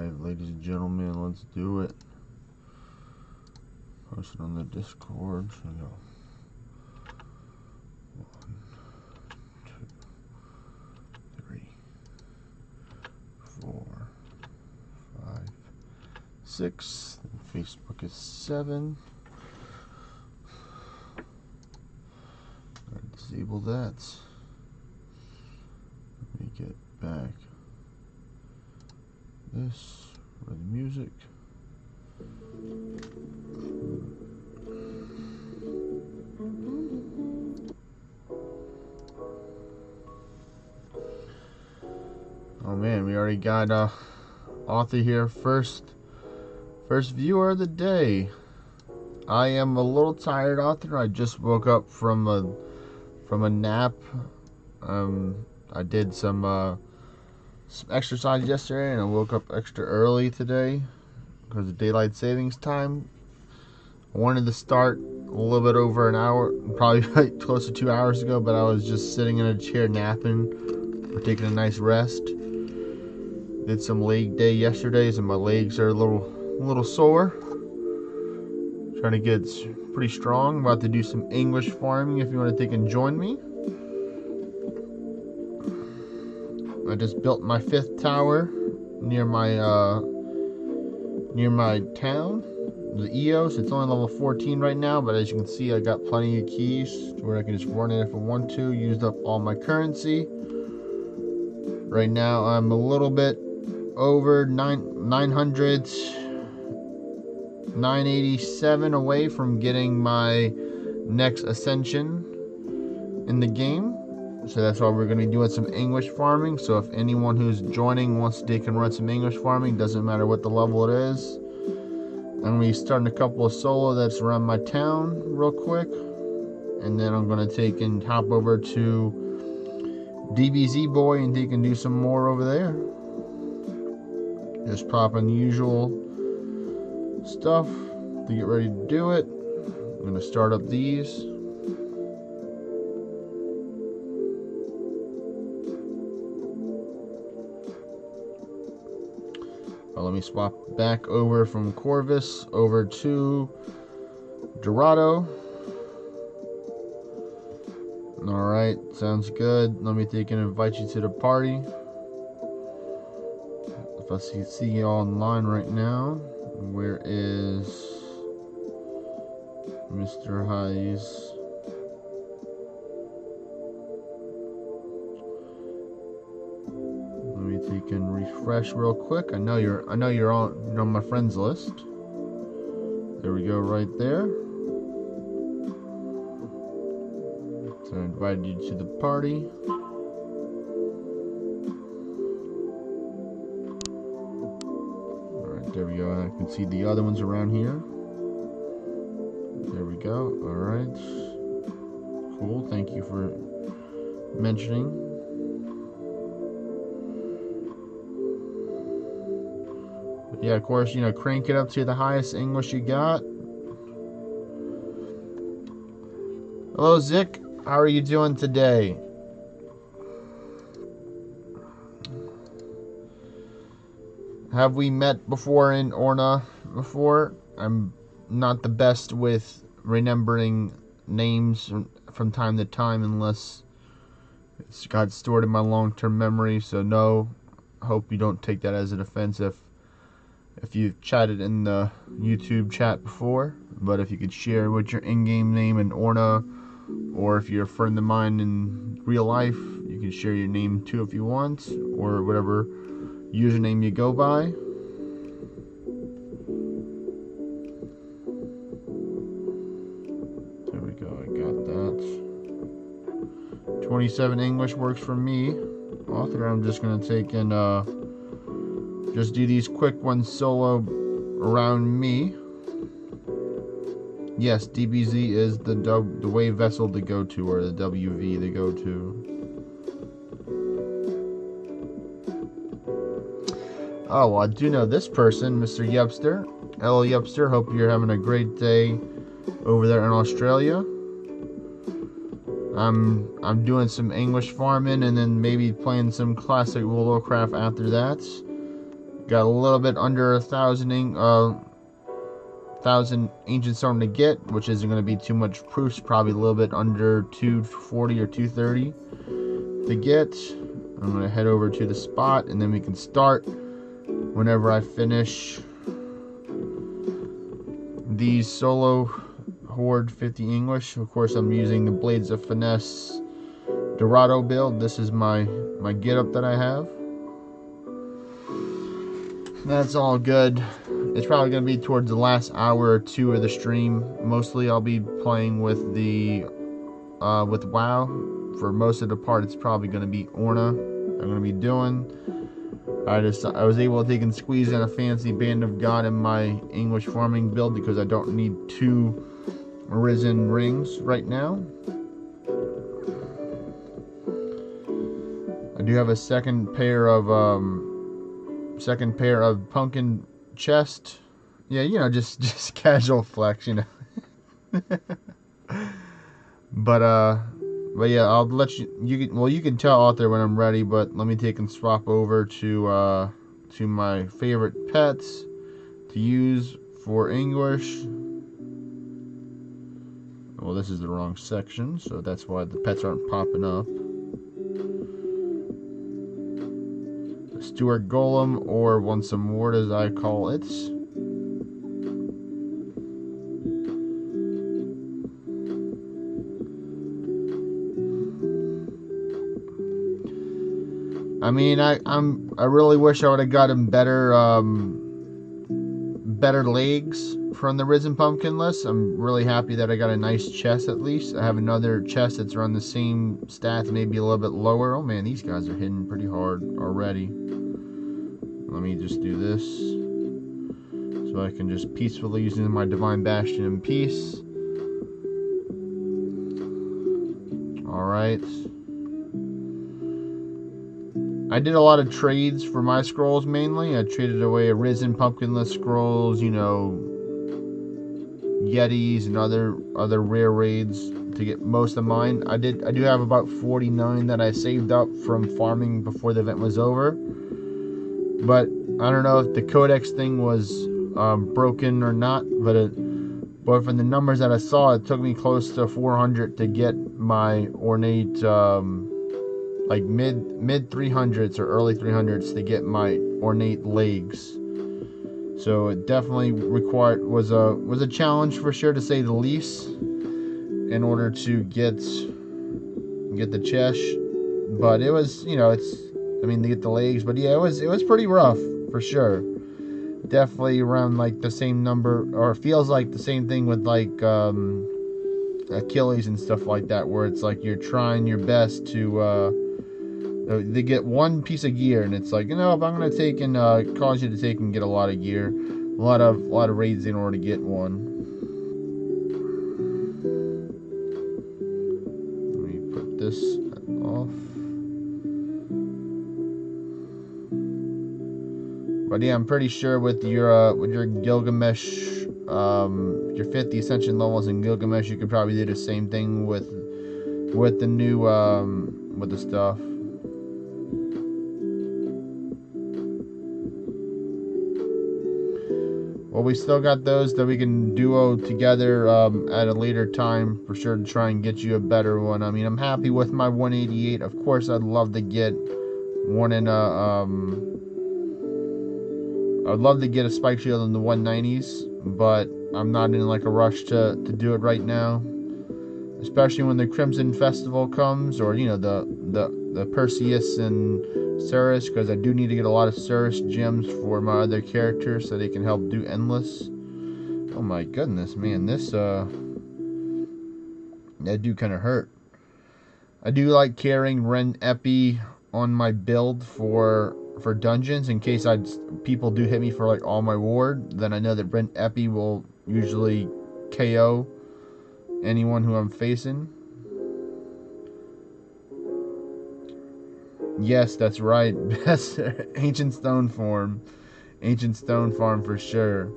live, ladies and gentlemen. Let's do it. Post it on the Discord. So we go 1, 2, 3, 4, 5, 6. Facebook is 7. Gotta disable that. Let me get back this for the music. Oh man, we already got author here. First viewer of the day. I am a little tired, author. I just woke up from a nap. I did some exercise yesterday, and I woke up extra early today because of daylight savings time. I wanted to start a little bit over an hour, probably close to 2 hours ago, but I was just sitting in a chair napping or taking a nice rest. Did some leg day yesterday, so my legs are a little sore. Trying to get pretty strong. I'm about to do some English farming if you want to take and join me. I just built my 5th tower near my town, the EOS. It's only level 14 right now, but as you can see, I got plenty of keys to where I can just run it if I want to. Used up all my currency. Right now, I'm a little bit over 987 away from getting my next ascension in the game. So that's why we're going to be doing some English farming. So if anyone who's joining wants to can run some English farming, doesn't matter what the level it is. I'm going to be starting a couple of solo that's around my town real quick. And then I'm going to take and hop over to DBZ Boy and take and do some more over there. Just popping the usual stuff to get ready to do it. I'm going to start up these. Let me swap back over from Corvus over to Dorado. Alright, sounds good. Let me take and invite you to the party. If I see you all online right now. Where is Mr. Hayes? Let me take and refresh real quick. I know you're on my friends list. There we go, right there. So I invited you to the party. There we go. I can see the other ones around here. There we go. Alright. Cool. Thank you for mentioning. But yeah, of course, crank it up to the highest English you got. Hello, Zick. How are you doing today? Have we met before in Orna before? I'm not the best with remembering names from time to time unless it's got stored in my long-term memory, so no. Hope you don't take that as an offense if you've chatted in the YouTube chat before. But if you could share what your in-game name in Orna, or if you're a friend of mine in real life, you can share your name too if you want, or whatever username you go by. There we go, I got that. 27 English works for me. Author, I'm just going to take and just do these quick ones solo around me. Yes, DBZ is the wave vessel to go to, or the WV to go to. Oh, well, I do know this person, Mr. Yepster. Hello, Yepster. Hope you're having a great day over there in Australia. I'm doing some English farming and then maybe playing some classic World of Warcraft after that. Got a little bit under 1,000 ancient stone to get, which isn't going to be too much proofs. Probably a little bit under 240 or 230 to get. I'm going to head over to the spot, and then we can start whenever I finish these solo Horde 50 English. Of course, I'm using the Blades of Finesse Dorado build. This is my getup that I have. That's all good. It's probably going to be towards the last hour or two of the stream. Mostly I'll be playing with the with WoW. For most of the part, it's probably going to be Orna I'm going to be doing. I was able to take and squeeze in a fancy Band of God in my English farming build because I don't need 2 Arisen rings right now. I do have a second pair of pumpkin chest. Yeah, you know, just casual flex, you know. But yeah, I'll let you can tell out there when I'm ready, but let me take and swap over to my favorite pets to use for English. Well, this is the wrong section, so that's why the pets aren't popping up. The Stewart Golem, or Once a Ward as I call it. I mean, I really wish I would have gotten better legs from the Risen Pumpkin list. I'm really happy that I got a nice chest at least. I have another chest that's around the same stats, maybe a little bit lower. Oh man, these guys are hitting pretty hard already. Let me just do this so I can just peacefully use my Divine Bastion in peace. Alright. I did a lot of trades for my scrolls mainly. I traded away Arisen Pumpkinless scrolls, you know, Yetis and other rare raids to get most of mine. I do have about 49 that I saved up from farming before the event was over. But I don't know if the codex thing was broken or not, but from the numbers that I saw, it took me close to 400 to get my ornate like mid 300s or early 300s to get my ornate legs. So it definitely was a challenge for sure, to say the least, in order to get the chest. But it was, you know, to get the legs. But yeah, it was pretty rough for sure. Definitely around like the same number, or feels like the same thing with like Achilles and stuff like that, where it's like you're trying your best to they get one piece of gear, and it's like, you know, if I'm gonna take and cause you to take and get a lot of gear, a lot of raids in order to get one. Let me put this off. But yeah, I'm pretty sure with your Gilgamesh, your 50 ascension levels in Gilgamesh, you could probably do the same thing with the new with the stuff. Well, we still got those that we can duo together at a later time for sure, to try and get you a better one. I mean, I'm happy with my 188. Of course, I'd love to get one in a I'd love to get a spike shield in the 190s, but I'm not in like a rush to do it right now. Especially when the Crimson Festival comes, or you know, the Perseus and Ceres, because I do need to get a lot of Ceres gems for my other characters so they can help do Endless. Oh my goodness, man, this that do kind of hurt. I do like carrying Ren Epi on my build for dungeons, in case people do hit me for like all my ward. Then I know that Ren Epi will usually KO anyone who I'm facing. Yes, that's right. Best Ancient Stone Farm for sure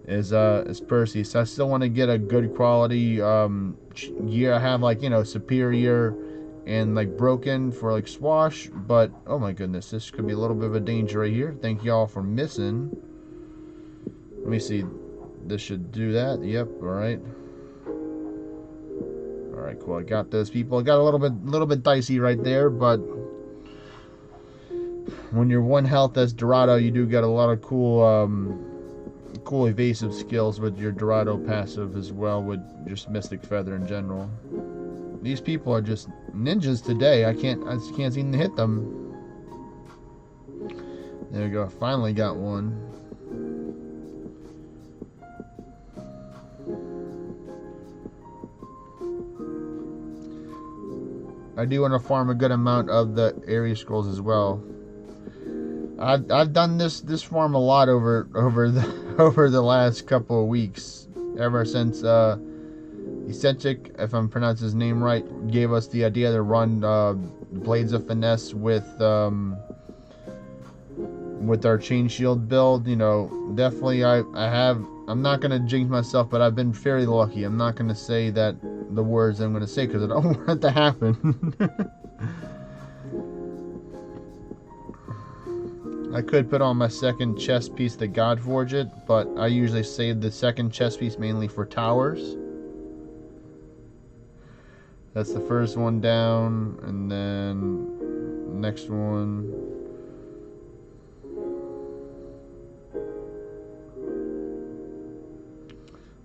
is Perseus. I still want to get a good quality gear. I have, like, you know, superior and like broken for like swash, but oh my goodness, this could be a little bit of a danger right here. Thank y'all for missing. Let me see. This should do that. Yep. All right. All right. Cool. I got those people. I got a little bit dicey right there, but when you're 1 health as Dorado, you do get a lot of cool evasive skills with your Dorado passive as well, with just Mystic Feather in general. These people are just ninjas today. I just can't seem to hit them. There we go. Finally got one. I do want to farm a good amount of the area scrolls as well. I've done this farm a lot over the last couple of weeks, ever since Eccentric, if I'm pronouncing his name right, gave us the idea to run Blades of Finesse with our Chain Shield build. You know, definitely I'm not gonna jinx myself, but I've been fairly lucky. I'm not gonna say that the words I'm gonna say because I don't want it to happen. I could put on my second chest piece to God Forge it, but I usually save the second chest piece mainly for towers. That's the first one down, and then next one.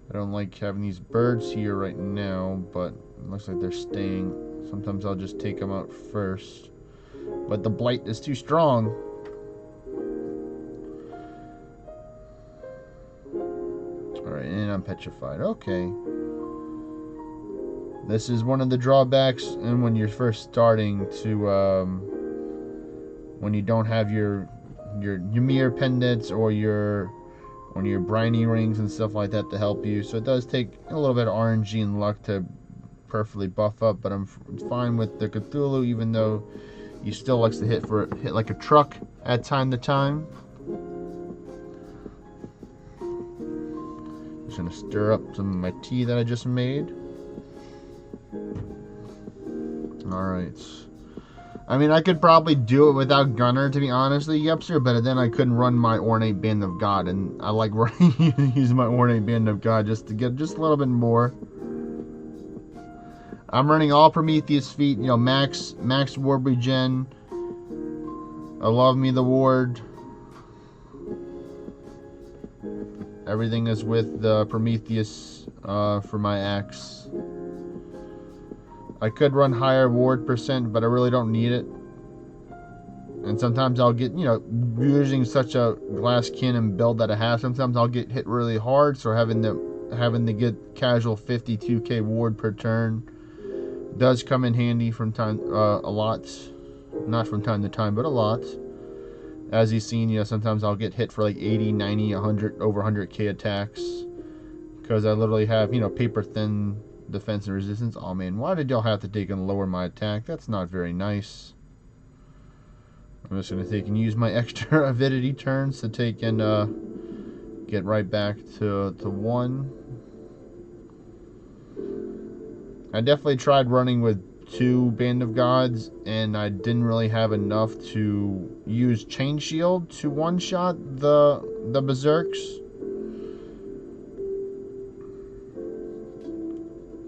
I don't like having these birds here right now, but it looks like they're staying. Sometimes I'll just take them out first. But the blight is too strong. Alright, and I'm petrified. Okay. This is one of the drawbacks, and when you're first starting to, when you don't have your mirror pendants or your briny rings and stuff like that to help you. So it does take a little bit of RNG and luck to perfectly buff up, but I'm fine with the Cthulhu, even though he still likes to hit like a truck at time to time. Just gonna stir up some of my tea that I just made. Alright. I mean, I could probably do it without Gunner, to be honest with you, Yepster, but then I couldn't run my Ornate Band of God, and I like using my Ornate Band of God just to get just a little bit more. I'm running all Prometheus feet, you know, max ward regen. I love me the ward. Everything is with the Prometheus for my axe. I could run higher ward percent, but I really don't need it. And sometimes I'll get, you know, using such a glass cannon build that I have, sometimes I'll get hit really hard, so having to get casual 52k ward per turn does come in handy from time a lot. Not from time to time, but a lot. As you've seen, you know, sometimes I'll get hit for like 80, 90, 100, over 100k attacks. Because I literally have, you know, paper thin defense and resistance. Oh man, why did y'all have to take and lower my attack? That's not very nice. I'm just going to take and use my extra avidity turns to take and get right back to 1. I definitely tried running with 2 Band of Gods, and I didn't really have enough to use Chain Shield to one-shot the Berserks.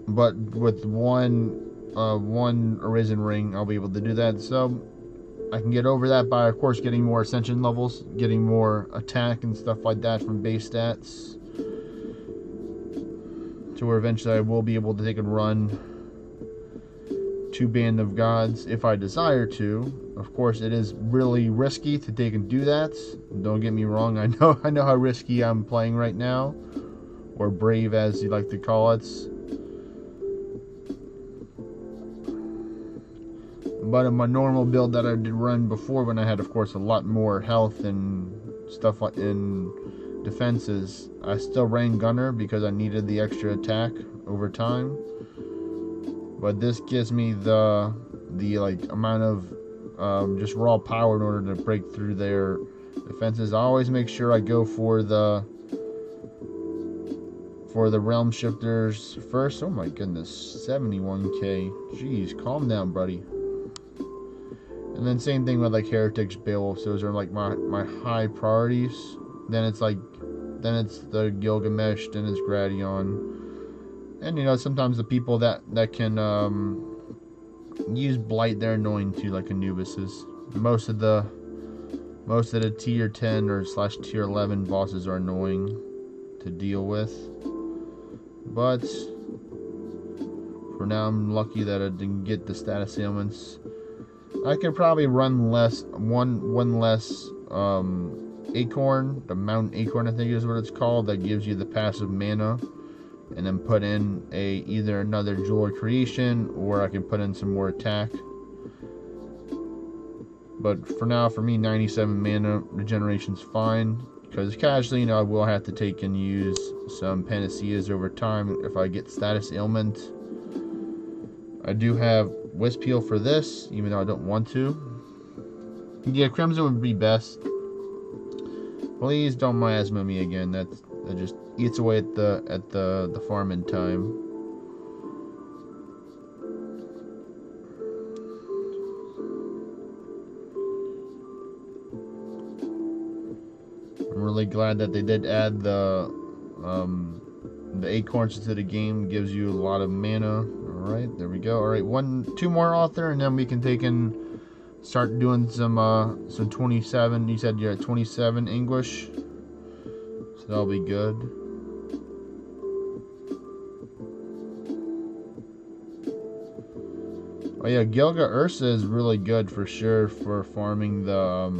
But with one Arisen Ring, I'll be able to do that. So I can get over that by, of course, getting more Ascension levels, getting more attack and stuff like that from base stats, to where eventually I will be able to take and run 2 Band of Gods if I desire to. Of course, it is really risky to take and do that. Don't get me wrong. I know how risky I'm playing right now, or brave as you like to call it. But in my normal build that I did run before, when I had, of course, a lot more health and stuff like in defenses, I still ran Gunner because I needed the extra attack over time. But this gives me the like amount of just raw power in order to break through their defenses. I always make sure I go for for the Realm Shifters first. Oh my goodness, 71k. Jeez, calm down, buddy. And then same thing with like Heretics, Beowulfs. Those are like my high priorities. Then it's the Gilgamesh, then it's Gradion. And you know, sometimes the people that can use Blight, they're annoying too, like Anubis's. Most of the tier 10 or / tier 11 bosses are annoying to deal with. But for now, I'm lucky that I didn't get the status ailments. I could probably run one less acorn, the mountain acorn I think is what it's called, that gives you the passive mana, and then put in either another jewel creation, or I can put in some more attack. But for now, for me, 97 mana regeneration's fine, because casually, you know, I will have to take and use some panaceas over time if I get status ailment. I do have Wisp Heal for this, even though I don't want to. Yeah, Crimson would be best. Please don't miasma me again. That just eats away at the farming time. I'm really glad that they did add the acorns to the game. Gives you a lot of mana. Alright, there we go. Alright, 2 more author, and then we can take and start doing some 27. You said you're at 27 Anguish, so that'll be good. Oh yeah, Gilga Ursa is really good for sure for farming the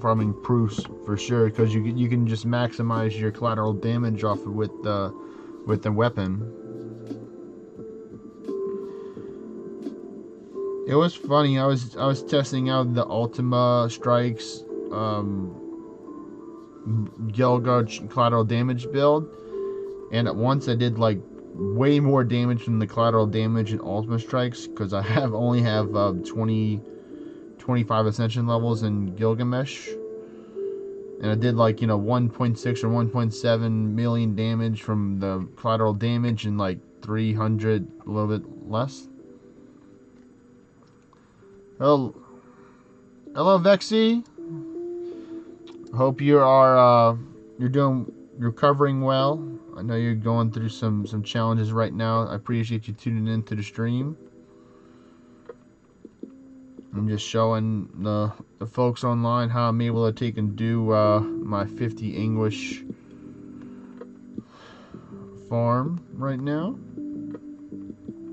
farming proofs for sure, because you can just maximize your collateral damage off of with the weapon. It was funny. I was testing out the Ultima Strikes Gilga collateral damage build, and at once I did like way more damage than the collateral damage in Ultima Strikes, because I only have 25 ascension levels in Gilgamesh, and I did like, you know, 1.6 or 1.7 million damage from the collateral damage, and like 300, a little bit less. Hello, Vexy. Hope you are you're recovering well. I know you're going through some challenges right now. I appreciate you tuning into the stream. I'm just showing the folks online how I'm able to take and do my 50 Anguish farm right now.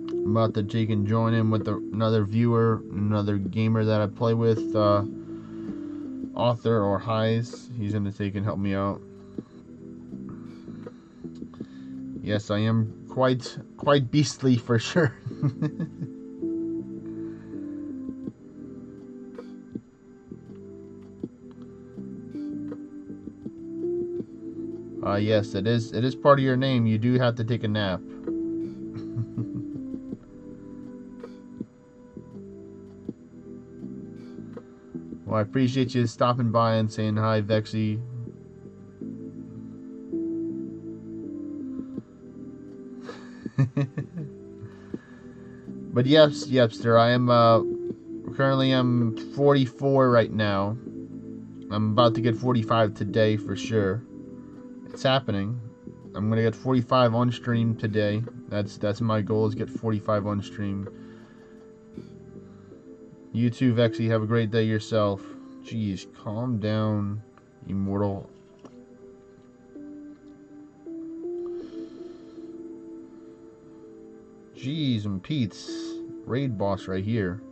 I'm about to take and join in with another viewer, another gamer that I play with, Author or Highs. He's going to take and help me out. Yes, I am quite beastly for sure. Yes, it is part of your name. You do have to take a nap. Well, I appreciate you stopping by and saying hi, Vexy. But yes, Yepster, I am currently I'm 44 right now. I'm about to get 45 today for sure. It's happening. I'm gonna get 45 on stream today. That's my goal, is get 45 on stream. You too, Vexy. Have a great day yourself. Jeez, calm down, Immortal. Jeez, and Pete's raid boss right here.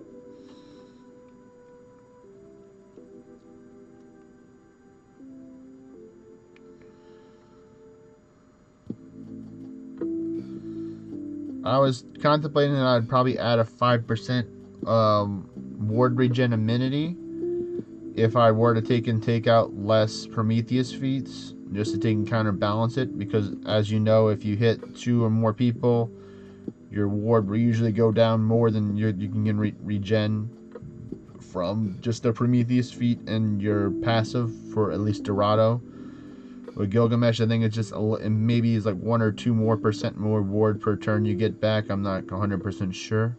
I was contemplating that I'd probably add a 5% ward regen immunity if I were to take out less Prometheus feats, just to take and counterbalance it, because as you know, if you hit 2 or more people, your ward will usually go down more than you can get regen from just the Prometheus feat and your passive, for at least Dorado. With Gilgamesh, I think it's just maybe it's like 1 or 2 more percent more reward per turn you get back. I'm not 100% sure.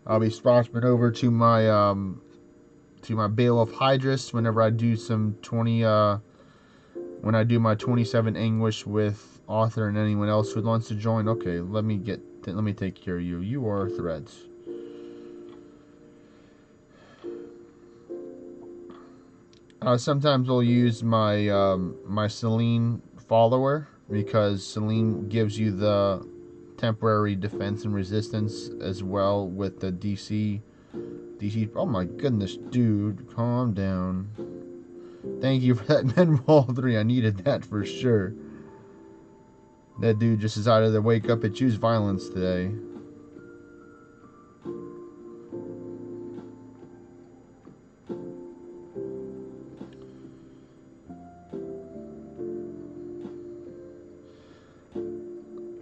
I'll be swapping over to my Bale of Hydrus whenever I do some 20 when I do my 27 Anguish with Author and anyone else who wants to join. Okay, let me take care of you. You are threads. Sometimes I'll use my my Selene follower because Selene gives you the temporary defense and resistance as well with the DC. Oh my goodness, dude, calm down. Thank you for that Men Wall 3. I needed that for sure. That dude just decided to wake up and choose violence today.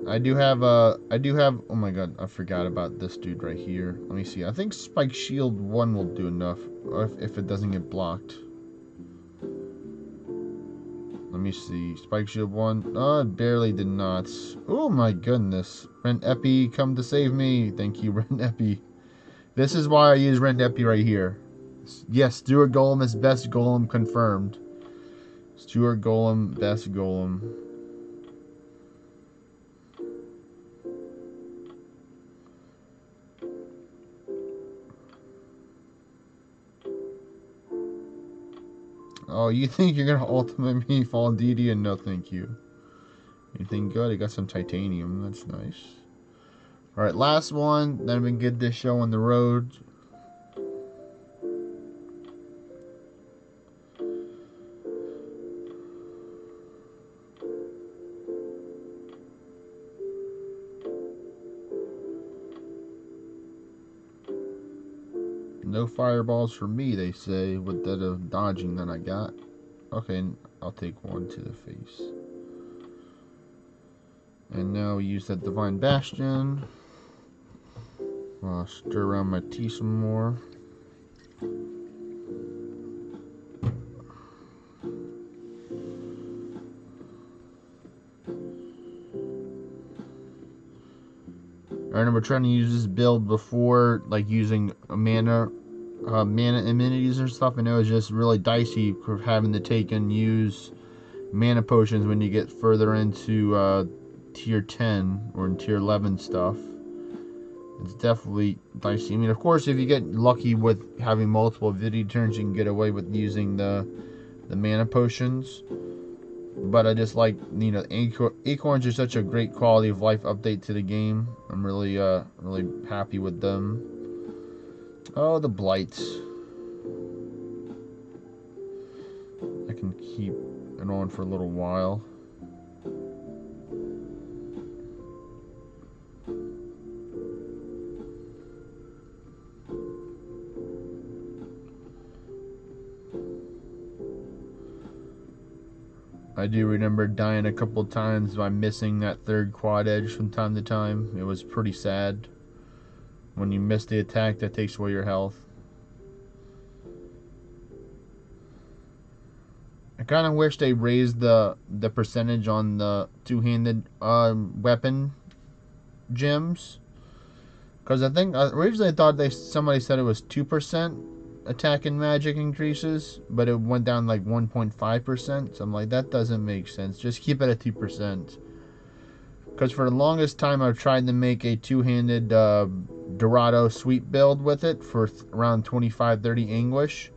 I do have, oh my god, I forgot about this dude right here. Let me see. I think Spike Shield 1 will do enough, or if it doesn't get blocked. Let me see. Spike Shield 1. Oh, it barely did not. Oh my goodness. Rent Epi, come to save me. Thank you, Rent Epi. This is why I use Rent Epi right here. Yes, Stuart Golem is best Golem confirmed. Stuart Golem, best Golem. Oh, you think you're gonna ultimate me, Fall DD, and no thank you. Anything good? I got some titanium. That's nice. Alright, last one. Then we can get this show on the road. No fireballs for me, they say, with that dodging that I got. Okay, I'll take one to the face. And now we use that Divine Bastion. I'll stir around my tea some more. I remember trying to use this build before, like using mana amenities and stuff, and it was just really dicey for having to take and use mana potions when you get further into tier 10 or in tier 11 stuff. It's definitely dicey. I mean, of course, if you get lucky with having multiple ability turns, you can get away with using the mana potions. But I just like, you know, acorns are such a great quality of life update to the game. I'm really really happy with them. Oh, the blights. I can keep it on for a little while. I do remember dying a couple times by missing that third quad edge from time to time. It was pretty sad. When you miss the attack, that takes away your health. I kind of wish they raised the percentage on the two-handed weapon gems. Because I think, originally I thought somebody said it was 2% attack and magic increases, but it went down like 1.5%. So I'm like, that doesn't make sense. Just keep it at 2%. Because for the longest time, I've tried to make a two-handed Dorado sweep build with it for around 25-30 Anguish.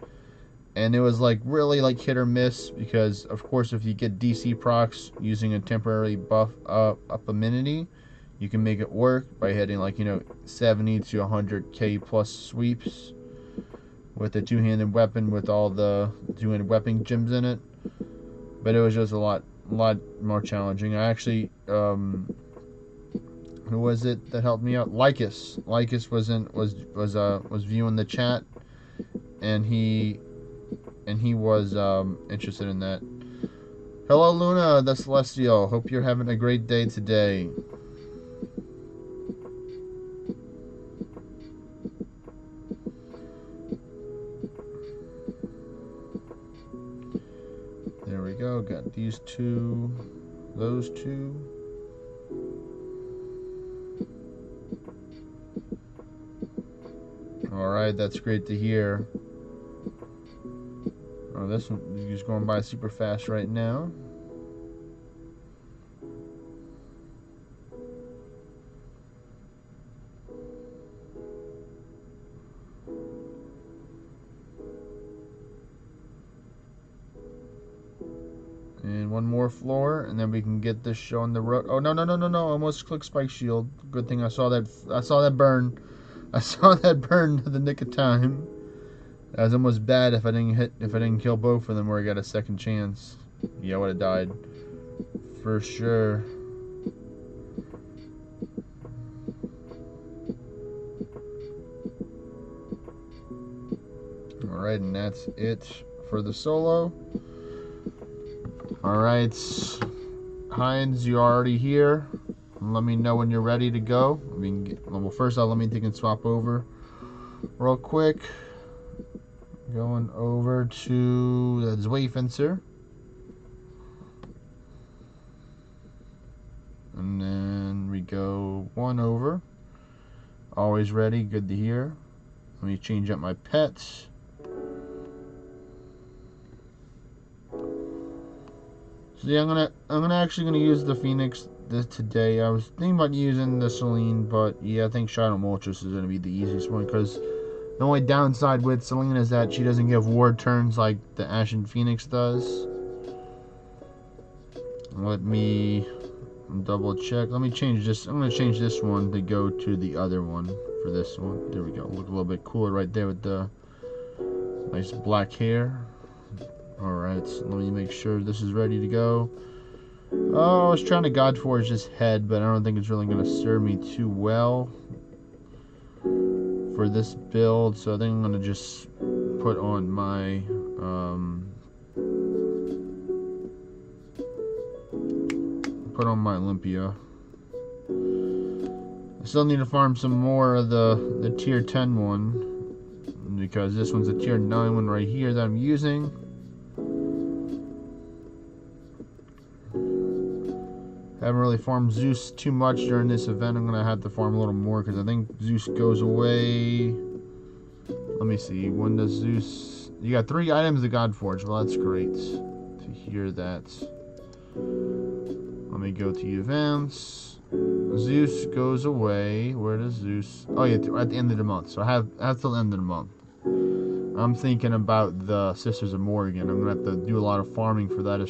And it was like really like hit or miss, because of course if you get DC procs using a temporary buff up amenity, you can make it work by hitting like, you know, 70 to 100k plus sweeps with a two-handed weapon with all the two-handed weapon gems in it. But it was just a lot more challenging. I actually who was it that helped me out? Lycus was viewing the chat, and he was interested in that. Hello Luna, the Celestial. Hope you're having a great day today. got these two, those two. Alright, that's great to hear. Oh, this one is going by super fast right now. And one more floor, and then we can get this show on the road. Oh, no, no, no, no, no. Almost clicked spike shield. Good thing I saw that. I saw that burn. I saw that burn to the nick of time. That was almost bad if I didn't kill both of them where I got a second chance. Yeah, I would have died. For sure. Alright, and that's it for the solo. Alright, Heinz, you're already here. Let me know when you're ready to go. Well, first off, let me take and swap over real quick. Going over to the Zwayfencer. And then we go one over. Always ready, good to hear. Let me change up my pets. So yeah, I'm actually gonna use the Phoenix today. I was thinking about using the Celine, but yeah, I think Shadow Moltres is gonna be the easiest one because the only downside with Celine is that she doesn't give ward turns like the Ashen Phoenix does. Let me double check. Let me change this. I'm gonna change this one to go to the other one for this one. There we go. Look a little bit cooler right there with the nice black hair. Alright, so let me make sure this is ready to go. Oh, I was trying to Godforge this head, but I don't think it's really going to serve me too well for this build. So I think I'm going to just put on my Olympia. I still need to farm some more of the tier 10 one because this one's a tier 9 one right here that I'm using. Haven't really farmed Zeus too much during this event. I'm going to have to farm a little more because I think Zeus goes away. Let me see. When does Zeus... You got 3 items of Godforge. Well, that's great to hear that. Let me go to events. Zeus goes away. Where does Zeus... Oh, yeah, at the end of the month. So I have till the end of the month. I'm thinking about the Sisters of Morrigan. I'm going to have to do a lot of farming for that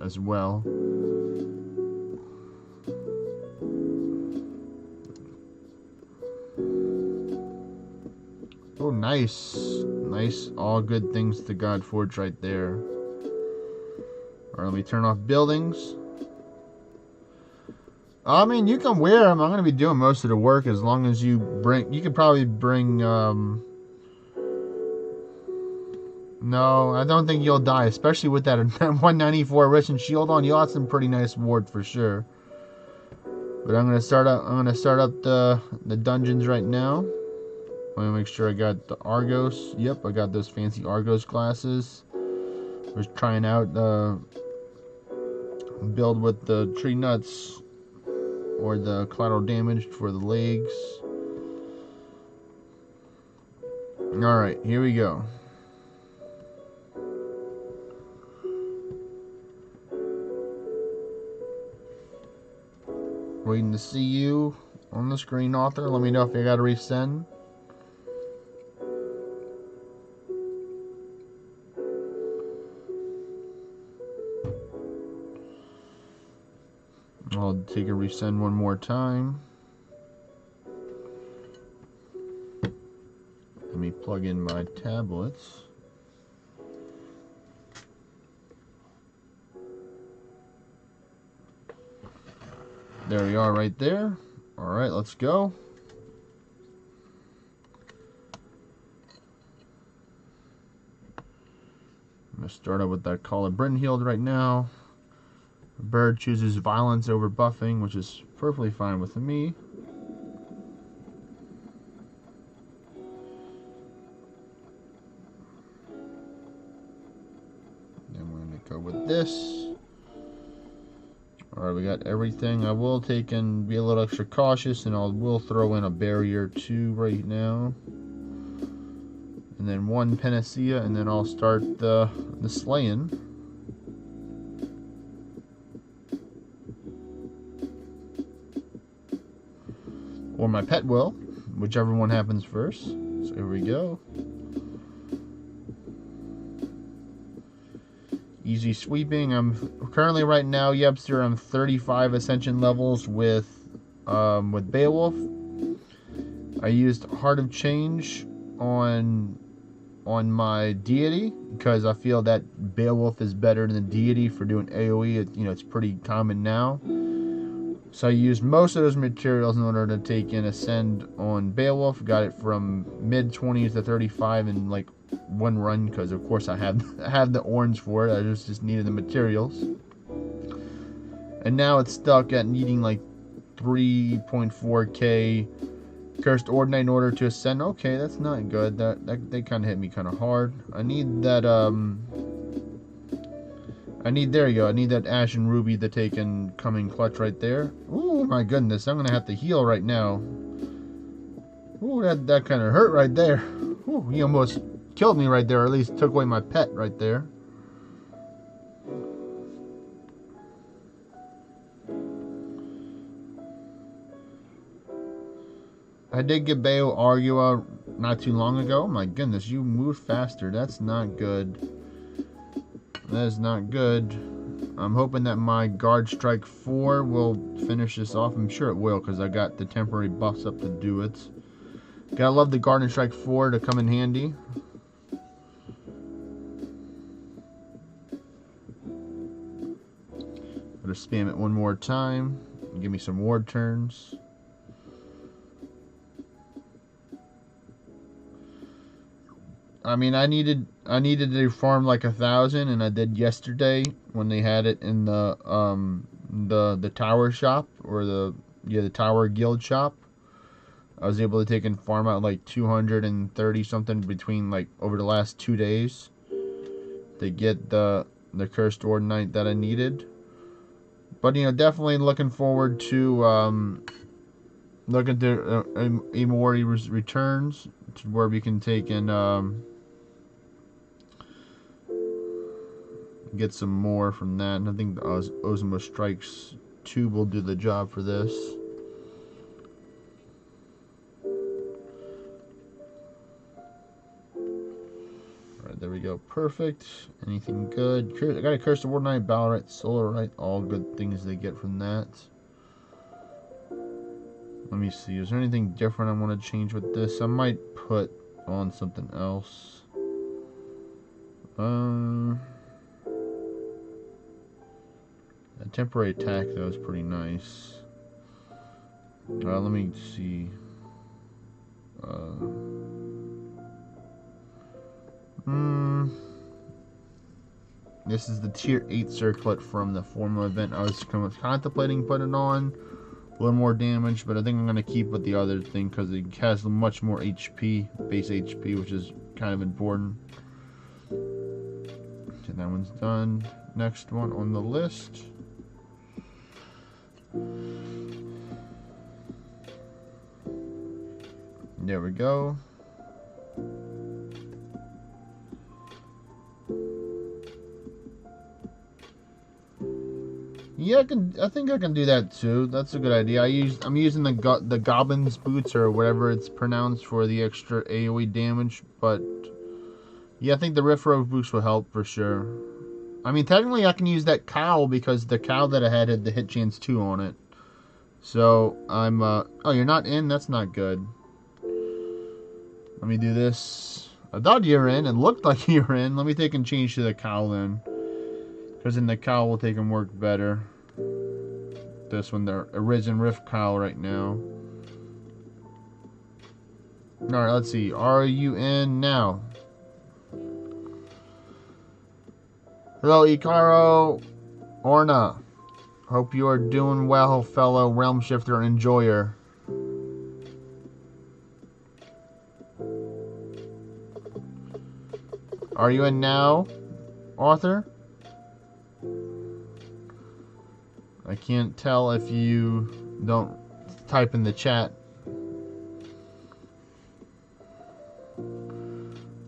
as well. Oh, nice. Nice. All good things to Godforge right there. Alright, let me turn off buildings. I mean, you can wear them. I'm going to be doing most of the work as long as you bring... You could probably bring... No, I don't think you'll die. Especially with that 194 Risen Shield on. You'll have some pretty nice ward for sure. But I'm going to start up the dungeons right now. Let me make sure I got the Argos. Yep, I got those fancy Argos classes. We're trying out build with the tree nuts or the collateral damage for the legs. Alright, here we go. Waiting to see you on the screen, author. Let me know if you got to resend. I'll take a resend one more time. Let me plug in my tablets. There we are right there. Alright, let's go. I'm going to start out with that Call of Brynhild right now. Bird chooses violence over buffing, which is perfectly fine with me. Then we're going to go with this. Alright, we got everything. I will take and be a little extra cautious, and will throw in a barrier too right now. And then one panacea, and then I'll start the slaying. Or my pet will, whichever one happens first. So here we go. Easy sweeping. I'm currently right now, Yepster, I'm 35 ascension levels with Beowulf. I used Heart of Change on my deity because I feel that Beowulf is better than the deity for doing AoE. It's pretty common now. So I used most of those materials in order to take and ascend on Beowulf. Got it from mid 20s to 35 in like one run because of course I have the orange for it. I just needed the materials. And now it's stuck at needing like 3.4k Cursed Ordnite in order to ascend. Okay, that's not good. That they kind of hit me kind of hard. I need that there you go. I need that Ashen Ruby to take and come in clutch right there. Oh my goodness, I'm gonna have to heal right now. Ooh, that kind of hurt right there. Ooh, he almost killed me right there, or at least took away my pet right there. I did get Bayo Argua not too long ago. My goodness, you move faster. That's not good. That is not good. I'm hoping that my Guard Strike 4 will finish this off. I'm sure it will because I got the temporary buffs up to do it. Gotta love the Guard Strike 4 to come in handy. Gotta spam it one more time. Give me some ward turns. I mean, I needed to farm like 1,000, and I did yesterday when they had it in the tower shop, or the tower guild shop. I was able to take and farm out like 230 something between like over the last 2 days to get the Cursed Ordnite that I needed. But definitely looking forward to looking to Amori returns, to where we can take and get some more from that. And I think the Ozma Strikes 2 will do the job for this. Alright, there we go. Perfect. Anything good? I got a Curse of Ordnite, Ballarat, Solarite. All good things they get from that. Let me see. Is there anything different I want to change with this? I might put on something else. A temporary attack, though, is pretty nice. Let me see. This is the tier 8 circlet from the formal event. I was contemplating putting on a little more damage, but I think I'm going to keep with the other thing because it has much more HP, base HP, which is kind of important. So that one's done. Next one on the list. There we go. Yeah, I think I can do that too. That's a good idea. I'm using the Goblin's Boots, or whatever it's pronounced, for the extra AoE damage. But yeah, I think the Rift Road Boots will help for sure. I mean, technically I can use that cowl because the cowl that I had the hit chance 2 on it. So I'm oh, you're not in? That's not good. Let me do this. I thought you were in. It looked like you were in. Let me take and change to the cowl then, because then the cowl will take and work better. This one, the Arisen Rift cowl right now. Alright, let's see. Are you in now? Hello, Ikaro. Orna. Hope you are doing well, fellow Realm Shifter enjoyer. Are you in now, Arthur? I can't tell if you don't type in the chat.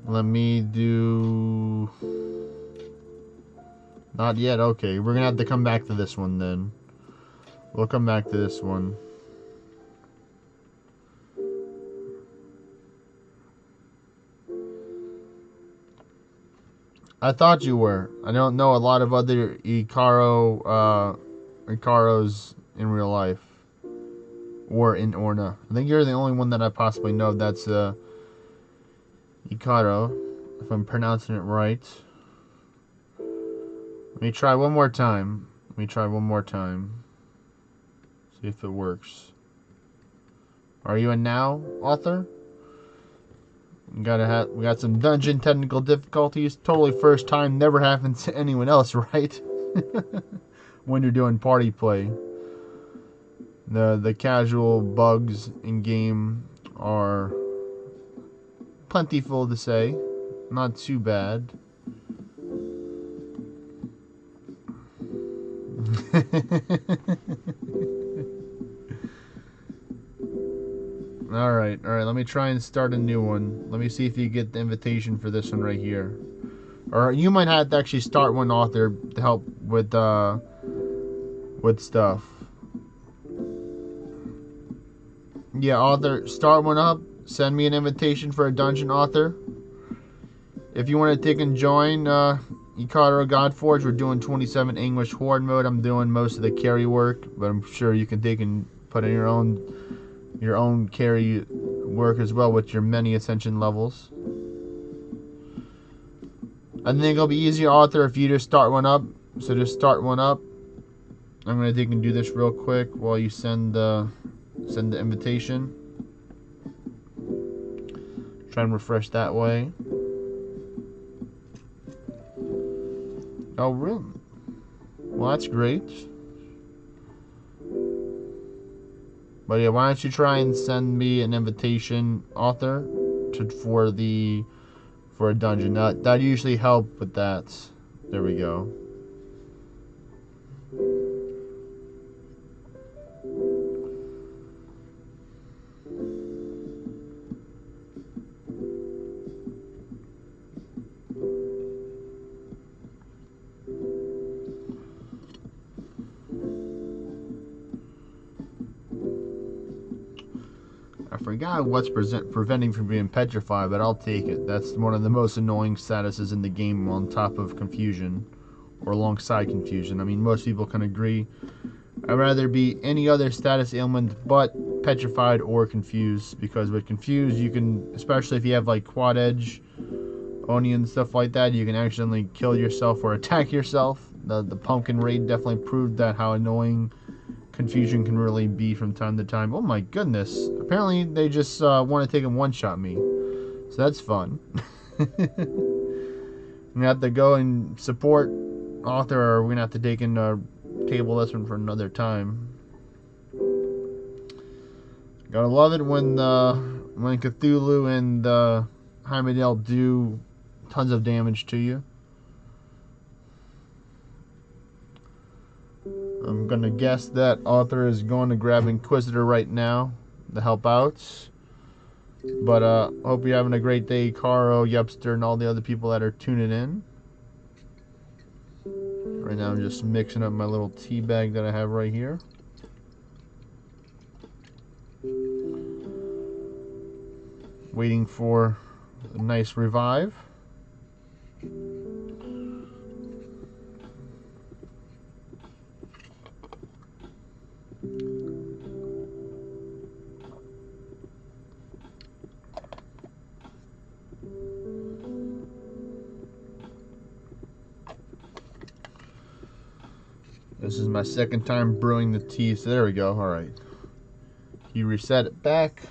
Let me do... Not yet. Okay, we're gonna have to come back to this one then. We'll come back to this one. I thought you were. I don't know a lot of other Icaros in real life. Or in Orna. I think you're the only one that I possibly know that's Icaro, if I'm pronouncing it right. Let me try one more time. See if it works. Are you a now author? We got some dungeon technical difficulties. Totally first time. Never happens to anyone else, right? When you're doing party play. The casual bugs in game are plentiful to say. Not too bad. Alright, let me try and start a new one. Let me see if you get the invitation for this one right here. Or you might have to actually start one, author, to help with stuff. Yeah, author, start one up. Send me an invitation for a dungeon, author. If you want to take and join Icaro Godforge, we're doing 27 Anguish Horde mode. I'm doing most of the carry work, but I'm sure you can take and put in your own carry work as well with your many ascension levels. I think it'll be easier, author, if you just start one up. So just start one up. I'm gonna take and do this real quick while you send the invitation. Try and refresh that way. Oh, really? Well, that's great. But yeah, why don't you try and send me an invitation, author, for a dungeon. That usually help with that. There we go. I forgot what's preventing from being petrified, but I'll take it. That's one of the most annoying statuses in the game, on top of confusion, or alongside confusion. I mean, most people can agree. I'd rather be any other status ailment but petrified or confused, because with confused, you can, especially if you have like quad edge, Oni and stuff like that, you can accidentally kill yourself or attack yourself. The pumpkin raid definitely proved that, how annoying confusion can really be from time to time. Oh my goodness. Apparently they just want to take and one-shot me. So that's fun. I'm going to have to go and support author, or we're going to have to take and table this one for another time. Gotta love it when Cthulhu and Heimdall do tons of damage to you. I'm gonna guess that author is going to grab Inquisitor right now to help out. But hope you're having a great day, Caro, Yupster, and all the other people that are tuning in. Right now I'm just mixing up my little tea bag that I have right here. Waiting for a nice revive. This is my second time brewing the tea, so there we go. Alright. You reset it back.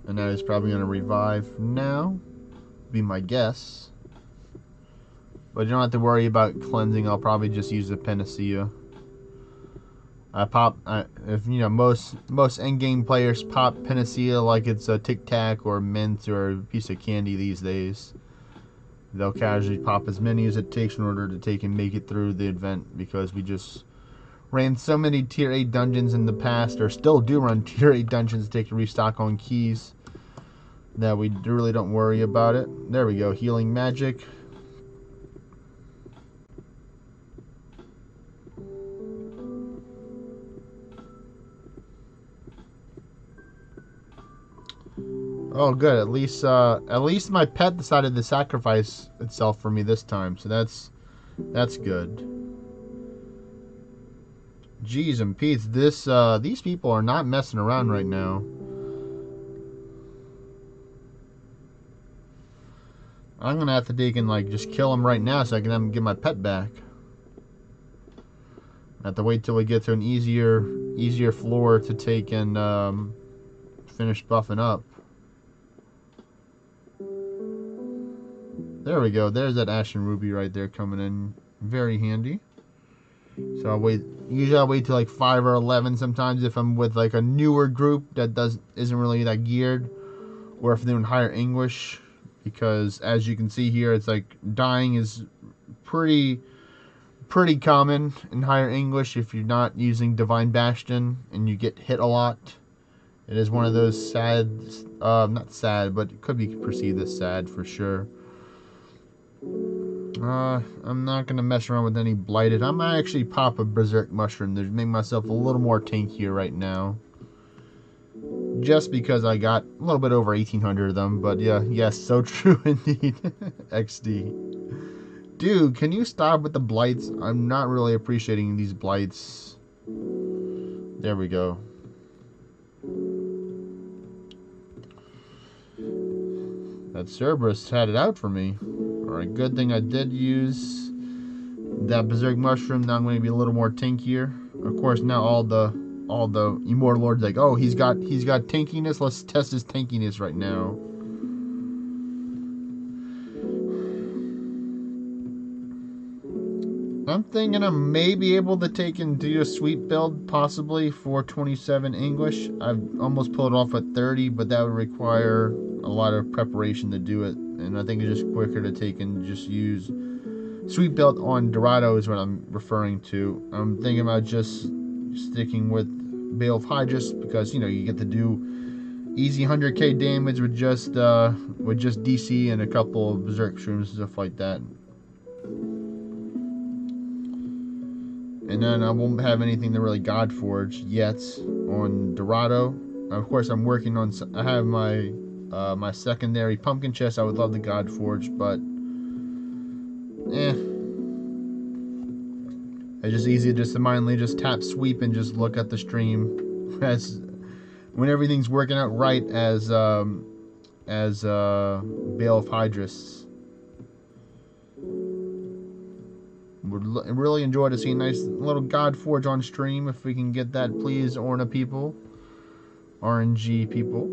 And now it's probably going to revive now. Be my guess. But you don't have to worry about cleansing. I'll probably just use the panacea. If you know, most endgame players pop panacea like it's a Tic Tac or mint or a piece of candy these days. They'll casually pop as many as it takes in order to take and make it through the event, because ran so many tier 8 dungeons in the past, or still do run tier 8 dungeons to take a restock on keys, that we really don't worry about it. There we go, healing magic. Oh, good. At least my pet decided to sacrifice itself for me this time, so that's good. Jeez and Pete's, these people are not messing around right now. I'm gonna have to take and like just kill him right now so I can get my pet back. I have to wait till we get to an easier floor to take and finish buffing up. There we go. There's that Ashen Ruby right there coming in. Very handy. So I'll wait. Usually I'll wait till like 5 or 11 sometimes if I'm with like a newer group that isn't really that geared, or if I'm doing higher Anguish, because as you can see here, it's like dying is pretty common in higher Anguish if you're not using Divine Bastion and you get hit a lot. It is one of those sad, not sad, but it could be perceived as sad for sure. I'm not going to mess around with any blighted. I might actually pop a Berserk Mushroom to make myself a little more tankier right now. Just because I got a little bit over 1,800 of them. But yeah, yes, so true indeed. XD. Dude, can you stop with the blights? I'm not really appreciating these blights. There we go. That Cerberus had it out for me. Alright, good thing I did use that Berserk Mushroom. Now I'm going to be a little more tankier. Of course, now all the Immortal Lords like, oh, he's got tankiness. Let's test his tankiness right now. I'm thinking I may be able to take and do a sweep build, possibly for 27 Anguish. I've almost pulled it off at 30, but that would require a lot of preparation to do it. And I think it's just quicker to take and just use sweep build on Dorado is what I'm referring to. I'm thinking about just sticking with Bale of Hydrus because, you know, you get to do easy 100k damage with just DC and a couple of Berserk Shrooms and stuff like that. And then I won't have anything to really Godforge yet on Dorado. Of course, I'm working on. I have my my secondary pumpkin chest. I would love the Godforge, but it's just easy just to mindly just tap sweep and just look at the stream as when everything's working out right as Bale of Hydrus. Would really enjoy to see a nice little Godforge on stream if we can get that, please, Orna people, RNG people.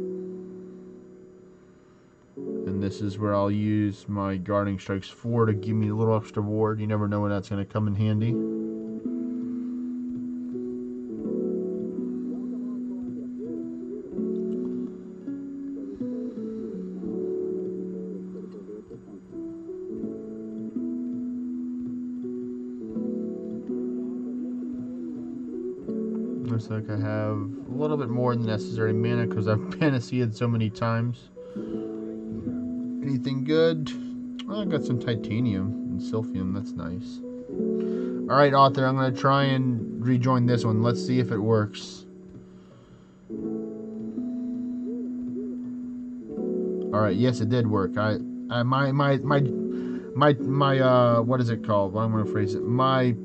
And this is where I'll use my Guarding Strikes 4 to give me a little extra ward. You never know when that's going to come in handy. Looks like I have a little bit more than necessary mana because I've panacea'd so many times. Anything good? Oh, I got some titanium and silphium. That's nice. Alright, Author, I'm going to try and rejoin this one. Let's see if it works. Alright, yes, it did work. My what is it called? What I'm going to phrase it. My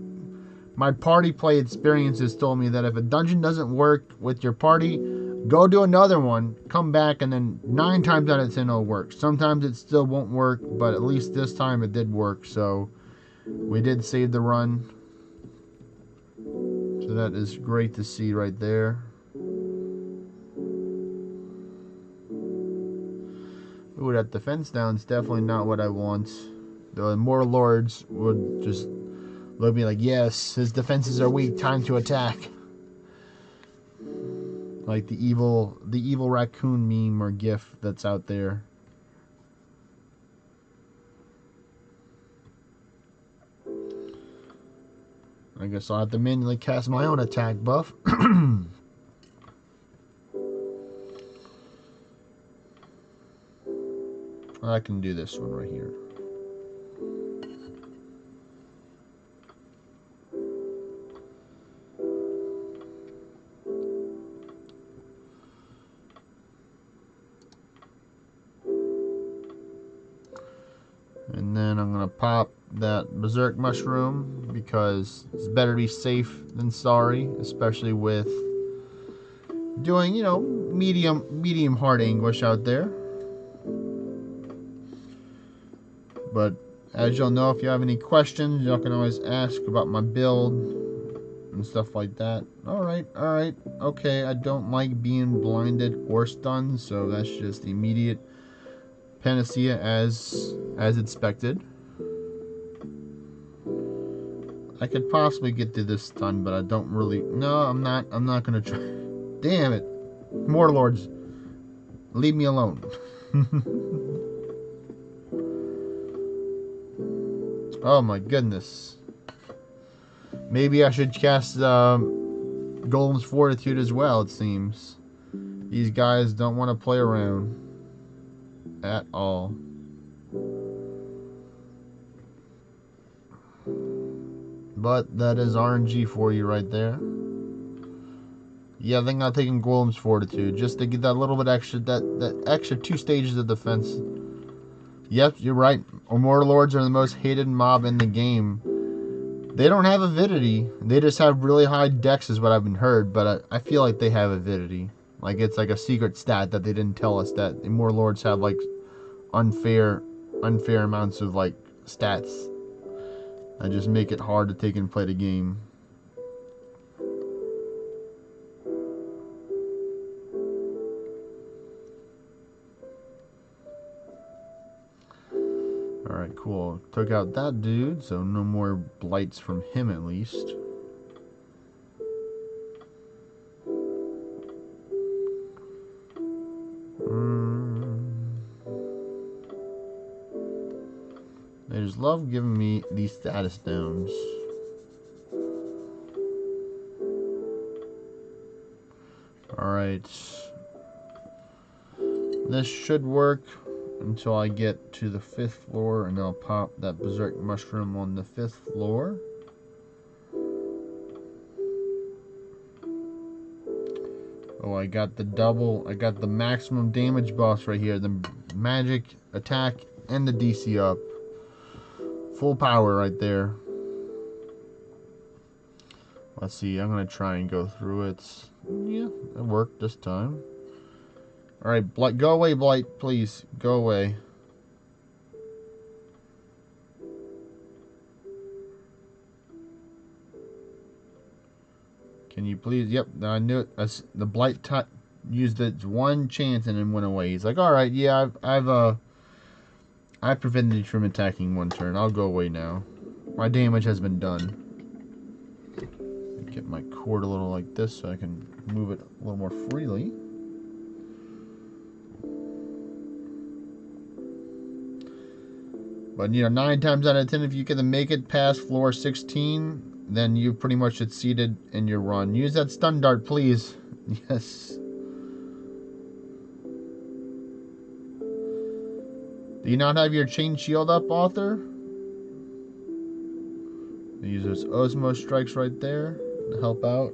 party play experiences told me that if a dungeon doesn't work with your party, go do another one, come back, and then 9 times out of 10 it'll work. Sometimes it still won't work, but at least this time it did work, so we did save the run. So that is great to see right there. Ooh, that defense down is definitely not what I want. The Immortal Lords would just look at me like, yes, his defenses are weak, time to attack. Like the evil raccoon meme or gif that's out there. I guess I'll have to manually cast my own attack buff. I can do this one right here. And then I'm going to pop that Berserk Mushroom because it's better to be safe than sorry, especially with doing, you know, medium hard Anguish out there. But as you'll know, if you have any questions, y'all can always ask about my build and stuff like that. Alright, okay, I don't like being blinded or stunned, so that's just immediate panacea as expected. I could possibly get through this stun, but I don't really. No, I'm not gonna try. Damn it, Morlords, leave me alone. Oh my goodness. Maybe I should cast Golem's Fortitude as well. It seems these guys don't want to play around at all. But that is RNG for you right there. Yeah, I think I'm taking Golem's Fortitude just to get that little bit extra, that extra 2 stages of defense. Yep, you're right. Immortal Lords are the most hated mob in the game. They don't have avidity. They just have really high dex is what I've been heard, but I feel like they have avidity. Like it's like a secret stat that they didn't tell us, that Immortal Lords have like unfair amounts of like stats that just make it hard to take and play the game. Alright, cool. Took out that dude, so no more blights from him at least. They just love giving me these status downs. Alright. This should work until I get to the 5th floor, and I'll pop that Berserk Mushroom on the 5th floor. Oh, I got the maximum damage boss right here. The magic attack and the DC up. Full power right there. Let's see, I'm going to try and go through it. Yeah, it worked this time. Alright, Blight, go away, Blight, please. Go away. Can you please? Yep, I knew it. The Blight used its one chance and then went away. He's like, alright, yeah, I've prevented you from attacking one turn. I'll go away now. My damage has been done. Get my cord a little like this so I can move it a little more freely. But, you know, 9 times out of 10, if you can make it past floor 16, then you pretty much succeeded in your run. Use that stun dart, please. Yes. Do you not have your chain shield up, author? Use those Osmo strikes right there to help out.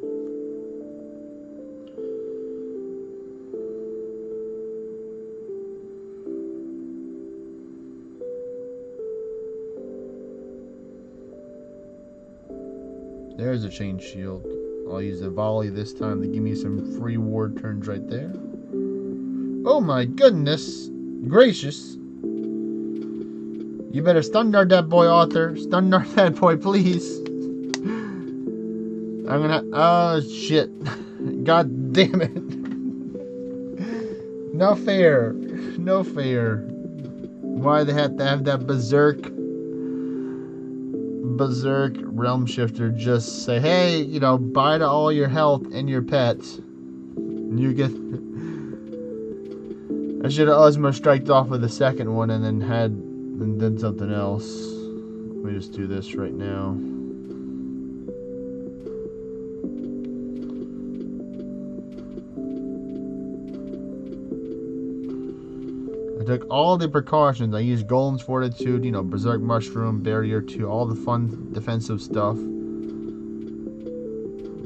There's a chain shield. I'll use the volley this time to give me some free ward turns right there. Oh my goodness gracious. You better stun dart that boy, author. Stun dart that boy, please. I'm gonna... Oh, shit. God damn it. No fair. No fair. Why they have to have that Berserk Realm Shifter just say, hey, you know, bye to all your health and your pets. You get... I should have Osmo striked off with the second one and then did something else. Let me just do this right now. took all the precautions. I used Golem's Fortitude, you know, Berserk Mushroom, Barrier 2, all the fun defensive stuff.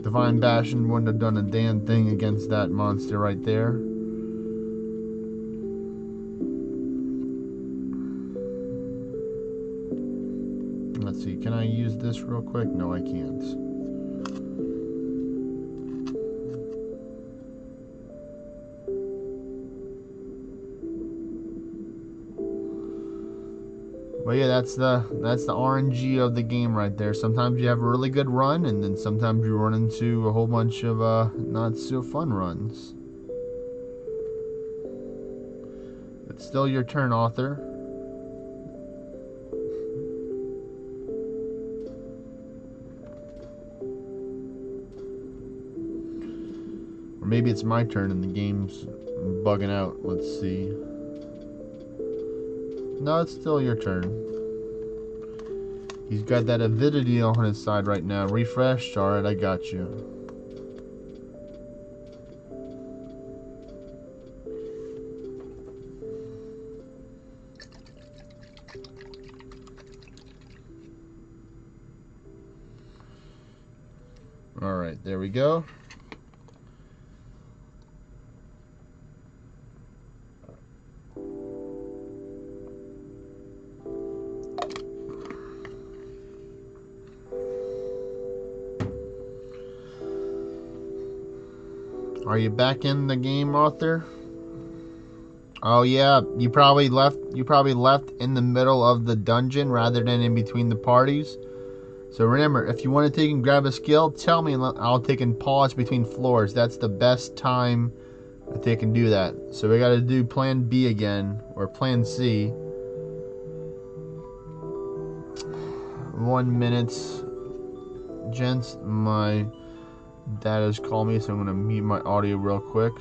Divine Bastion wouldn't have done a damn thing against that monster right there. Let's see, can I use this real quick? No, I can't. But yeah, that's the RNG of the game right there. Sometimes you have a really good run, and then sometimes you run into a whole bunch of not so fun runs. It's still your turn, author. Or maybe it's my turn and the game's bugging out. Let's see. No, it's still your turn. He's got that avidity on his side right now. Refresh. Alright, I got you. Alright, there we go. Are you back in the game, author? Oh yeah, you probably left in the middle of the dungeon rather than in between the parties. So remember, if you want to take and grab a skill, tell me and I'll take and pause between floors. That's the best time that they can do that. So we got to do plan B again, or plan C. 1 minute. Gents, my dad has called me, so I'm going to mute my audio real quick.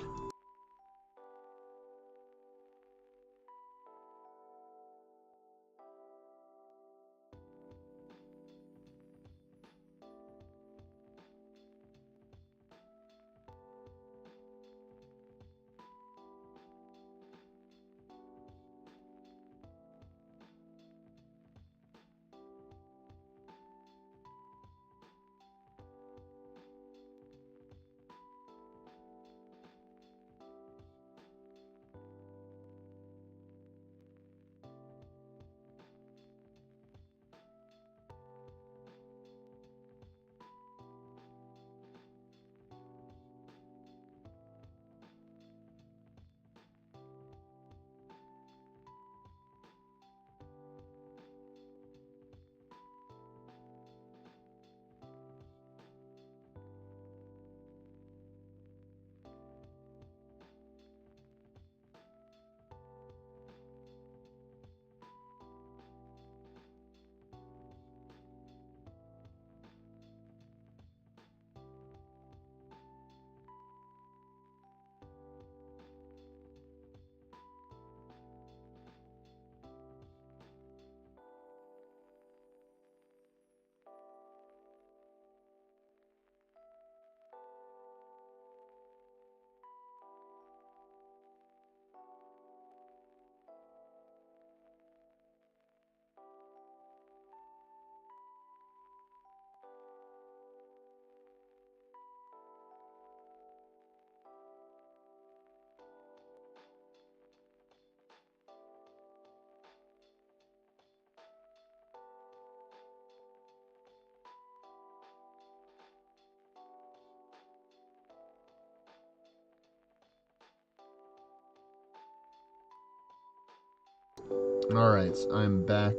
Alright, I'm back.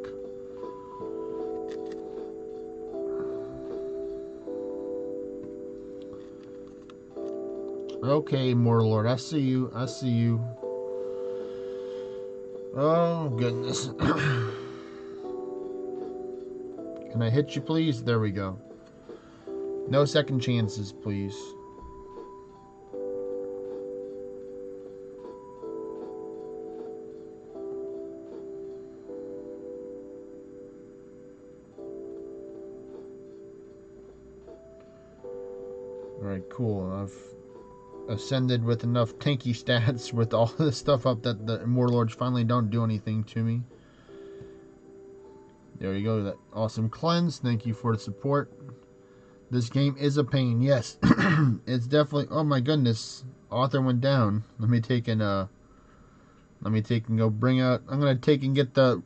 Okay, Morlord, I see you. I see you. Oh, goodness. Can I hit you, please? There we go. No second chances, please. Alright, cool. ascended with enough tanky stats with all this stuff up that the Warlords finally don't do anything to me. There you go, that awesome cleanse. Thank you for the support. This game is a pain, yes. It's definitely, oh my goodness. Author went down. Let me take and go bring out, I'm going to take and get the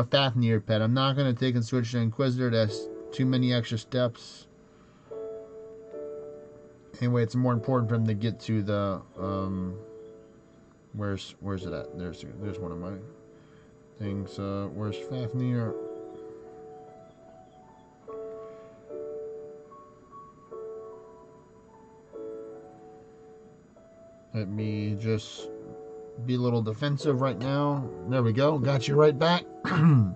Fafnir pet. I'm not going to take and switch to Inquisitor. That's too many extra steps. Anyway, it's more important for him to get to the, where's it at? There's one of my things. Where's Fafnir? Let me just be a little defensive right now. There we go. Got you right back. And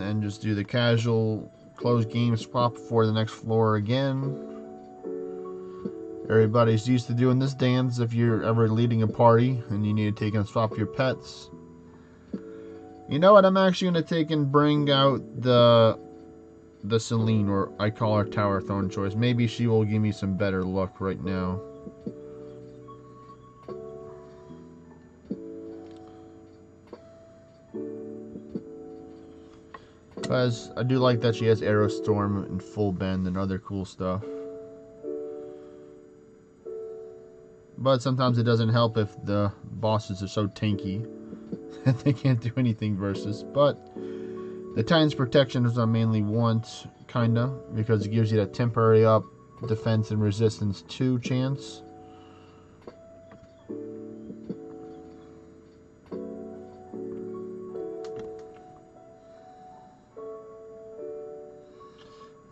then just do the casual close game swap for the next floor again. Everybody's used to doing this dance if you're ever leading a party and you need to take and swap your pets. You know what? I'm actually going to take and bring out the Celine, or I call her Tower Throne choice. Maybe she will give me some better luck right now. Because I do like that she has Arrow Storm and Full Bend and other cool stuff. But sometimes it doesn't help if the bosses are so tanky that they can't do anything versus. But the Titan's Protection is what I mainly want, kinda, because it gives you that temporary up defense and resistance 2 chance.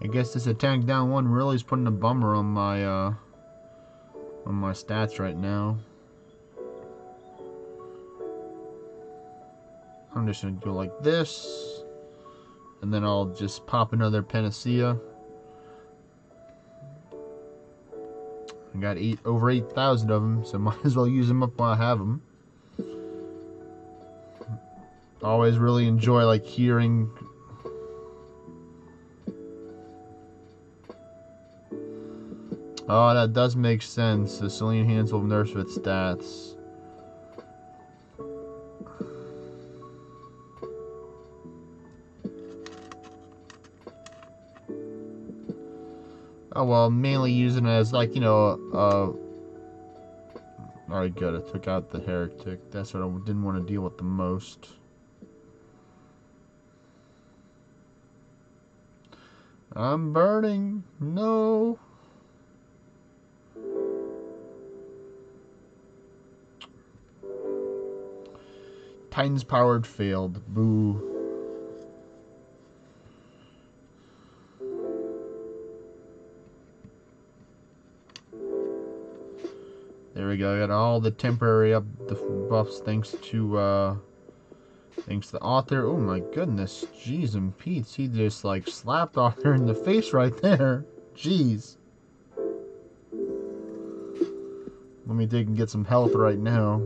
I guess this attack down 1 really is putting a bummer on my stats right now. I'm just gonna go like this, and then I'll just pop another Panacea. I got over 8,000 of them, so might as well use them up while I have them. Always really enjoy like hearing. Oh, that does make sense. The Celine Hands will nerf its stats. Oh well, mainly using it as like, you know, alright, good. I took out the Heretic. That's what I didn't want to deal with the most. I'm burning. No. Titan's Powered failed. Boo. There we go. I got all the temporary up the buffs thanks to the author. Oh my goodness. Jeez and Pete's. He just like slapped author in the face right there. Jeez. Let me take and get some health right now.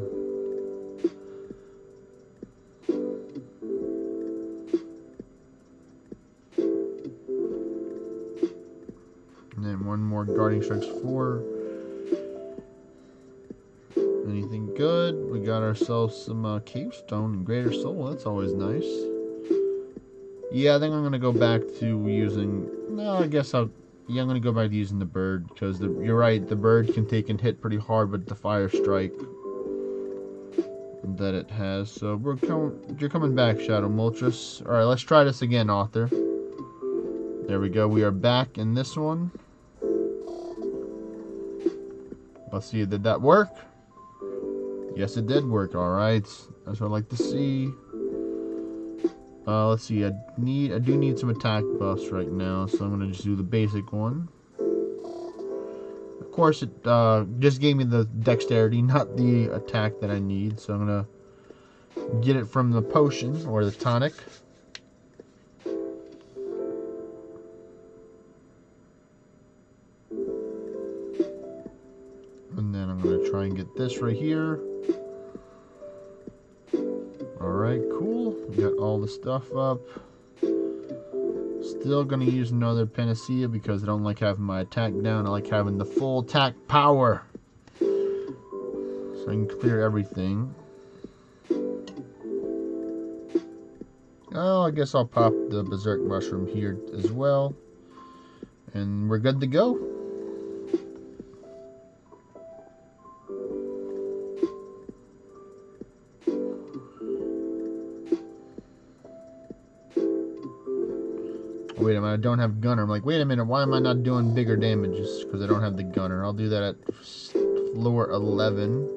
And then one more Guarding Strikes 4. Anything good? We got ourselves some Cave Stone and Greater Soul. That's always nice. Yeah, I think I'm going to go back to using... No, I guess I'm going to go back to using the bird. Because you're right, the bird can take and hit pretty hard with the Fire Strike that it has. So you're coming back, Shadow Moltres. Alright, let's try this again, author. There we go. We are back in this one. Let's see, did that work? Yes, it did work. Alright. That's what I like to see. Let's see. I do need some attack buffs right now, so I'm gonna just do the basic one. Of course, it just gave me the dexterity, not the attack that I need, so I'm gonna get it from the potion or the tonic. And then I'm gonna try and get this right here. Alright, cool. We got all the stuff up. still going to use another Panacea because I don't like having my attack down. I like having the full attack power. So I can clear everything. Oh, I guess I'll pop the Berserk Mushroom here as well. And we're good to go. Wait a minute, I don't have Gunner. I'm like, wait a minute, why am I not doing bigger damages? Because I don't have the Gunner. I'll do that at floor 11.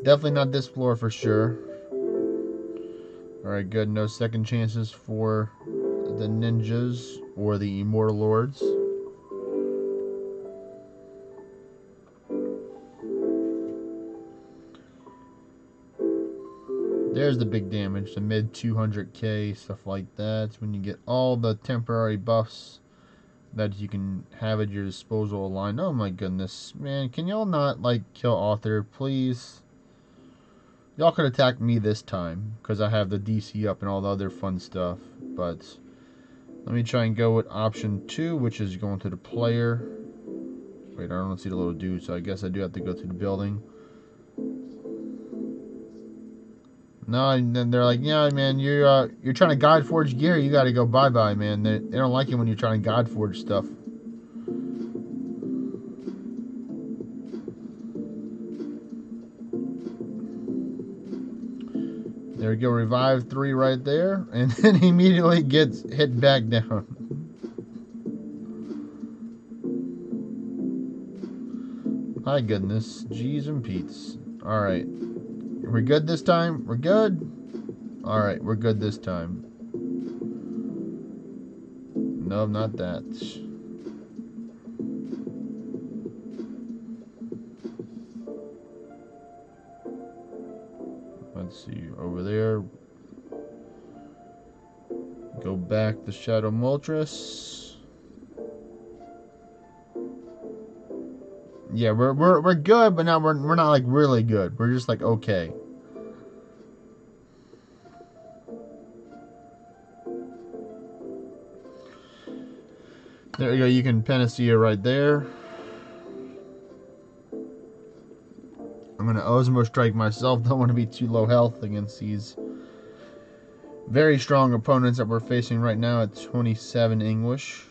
Definitely not this floor for sure. Alright, good. No second chances for the ninjas or the Immortal Lords. There's the big damage, the mid 200k, stuff like that. It's when you get all the temporary buffs that you can have at your disposal aligned. Oh my goodness, man, can y'all not, like, kill Author, please? Y'all could attack me this time, because I have the DC up and all the other fun stuff. But let me try and go with option 2, which is going to the player. Wait, I don't see the little dude, so I guess I do have to go to the building. No, and then they're like, yeah, man, you're trying to God Forge gear, you gotta go bye-bye, man. They don't like it when you're trying to God Forge stuff. There we go, revive 3 right there, and then he immediately gets hit back down. My goodness, G's and Pete's. Alright. Are we good this time? We're good? Alright, we're good this time. No, not that. Let's see, over there. Go back to Shadow Moltres. Yeah, we're good, but now we're not like really good. We're just like okay. There you go. You can Panacea right there. I'm gonna Osmo Strike myself. Don't want to be too low health against these very strong opponents that we're facing right now at 27 Anguish.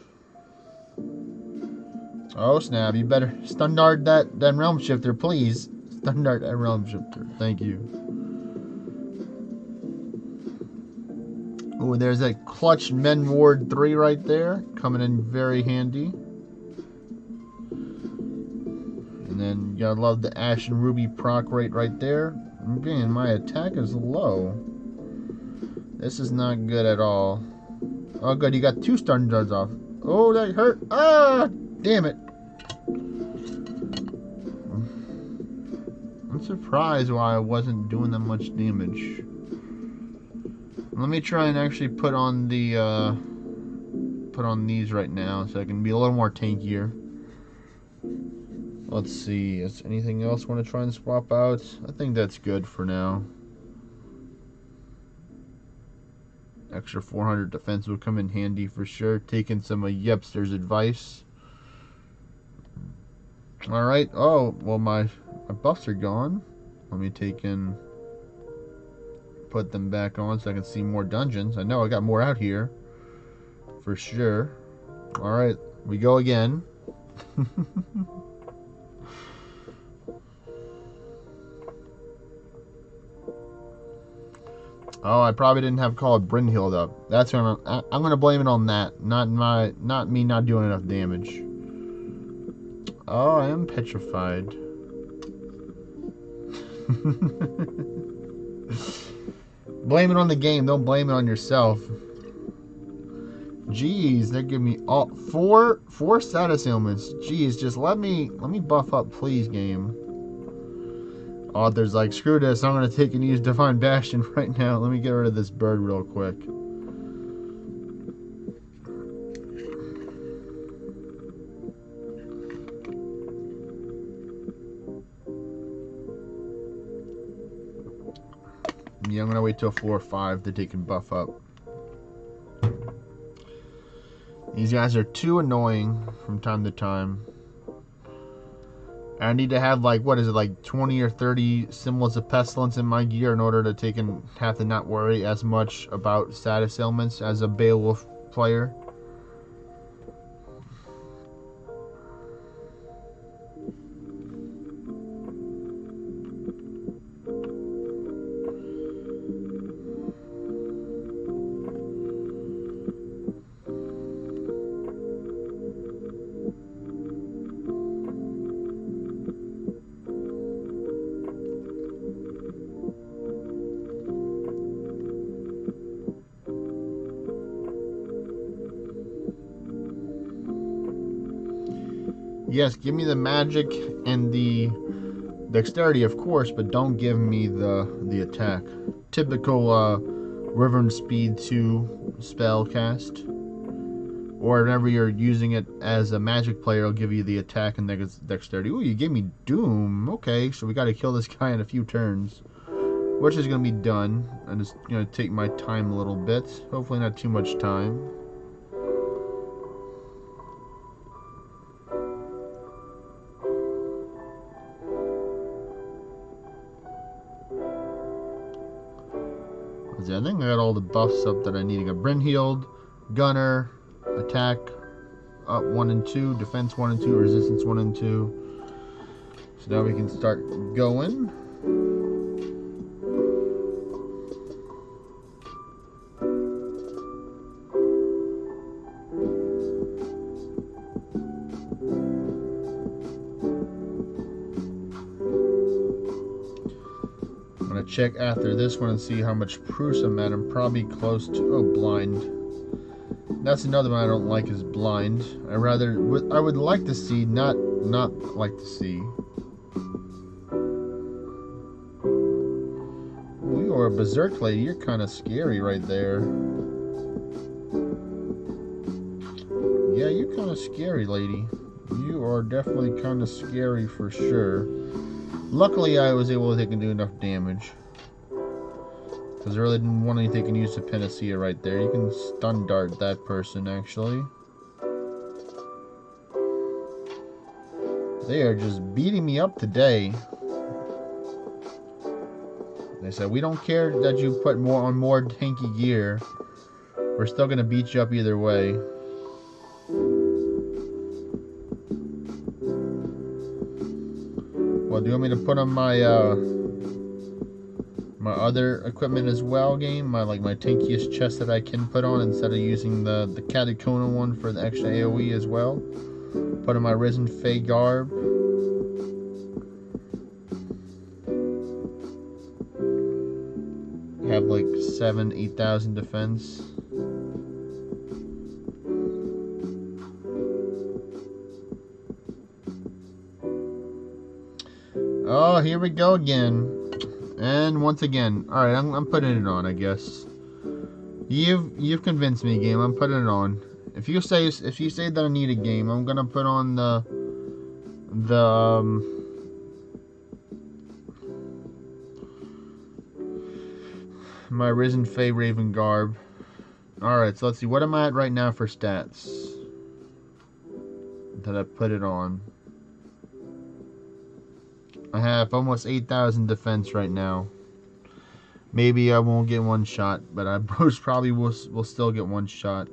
Oh snap, you better stun dart that Realm Shifter, please. Stun dart that Realm Shifter. Thank you. Oh, there's that clutch Men Ward 3 right there. Coming in very handy. And then you gotta love the Ashen Ruby proc rate right there. Again, my attack is low. This is not good at all. Oh good, you got 2 stun darts off. Oh, that hurt. Ah! Damn it. I'm surprised why I wasn't doing that much damage. Let me try and actually put on the put on these right now so I can be a little more tankier. Let's see, is anything else I want to try and swap out? I think that's good for now. Extra 400 defense will come in handy for sure. Taking some of Yepster's advice. Alright, oh, well my buffs are gone. Let me put them back on so I can see more dungeons. I know I got more out here. For sure. Alright, we go again. Oh, I probably didn't have Call of Brynhild up. That's what I'm gonna blame it on that. Not me not doing enough damage. Oh, I am petrified. Blame it on the game, don't blame it on yourself. Jeez, they're giving me all four status ailments. Jeez, just let me buff up, please, game. Author's like, screw this, I'm gonna take and use Divine Bastion right now. Let me get rid of this bird real quick. Yeah, I'm gonna wait till 4 or 5 that they can buff up. These guys are too annoying from time to time. I need to have, like, what is it, like 20 or 30 symbols of pestilence in my gear in order to have to not worry as much about status ailments as a Beowulf player. Yes, give me the magic and the dexterity, of course, but don't give me the attack. Typical Reverend Speed 2 spell cast. Or whenever you're using it as a magic player, it'll give you the attack and dexterity. Ooh, you gave me Doom. Okay, so we gotta kill this guy in a few turns. Which is gonna be done. And it's gonna take my time a little bit. Hopefully not too much time. I think I got all the buffs up that I need. I got Bryn Healed, Gunner, Attack up 1 and 2, Defense 1 and 2, Resistance 1 and 2. So now we can start going. I'm going to check after this one and see how much Proust I'm at. I'm probably close to... Oh, Blind. That's another one I don't like, is Blind. I would like to see, not like to see. Ooh, you are a Berserk lady. You're kind of scary right there. Yeah, you're kind of scary, lady. You are definitely kind of scary for sure. Luckily, I was able to do enough damage. Because I really didn't want anything to use the Panacea right there. You can stun dart that person, actually. They are just beating me up today. They said, we don't care that you put more tanky gear. We're still going to beat you up either way. Well, do you want me to put on my my other equipment as well, game? My tankiest chest that I can put on instead of using the Catacona one for the extra AoE as well. Put on my Risen Fae garb. Have like 8,000 defense. Oh, here we go again. And once again, all right, I'm putting it on, I guess. You've convinced me, game. I'm putting it on. If you say that I need a game, I'm gonna put on my Risen Fae Raven garb. All right, so let's see. What am I at right now for stats? That I put it on. I have almost 8,000 defense right now. Maybe I won't get one shot, but I probably will still get one shot.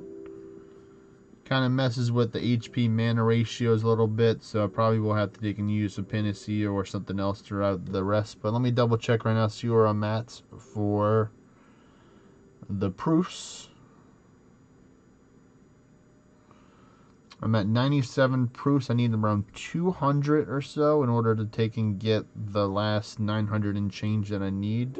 Kind of messes with the HP mana ratios a little bit, so I probably will have to use a Panacea or something else throughout the rest. But let me double check right now, see where I'm at for the proofs. I'm at 97 proofs. I need around 200 or so in order to take and get the last 900 and change that I need.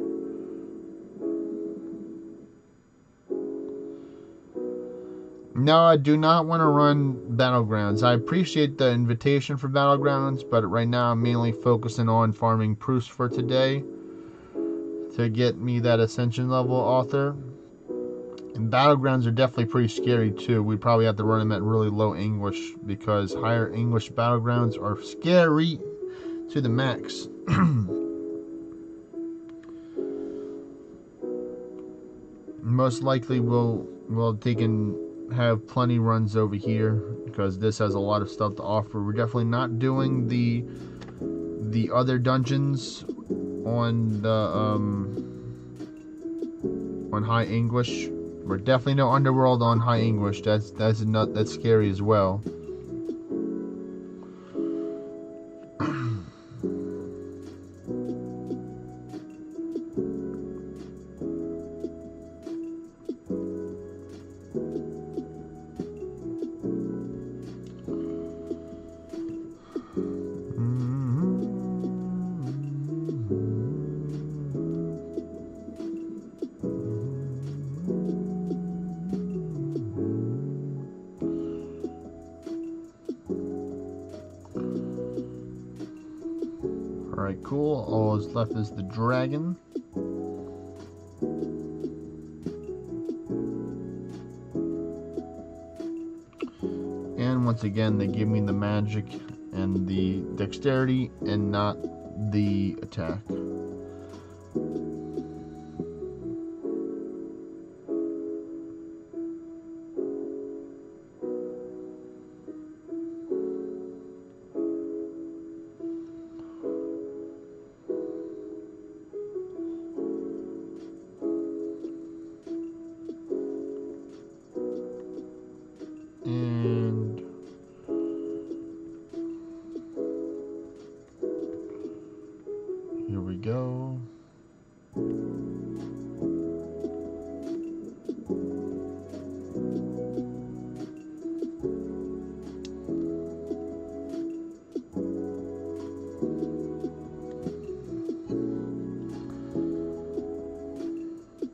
No, I do not want to run Battlegrounds. I appreciate the invitation for Battlegrounds, but right now I'm mainly focusing on farming proofs for today to get me that Ascension level author. And Battlegrounds are definitely pretty scary too. We probably have to run them at really low Anguish because higher Anguish Battlegrounds are scary to the max. most likely we'll take and have plenty runs over here because this has a lot of stuff to offer. We're definitely not doing the other dungeons on the on High Anguish. We're definitely no underworld on High Anguish. That's scary as well. Alright, cool. All that's left is the dragon. And once again, they give me the magic and the dexterity and not the attack. And here we go.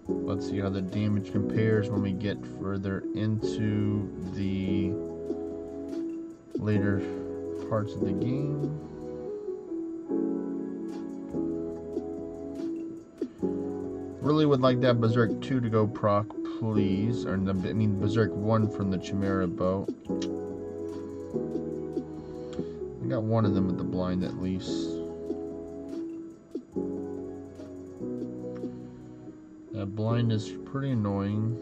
Let's see how the damage compares when we get further into the later parts of the game. Really would like that Berserk 2 to go proc, please. Or I mean Berserk 1 from the Chimera bow. I got one of them with the blind at least. That blind is pretty annoying.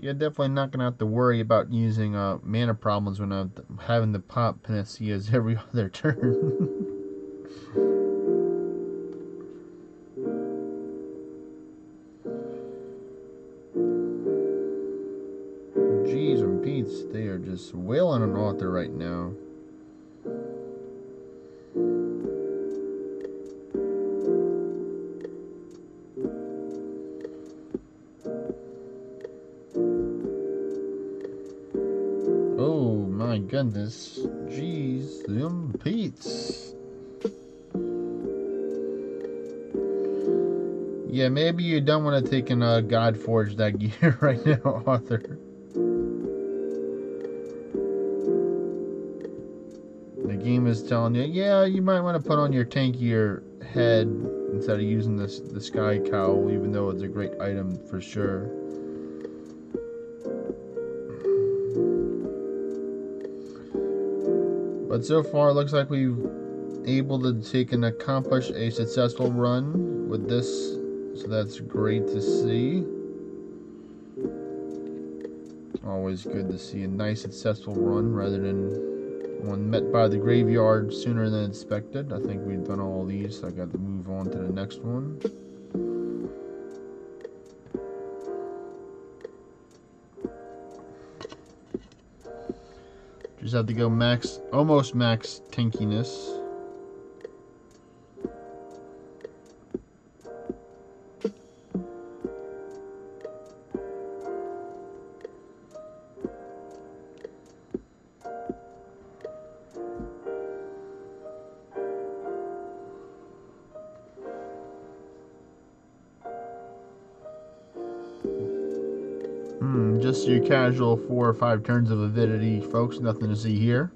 You're definitely not going to have to worry about using mana problems when I'm having to pop Panaceas every other turn. Jeez and Pete's, they are just wailing on Arthur right now. Oh my goodness. Jeez, them Pete's. Yeah, maybe you don't want to take in God Forge that gear right now, Arthur. The game is telling you, yeah, you might want to put on your tankier head instead of using the sky cowl, even though it's a great item for sure. But so far, it looks like we've able to take and accomplish a successful run with this, so that's great to see. Always good to see a nice successful run rather than one met by the graveyard sooner than expected. I think we've done all these, so I got to move on to the next one. Just have to go max, almost max tankiness. Just your casual 4 or 5 turns of avidity, folks. Nothing to see here.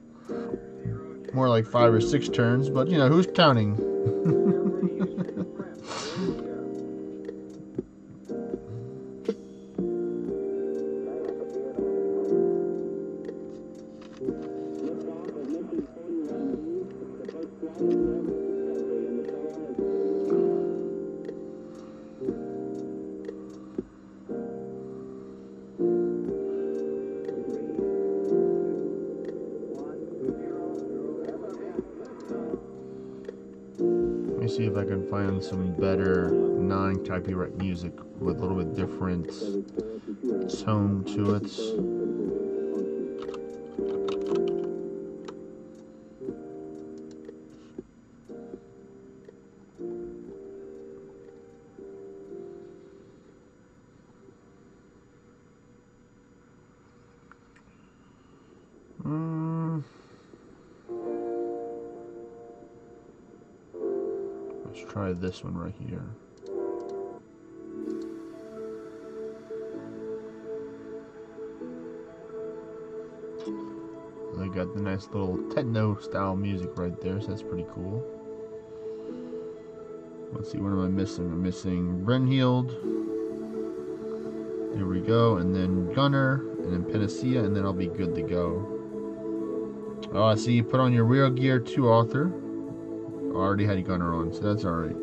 More like 5 or 6 turns, but you know, who's counting? see if I can find some better non-copyright music with a little bit different tone to it. Let's try this one right here. They got the nice little techno style music right there, so that's pretty cool. Let's see, what am I missing? I'm missing Brynhild. There we go, and then Gunner, and then Panacea, and then I'll be good to go. Oh, I see you put on your real gear too, Arthur. I already had Gunner on, so that's alright.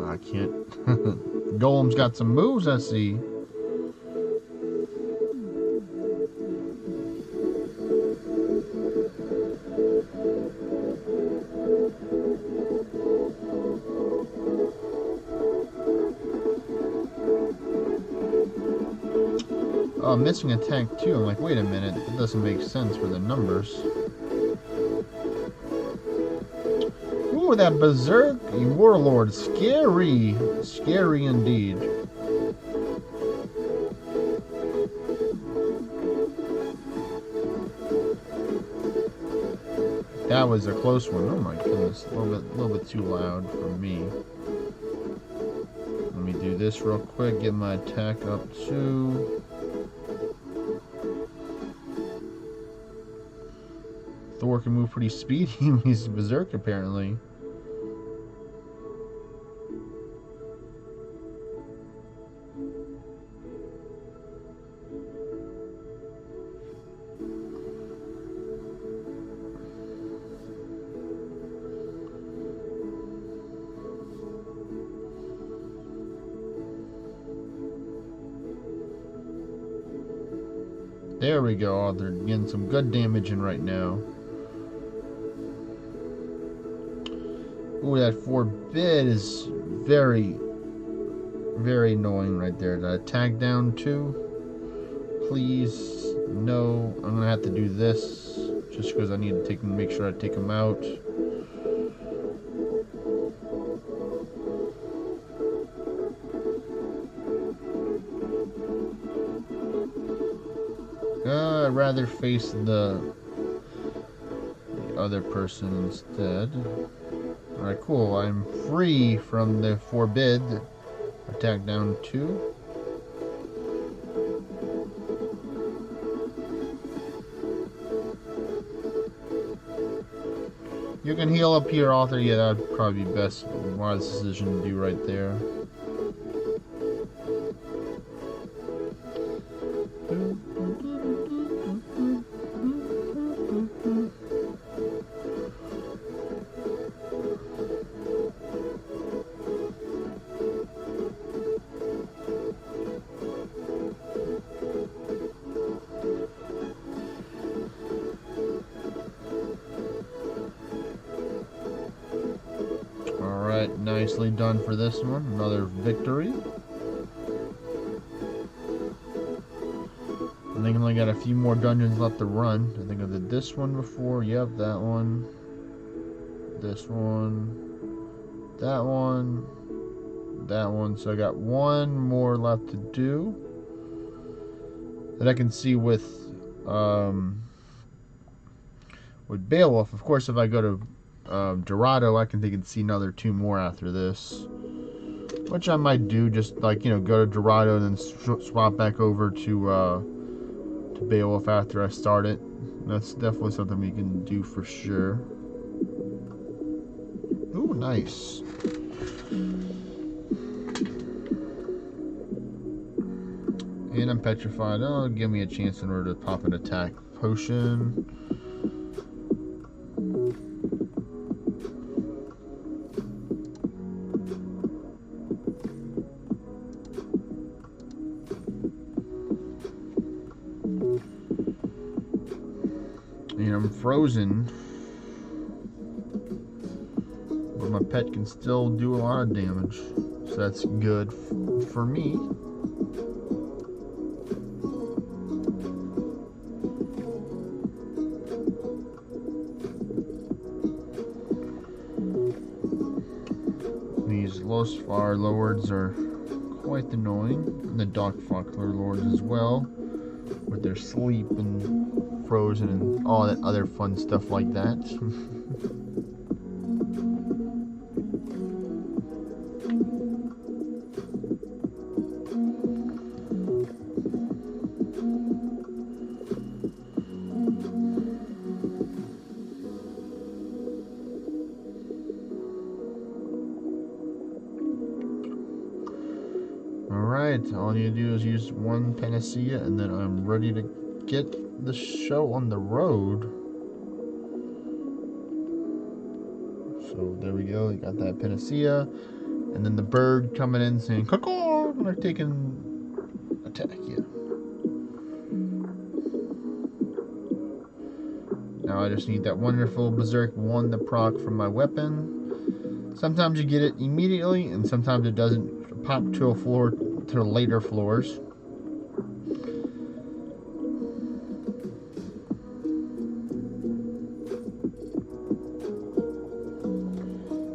I can't. Golem's got some moves, I see. Oh, I'm missing a tank too. I'm like, wait a minute, that doesn't make sense for the numbers. Ooh, that Berserk Warlord, scary. Scary indeed. That was a close one. Oh my goodness, a little bit too loud for me. Let me do this real quick, get my attack up too. Thor can move pretty speedy. He's Berserk apparently. There we go. Oh, they're getting some good damage in right now. Ooh, that forbid is very, very annoying right there. Did I attack down too? Please, no. I'm gonna have to do this just because I need to make sure I take him out. I'd rather face the other person instead. Alright, cool. I'm free from the forbid. Attack down 2. You can heal up here, Arthur. Yeah, that would probably be best. Wise decision to do right there. Alright, nicely done for this one. Another victory. I think I only got a few more dungeons left to run. I think I did this one before. Yep, that one. This one. That one. That one. So I got one more left to do. That I can see with Beowulf. Of course, if I go to Dorado, I can see another 2 more after this, which I might do. Just like, you know, go to Dorado and then swap back over to Beowulf after I start it. That's definitely something we can do for sure. Ooh, nice. And I'm petrified. Oh, give me a chance in order to pop an attack potion. I'm frozen. But my pet can still do a lot of damage. So that's good for me. These Losfar lords are quite annoying. And the Darkfakler lords as well. With their sleep and frozen and all that other fun stuff like that. Alright, all you do is use one panacea and then I'm ready to get the show on the road. So there we go, you got that panacea. And then the bird coming in saying, "Caw-caw," when they're taking attack, yeah. Now I just need that wonderful Berserk 1 to proc from my weapon. Sometimes you get it immediately, and sometimes it doesn't pop to a floor, to later floors.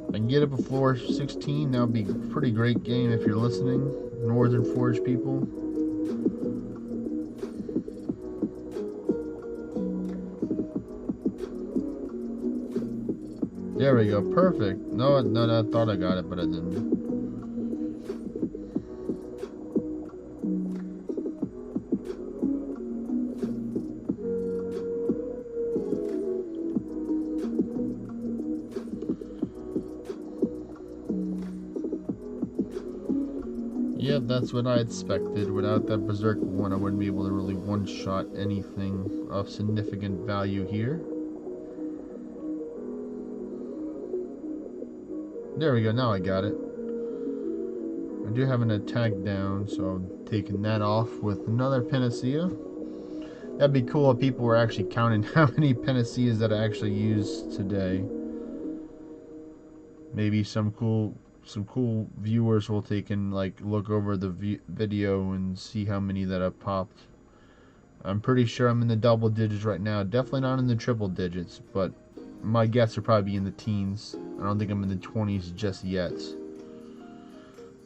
If I can get up a floor 16, that would be a pretty great game if you're listening, Northern Forge people. There we go, perfect. No, I thought I got it, but I didn't. Yep, that's what I expected. Without that Berserk 1, I wouldn't be able to really one-shot anything of significant value here. There we go, now I got it. I do have an attack down, so I'm taking that off with another Panacea. That'd be cool if people were actually counting how many Panaceas that I actually used today. Maybe some cool viewers will take and like look over the video and see how many that I've popped. I'm pretty sure I'm in the double digits right now. Definitely not in the triple digits, but my guess would probably be in the teens. I don't think I'm in the 20s just yet.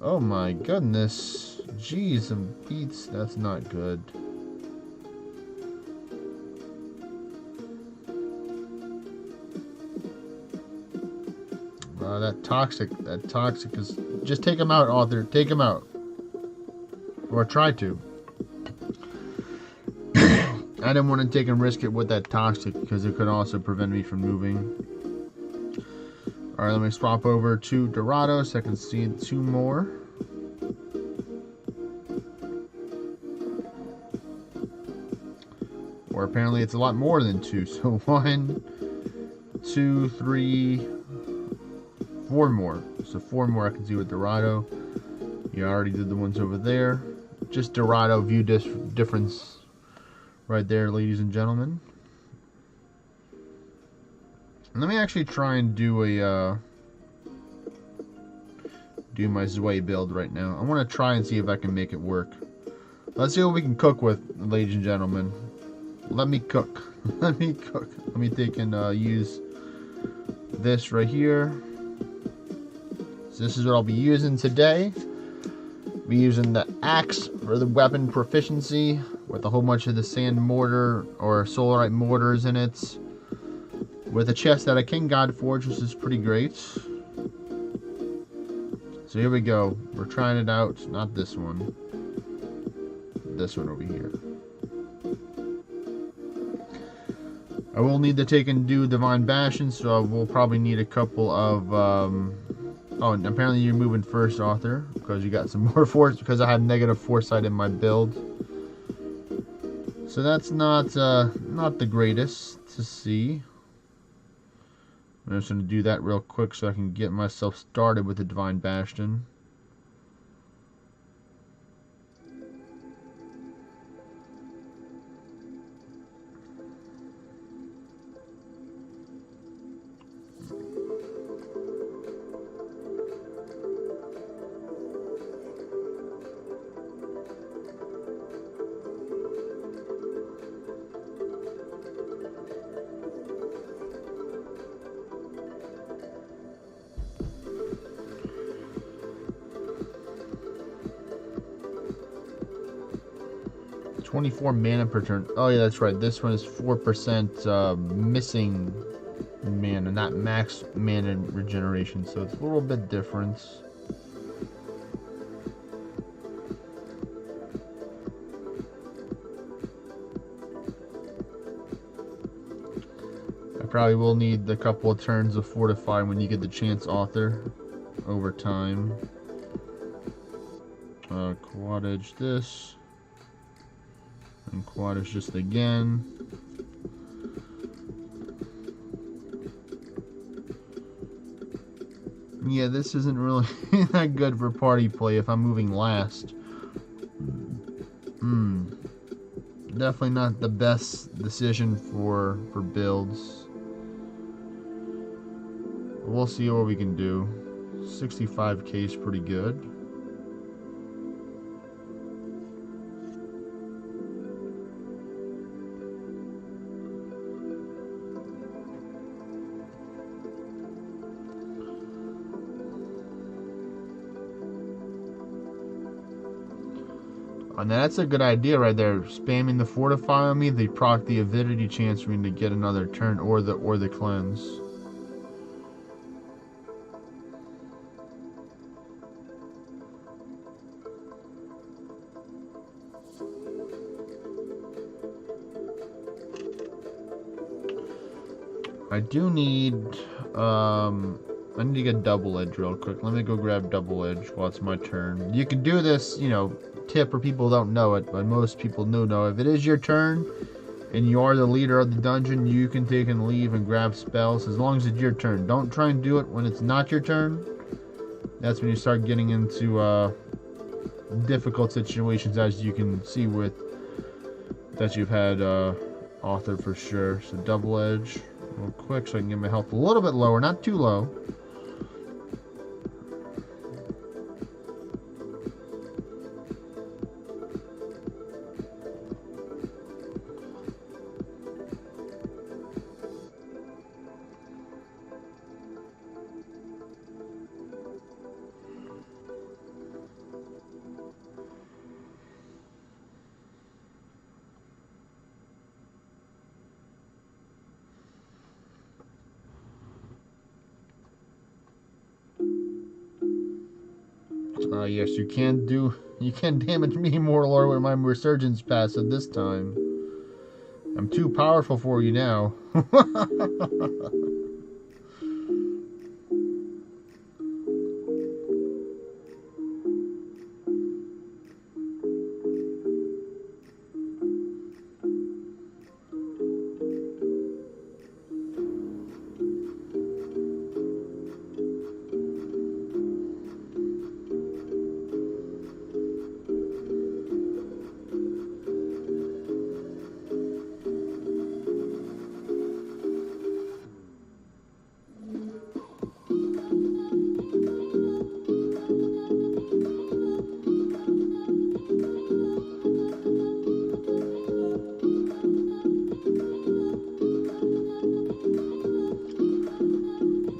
Oh my goodness. Jeez, some beats. That's not good. That toxic is... Just take him out, Author. Take him out. Or try to. I didn't want to take and risk it with that toxic because it could also prevent me from moving. Alright, let me swap over to Dorado so I can see 2 more. Or apparently it's a lot more than 2. So 1, 2, 3, 4 more. So 4 more I can see with Dorado. You already did the ones over there. Just Dorado view difference right there, ladies and gentlemen. Let me actually try and do a do my Zwei build right now. I want to try and see if I can make it work. Let's see what we can cook with, ladies and gentlemen. Let me cook. Let me cook. Let me take and use this right here. So this is what I'll be using today. Be using the axe for the weapon proficiency with a whole bunch of the sand mortar or solarite mortars in it. With a chest that I can God Forge, which is pretty great. So here we go. We're trying it out. Not this one. This one over here. I will need to take and do Divine Bastion, so I will probably need a couple of... oh, and apparently you're moving first, Author, because you got some more force, because I have negative foresight in my build. So that's not the greatest to see. I'm just going to do that real quick so I can get myself started with the Divine Bastion. 24 mana per turn. Oh yeah, that's right. This one is 4% missing mana, not max mana regeneration. So it's a little bit different. I probably will need a couple of turns of Fortify when you get the chance, author, over time. Quad edge this. And quad edge just again. Yeah, this isn't really that good for party play if I'm moving last. Definitely not the best decision for builds. We'll see what we can do. 65k is pretty good. And that's a good idea right there. Spamming the Fortify on me, they proc the avidity chance for me to get another turn, or the cleanse. I do need I need to get double edge real quick. Let me go grab double edge while it's my turn. You can do this, you know, tip for people who don't know it, but most people do know. If it is your turn and you are the leader of the dungeon, you can take and leave and grab spells as long as it's your turn. Don't try and do it when it's not your turn. That's when you start getting into difficult situations, as you can see with that you've had author for sure. So double edge real quick so I can get my health a little bit lower, not too low. Yes, you can damage me, Mortal Lord, with my Resurgence passive this time. I'm too powerful for you now.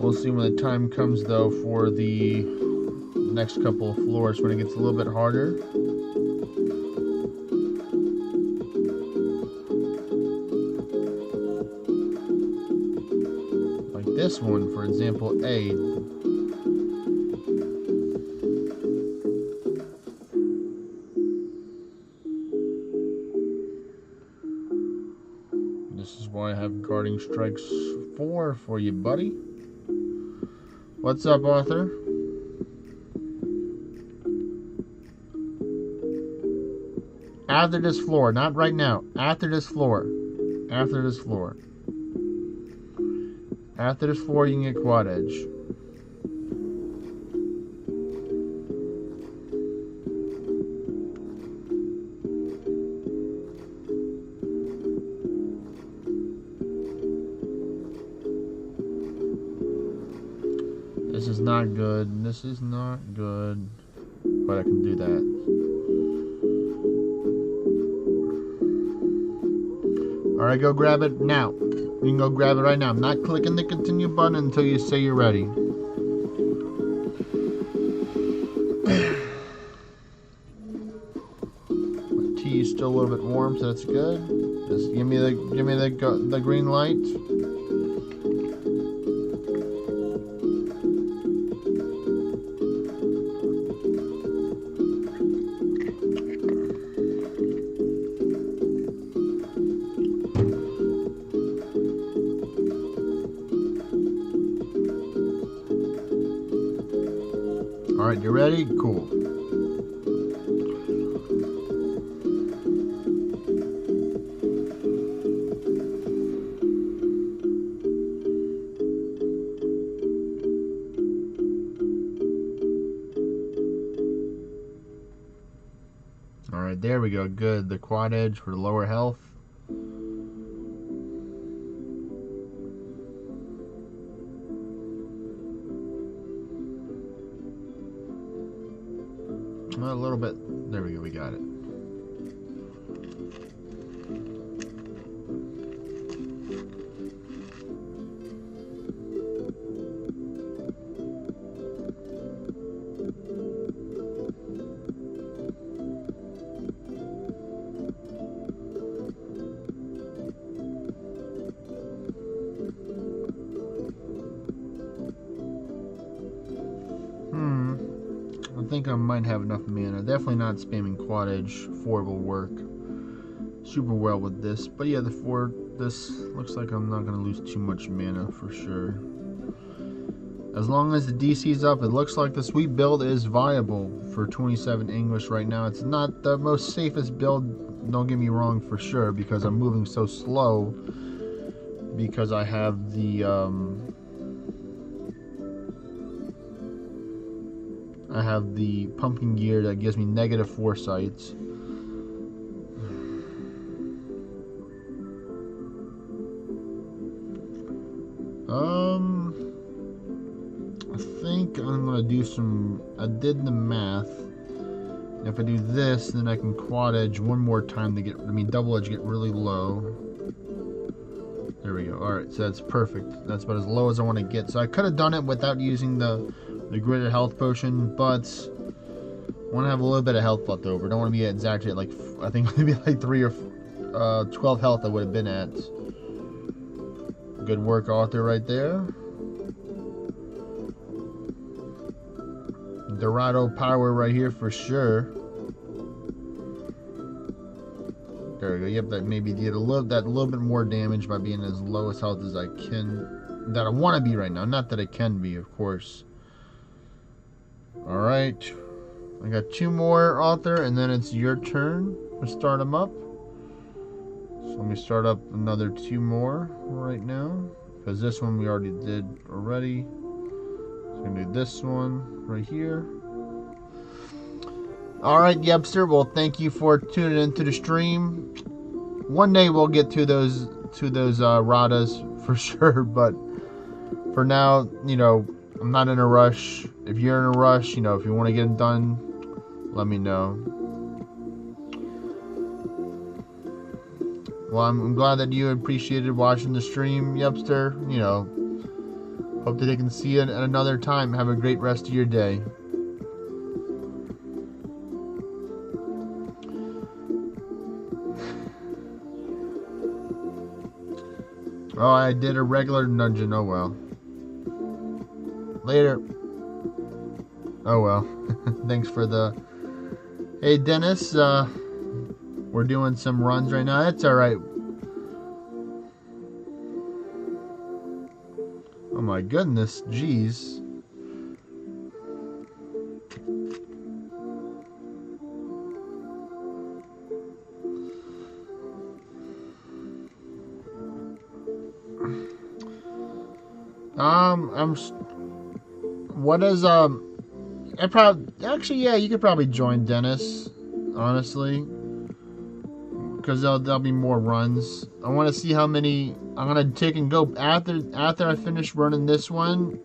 We'll see when the time comes, though, for the next couple of floors when it gets a little bit harder. Like this one, for example, A. This is why I have Guarding Strikes 4 for you, buddy. What's up, Arthur? After this floor, not right now. After this floor. After this floor. After this floor, you can get quad edge. This is not good. This is not good. But I can do that. Alright, go grab it now. You can go grab it right now. I'm not clicking the continue button until you say you're ready. T is still a little bit warm, so that's good. Just give me the green light. Alright, you ready? Cool. Alright, there we go. Good. The quad edge for the lower health. A little bit. There we go. We got it. I think I might have enough mana. Definitely not spamming quad edge. 4 will work super well with this. But yeah, this looks like I'm not going to lose too much mana for sure. As long as the DC's up, it looks like the sweep build is viable for 27 English right now. It's not the most safest build, don't get me wrong, for sure, because I'm moving so slow. Because I have the pumpkin gear that gives me negative foresights. I think I'm gonna do some. I did the math. If I do this, then I can quad edge one more time to get. Double edge get really low. There we go. All right, so that's perfect. That's about as low as I want to get. So I could have done it without using the greater health potion, but I want to have a little bit of health left over. Don't want to be exactly at like, I think maybe like 3 or 12 health I would have been at. Good work, Arthur, right there. Dorado power right here for sure. There we go. Yep, that maybe did a little bit more damage by being as low as health as I can, that I want to be right now. Not that I can be, of course. Alright, I got 2 more, Arthur, and then it's your turn to start them up. So let me start up another 2 more right now, because this one we already did already. So I'm going to do this one right here. Alright, Yepster, well, thank you for tuning into the stream. One day we'll get to those Radas for sure, but for now, you know, I'm not in a rush. If you're in a rush, you know, if you want to get it done, let me know. Well, I'm glad that you appreciated watching the stream, Yepster. You know, hope that I can see you at another time. Have a great rest of your day. Oh, I did a regular dungeon. Oh well. Later. Oh well. Thanks for the... Hey Dennis, we're doing some runs right now. That's alright. Oh my goodness, jeez. What is, actually, yeah, you could probably join Dennis, honestly, because there'll be more runs. I want to see how many, I'm going to take and go, after I finish running this one,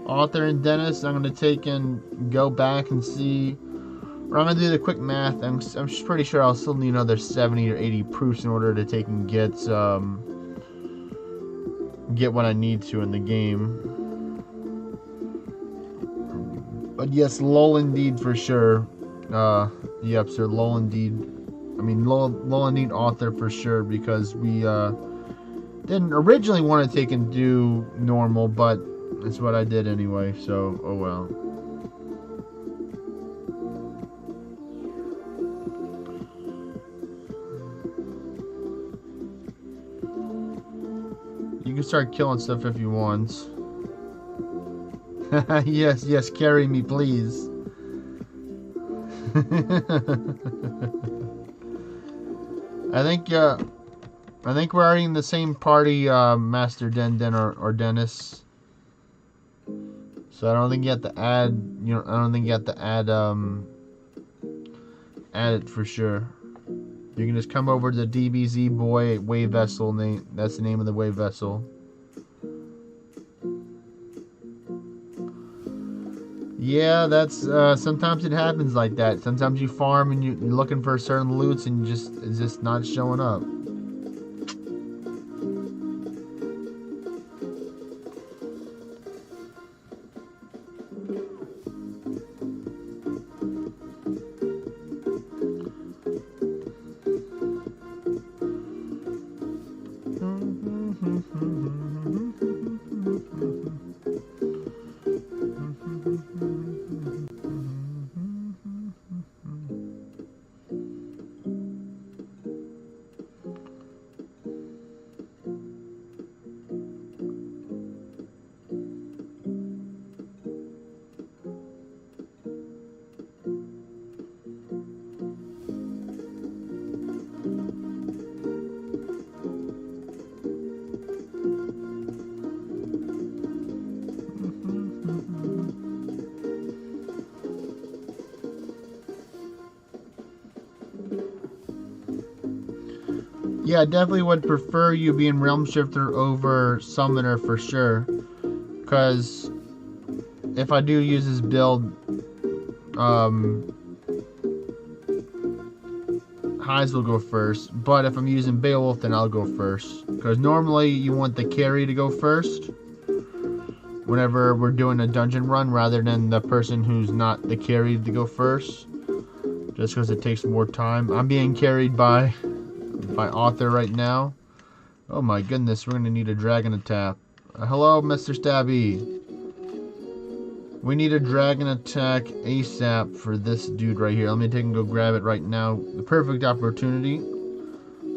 Arthur and Dennis, I'm going to take and go back and see, or I'm going to do the quick math. I'm pretty sure I'll still need another 70 or 80 proofs in order to take and get what I need to in the game. But yes, lol indeed for sure. Yep, sir. Lol indeed. I mean, lol indeed author for sure, because we didn't originally want to take and do normal, but it's what I did anyway, so oh well. You can start killing stuff if you want. Yes, yes, carry me, please. I think we're already in the same party, Master Den or Dennis. So I don't think you have to add. I don't think you have to add it for sure. You can just come over to the DBZ boy wave vessel name. That's the name of the wave vessel. Yeah, that's sometimes it happens like that. Sometimes you farm and you're looking for certain loots and it's just not showing up. Yeah, I definitely would prefer you being Realm Shifter over Summoner for sure. Because if I do use this build, Highs will go first. But if I'm using Beowulf, then I'll go first. Because normally you want the carry to go first whenever we're doing a dungeon run, rather than the person who's not the carry to go first. Just because it takes more time. I'm being carried by Author right now. Oh my goodness, we're gonna need a dragon attack. Hello, Mr. Stabby. We need a dragon attack ASAP for this dude right here. Let me take and go grab it right now. The perfect opportunity.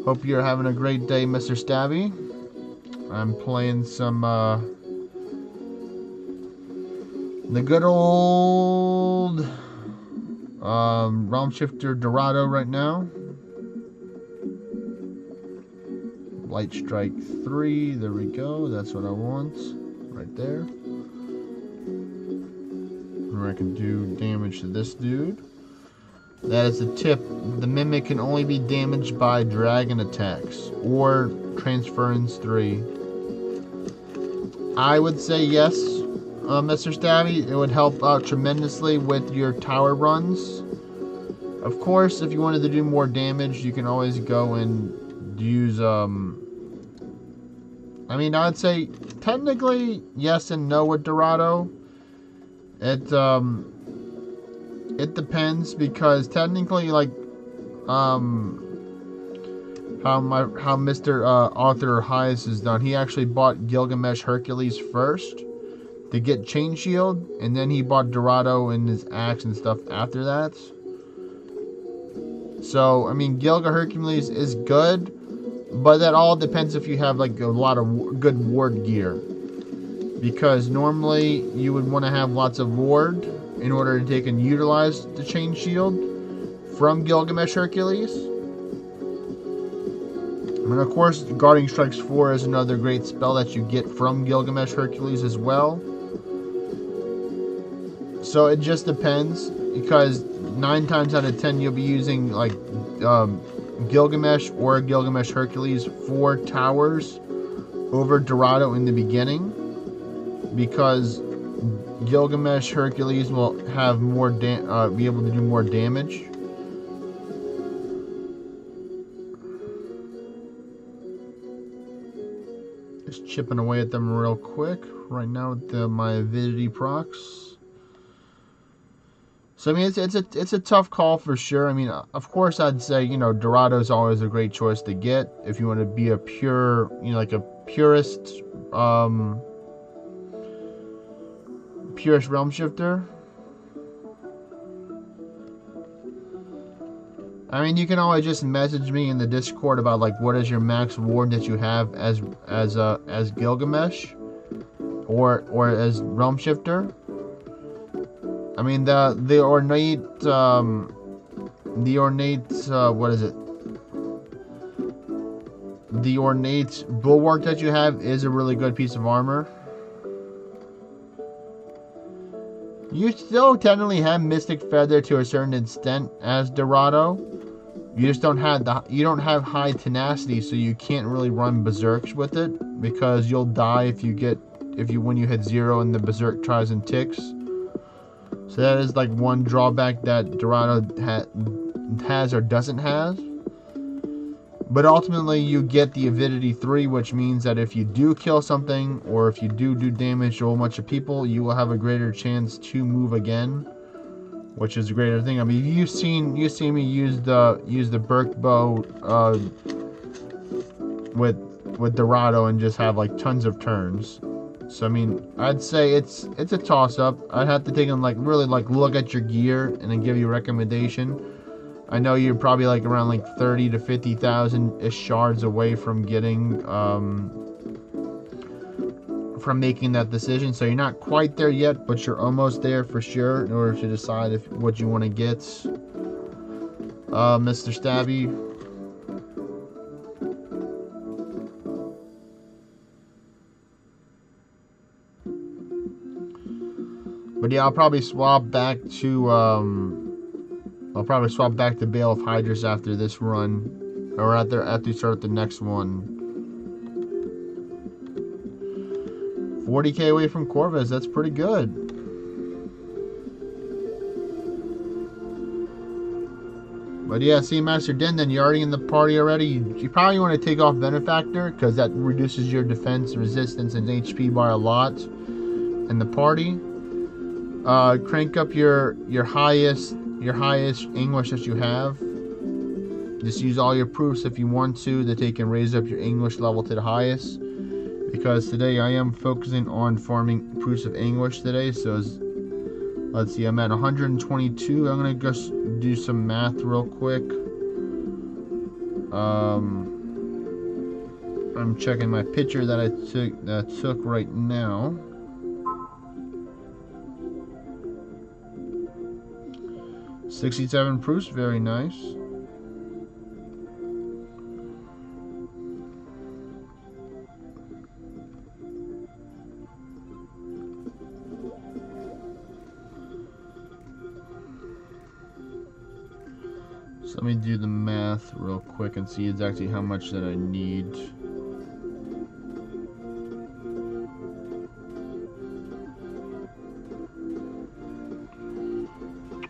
Hope you're having a great day, Mr. Stabby. I'm playing some the good old Realm Shifter Dorado right now. Light Strike 3, there we go, that's what I want, right there. Or I can do damage to this dude. That is a tip, the Mimic can only be damaged by dragon attacks, or Transference 3. I would say yes, Mr. Stabby, it would help out tremendously with your tower runs. Of course, if you wanted to do more damage, you can always go and use I mean, I would say technically yes and no with Dorado. It depends, because technically, like how Mr. Author Highest is done, he actually bought Gilgamesh Hercules first to get Chain Shield, and then he bought Dorado and his axe and stuff after that. So I mean, Gilga Hercules is good, but that all depends if you have like a lot of good ward gear. Because normally you would want to have lots of ward in order to take and utilize the Chain Shield from Gilgamesh Hercules. And of course, Guarding Strikes 4 is another great spell that you get from Gilgamesh Hercules as well. So it just depends, because 9 times out of 10 you'll be using like Gilgamesh or Gilgamesh Hercules for towers over Dorado in the beginning, because Gilgamesh Hercules will have more be able to do more damage. Just chipping away at them real quick right now with my avidity procs. So I mean, it's a tough call for sure. I mean, of course, I'd say Dorado is always a great choice to get if you want to be a pure, like a purist, purist realm shifter. I mean, you can always just message me in the Discord about like what is your max ward that you have as Gilgamesh, or as realm shifter. I mean the ornate what is it? The ornate bulwark that you have is a really good piece of armor. You still technically have Mystic Feather to a certain extent as Dorado. You just don't have high tenacity, so you can't really run berserks with it because you'll die when you hit 0 and the berserk tries and ticks. So that is like one drawback that Dorado has or doesn't have. But ultimately, you get the Avidity 3, which means that if you do kill something, or if you do damage to a whole bunch of people, you will have a greater chance to move again, which is a greater thing. I mean, you've seen me use the Burk bow with Dorado and just have like tons of turns. So I mean, I'd say it's a toss up. I'd have to take and really look at your gear and then give you a recommendation. I know you're probably like around like 30 to 50,000 ish shards away from getting from making that decision. So you're not quite there yet, but you're almost there for sure in order to decide what you want to get, Mr. Stabby. But yeah, I'll probably swap back to Bale of Hydras after this run, or after we start the next one. 40k away from Corvus, that's pretty good. But yeah, see, Master Den, then you're already in the party already. You probably want to take off Benefactor because that reduces your defense, resistance, and HP by a lot in the party. Crank up your highest Anguish that you have. Just use all your proofs if you want to, that they can raise up your Anguish level to the highest. Because today I am focusing on farming proofs of Anguish today. So let's see, I'm at 122. I'm gonna just do some math real quick. I'm checking my picture that I took right now. $67 proofs, very nice. So let me do the math real quick and see exactly how much that I need.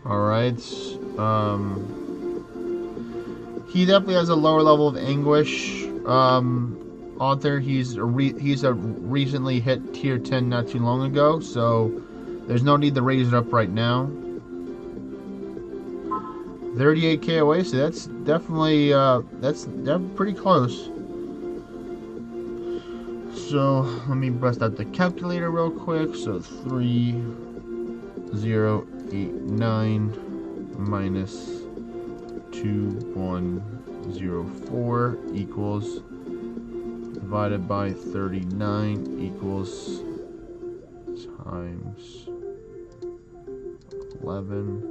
Alright, he definitely has a lower level of Anguish. Author, he's a recently hit tier 10 not too long ago, so there's no need to raise it up right now. 38k away, so that's definitely that's pretty close. So let me bust out the calculator real quick. So 3089 minus 2104 equals, divided by 39 equals times 11.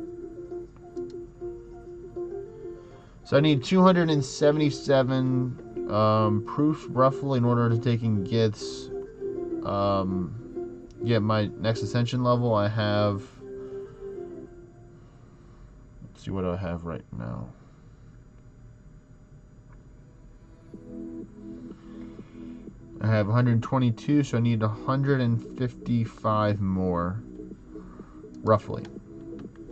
So I need 277 proof roughly in order to take and get my next ascension level. I have, let's see, what do I have right now? I have 122, so I need 155 more, roughly.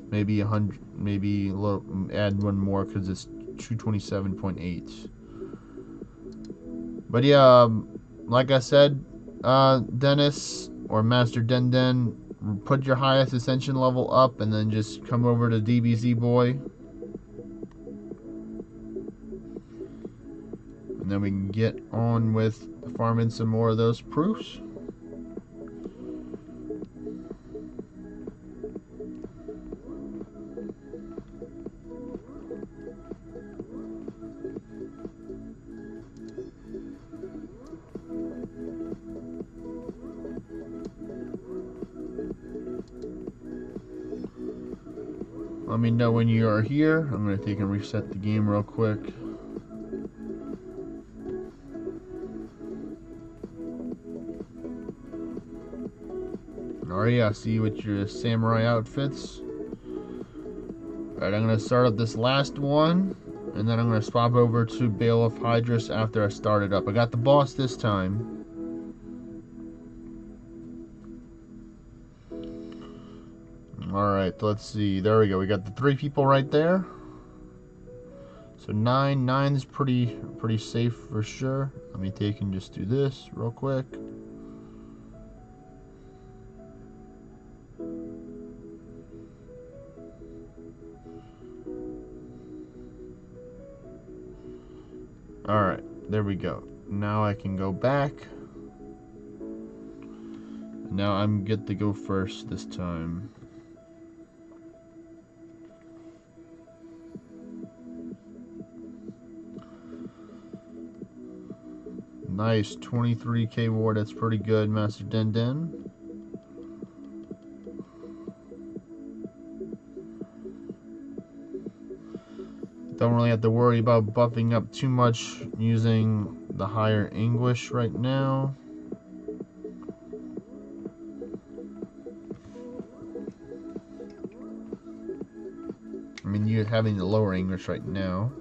Maybe 100, maybe a little, add one more because it's 227.8. But yeah, like I said, Dennis or Master Den, put your highest ascension level up, and then just come over to DBZ Boy. And then we can get on with farming some more of those proofs. Let me know when you are here. I'm going to take and reset the game real quick. Alright, yeah, see you with your samurai outfits. Alright, I'm going to start up this last one, and then I'm going to swap over to Bailiff Hydrus after I start it up. I got the boss this time. Alright, let's see. There we go. We got the 3 people right there. So 9 is pretty safe for sure. Let me take and just do this real quick. Alright, there we go. Now I can go back. Now I'm good to go first this time. Nice, 23k ward, that's pretty good, Master Den Den. Don't really have to worry about buffing up too much using the higher Anguish right now. I mean, you're having the lower Anguish right now.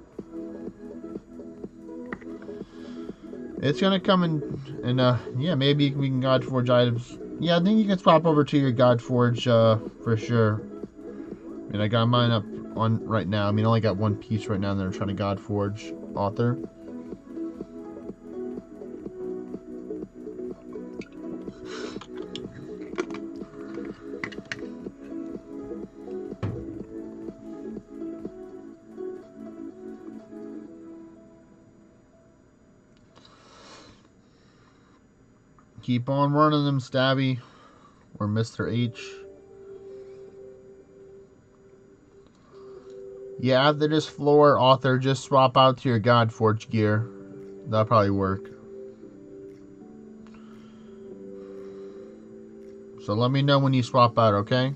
It's gonna come in, and yeah, maybe we can God Forge items. Yeah, I think you can swap over to your God Forge for sure. I mean, I got mine up on right now. I mean, I only got one piece right now that I'm trying to God Forge Author. Keep on running them, Stabby, or Mr. H. Yeah, after this floor, Author, just swap out to your God Forge gear. That'll probably work. So let me know when you swap out, okay?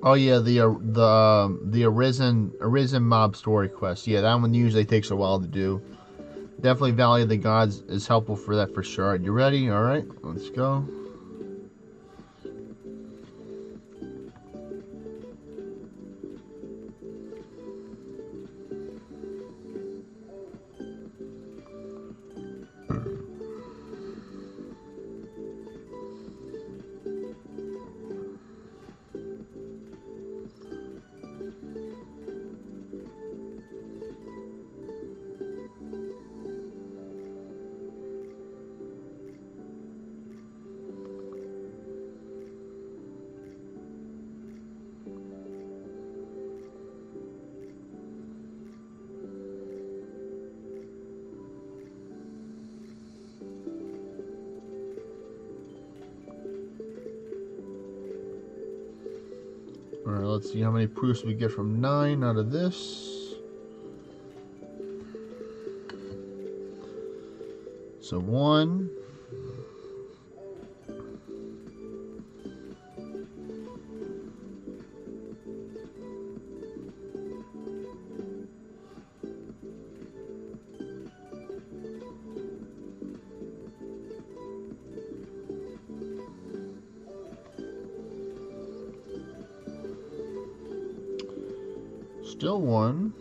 Oh yeah, the Arisen mob story quest. Yeah, that one usually takes a while to do. Definitely Valley of the Gods is helpful for that for sure. You ready? All right, let's go. Alright, let's see how many proofs we get from 9 out of this. So 1. Still 1.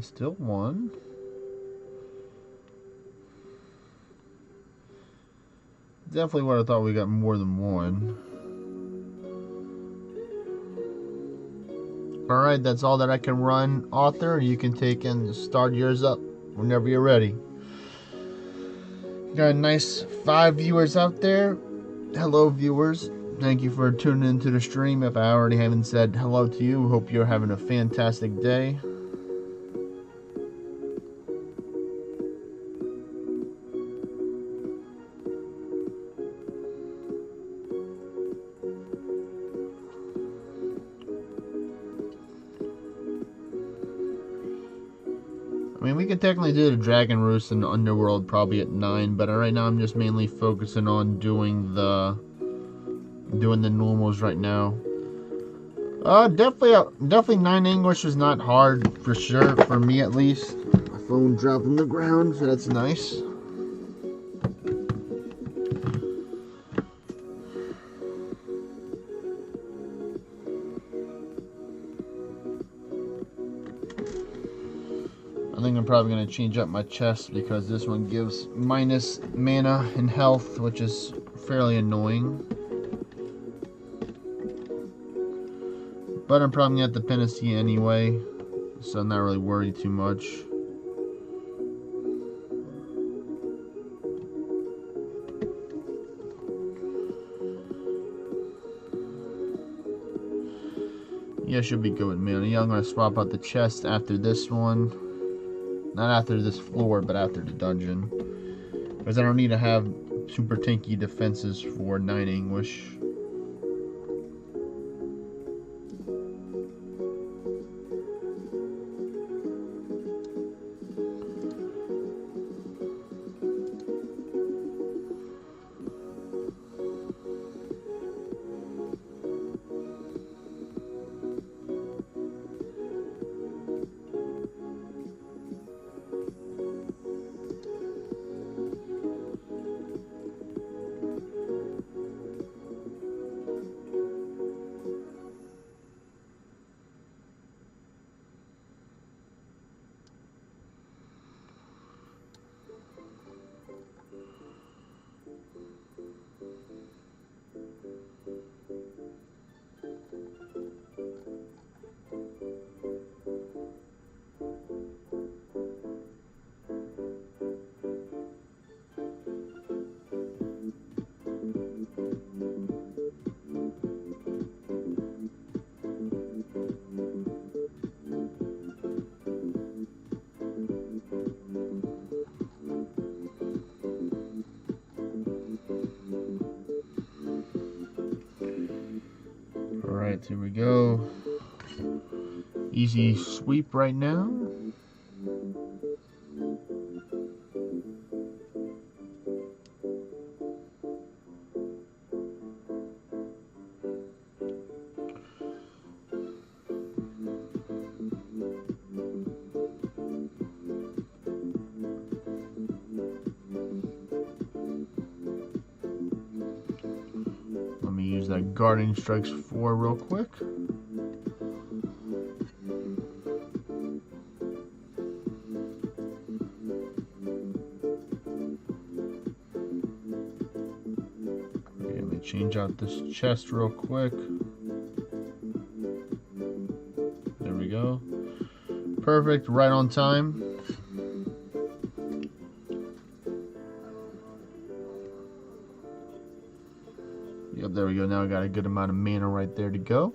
Still one. Definitely would have thought we got more than one. Alright, that's all that I can run, author. You can take and start yours up whenever you're ready. Got a nice 5 viewers out there. Hello, viewers. Thank you for tuning into the stream. If I already haven't said hello to you, hope you're having a fantastic day. I mean, we could technically do the Dragon Roost in the Underworld probably at 9, but right now I'm just mainly focusing on doing the normals right now. Definitely 9 English is not hard for sure, for me at least. My phone dropped on the ground, so that's nice. I think I'm probably going to change up my chest because this one gives minus mana and health, which is fairly annoying. But I'm probably going to have to Penance anyway, so I'm not really worried too much. Yeah, should be good with mana. Yeah, I'm going to swap out the chest after this one. Not after this floor, but after the dungeon. Because I don't need to have super tanky defenses for 9 Anguish. Alright, here we go. Easy sweep right now. Let me use that Guarding Strikes 4 real quick. Change out this chest real quick. There we go. Perfect, right on time. Yep, there we go. Now I got a good amount of mana right there to go.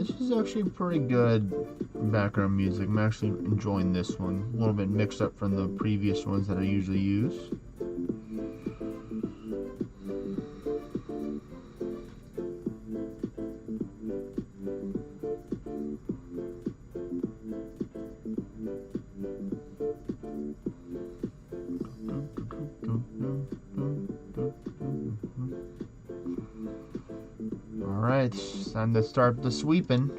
This is actually pretty good background music. I'm actually enjoying this one. A little bit mixed up from the previous ones that I usually use. Alright, time to start the sweeping.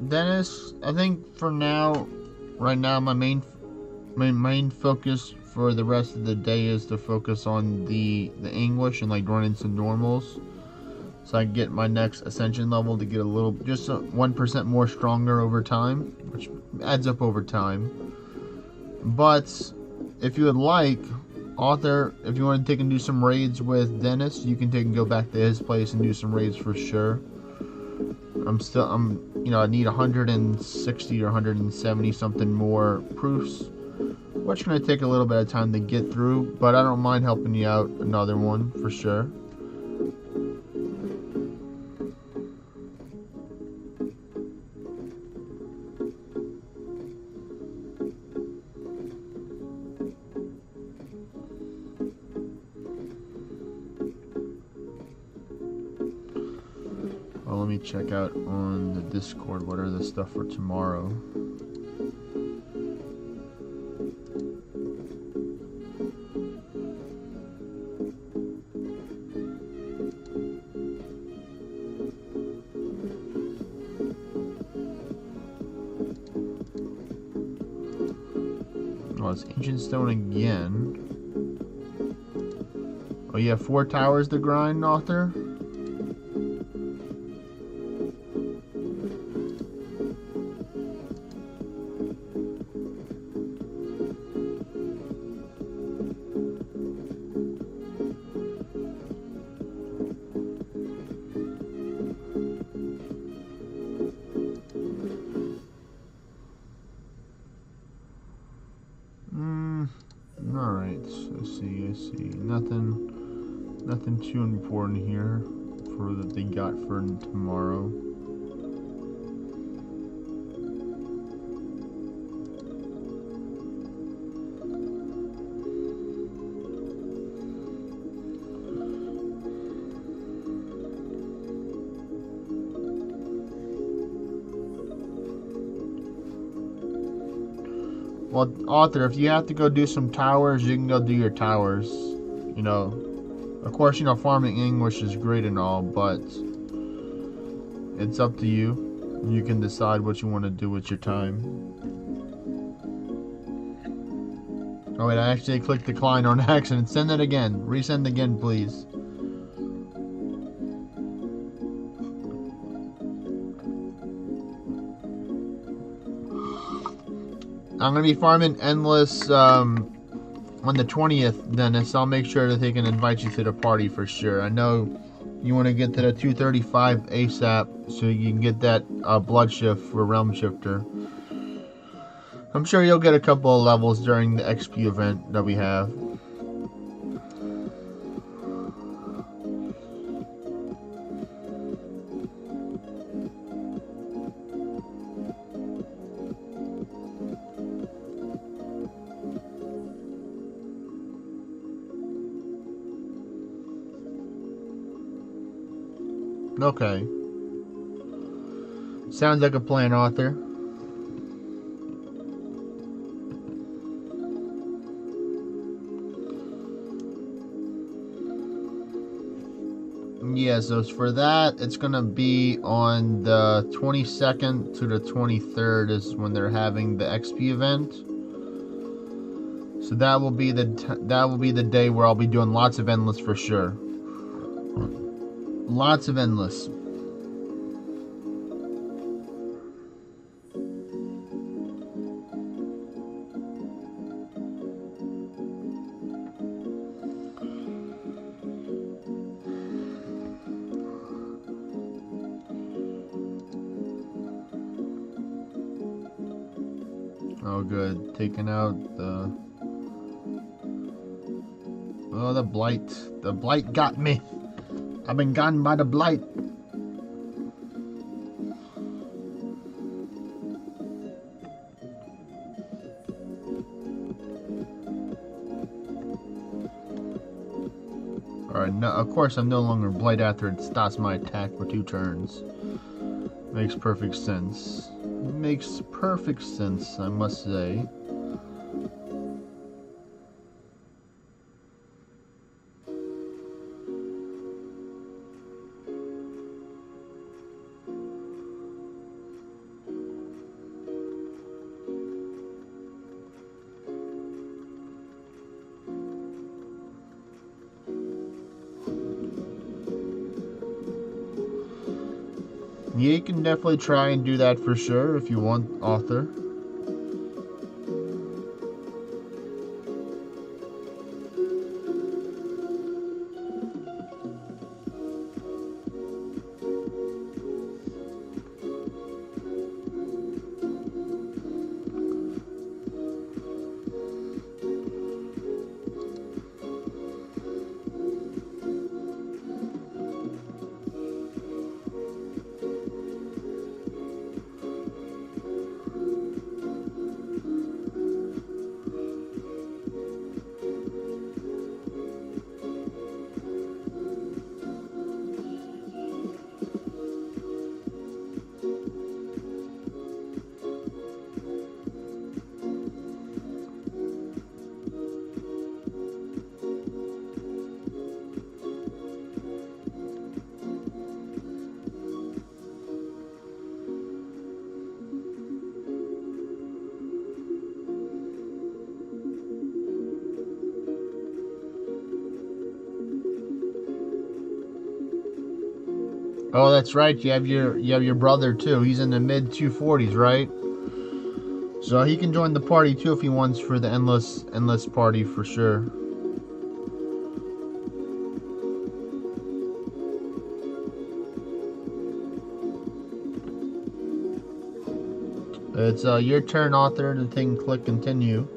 Dennis, I think for now, right now, my main focus for the rest of the day is to focus on the Anguish and like running some normals, so I can get my next ascension level to get a little, just 1% more stronger over time, which adds up over time. But if you would like, Author, if you want to take and do some raids with Dennis, you can take and go back to his place and do some raids for sure. I need 160 or 170 something more proofs, which is going to take a little bit of time to get through, but I don't mind helping you out another one for sure. Well, let me check out on the Discord what are the stuff for tomorrow. Oh, it's Ancient Stone again. Oh, you have 4 towers to grind, Author? Alright, I see. Nothing too important here for that they got for tomorrow. Well, Author, if you have to go do some towers, you can go do your towers. You know, of course, farming Anguish is great and all, but it's up to you. You can decide what you want to do with your time. Oh wait, I actually clicked decline on accident. Send it again. Resend again, please. I'm going to be farming Endless on the 20th, Dennis. I'll make sure that they can invite you to the party for sure. I know you want to get to the 235 ASAP so you can get that blood shift for Realm Shifter. I'm sure you'll get a couple of levels during the XP event that we have. Okay. Sounds like a plan, author. Yeah, so for that, it's going to be on the 22nd to the 23rd is when they're having the XP event. So that will be the day where I'll be doing lots of endless for sure. Lots of endless. Oh, good. Taking out the... Oh, the blight. The blight got me. I've been gotten by the blight. Alright, no, of course I'm no longer blight after it stops my attack for 2 turns. Makes perfect sense. Makes perfect sense, I must say. Yeah, you can definitely try and do that for sure if you want, author. Oh, that's right. You have your brother too. He's in the mid 240s, right? So he can join the party too if he wants for the endless party for sure. It's your turn, author. The thing click continue.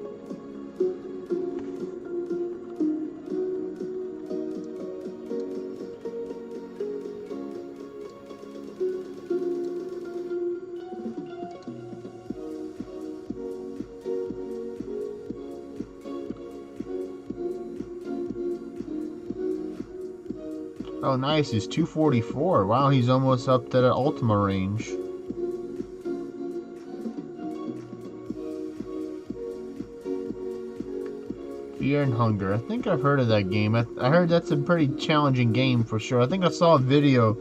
Oh, nice. He's 244. Wow, he's almost up to the Ultima range. Fear and Hunger. I think I've heard of that game. I heard that's a pretty challenging game for sure. I think I saw a video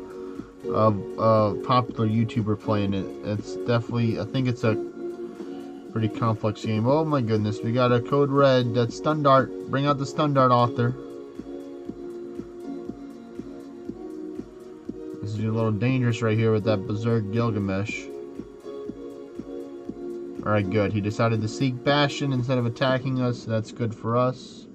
of a popular YouTuber playing it. It's definitely, I think it's a pretty complex game. Oh my goodness, we got a code red. That's Stun Dart. Bring out the Stun Dart, author. This is a little dangerous right here with that Berserk Gilgamesh. Alright, good. He decided to seek Bastion instead of attacking us. So that's good for us.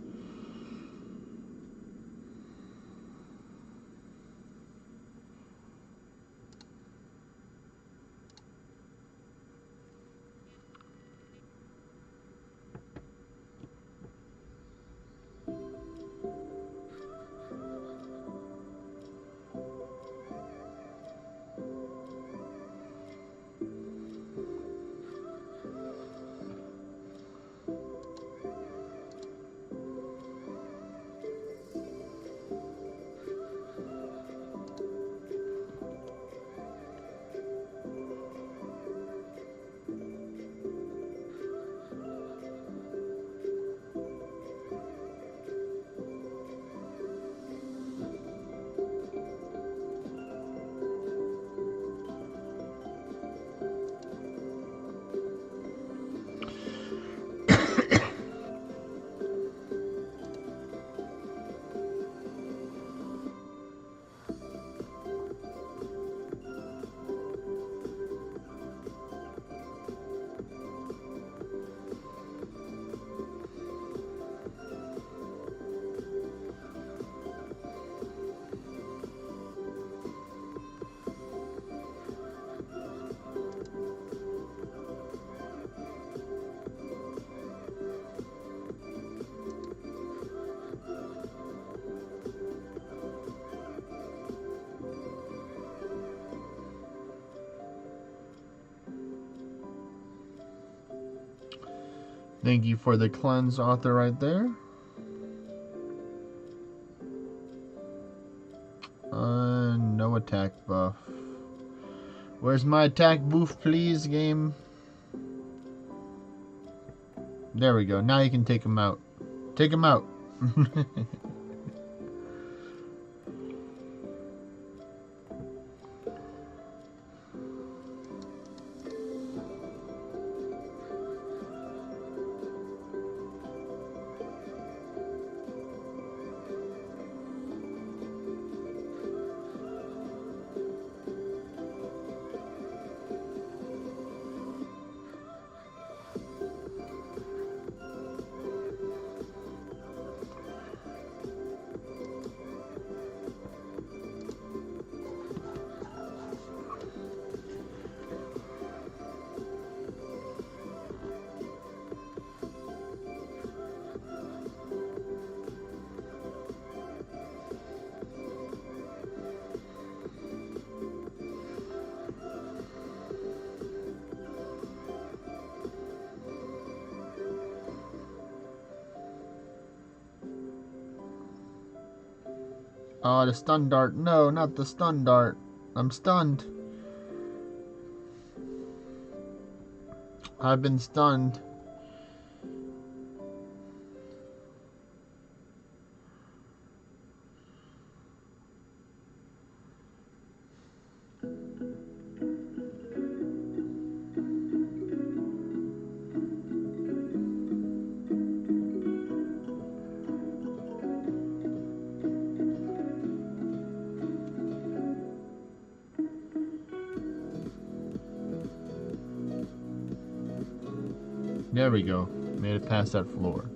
Thank you for the cleanse, author, right there. No attack buff. Where's my attack buff, please, game? There we go. Now you can take him out. Take him out. Oh, the stun dart. No, not the stun dart. I'm stunned. I've been stunned. There we go. Made it past that floor.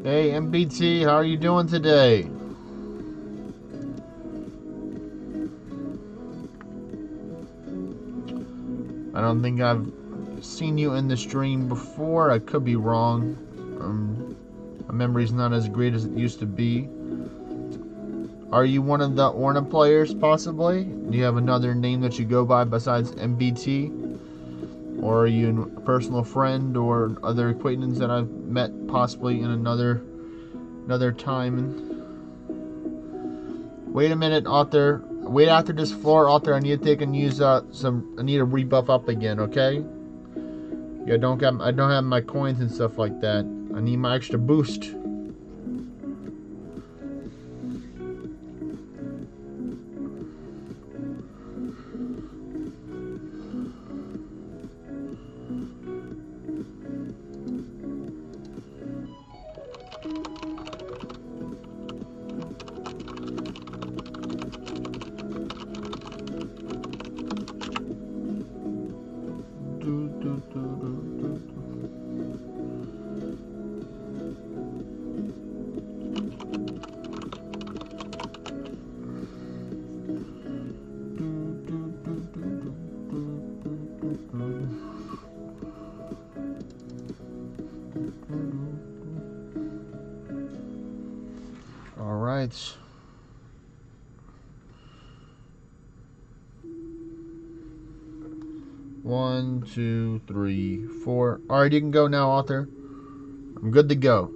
Hey, MBT, how are you doing today? I don't think I've seen you in the stream before. I could be wrong. My memory's not as great as it used to be. Are you one of the Orna players, possibly? Do you have another name that you go by besides MBT? Or are you a personal friend or other acquaintance that I've met possibly in another time? Wait a minute, author. Wait after this floor, author. I need to take and use I need to rebuff up again, okay? Yeah, I don't have my coins and stuff like that. I need my extra boost. All right. One, 2, 3, 4. All right, you can go now, author. I'm good to go.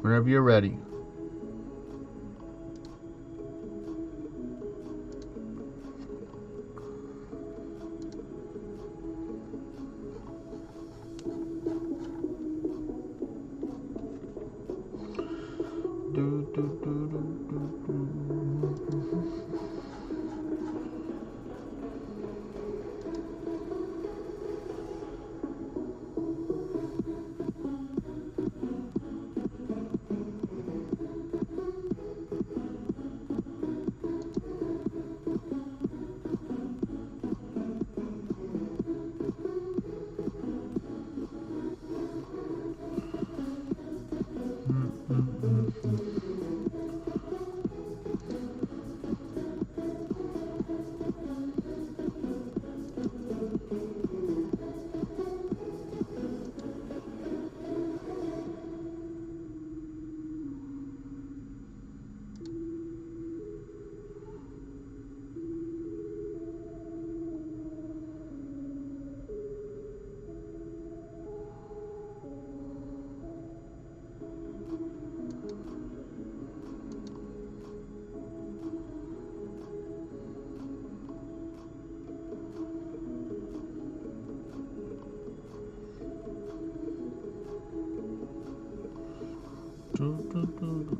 Whenever you're ready.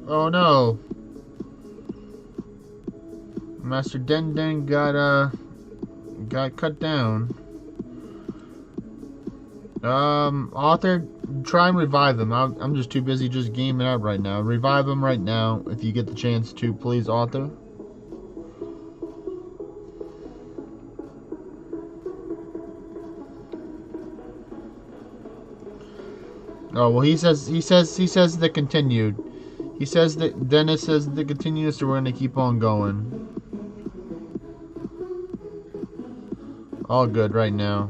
Oh no. Master Den Den got cut down. Author, try and revive him. I'm just too busy just gaming out right now. Revive him right now if you get the chance to, please, Author. Oh well, he says the continued. He says that Dennis says the continued, so we're gonna keep on going. All good right now.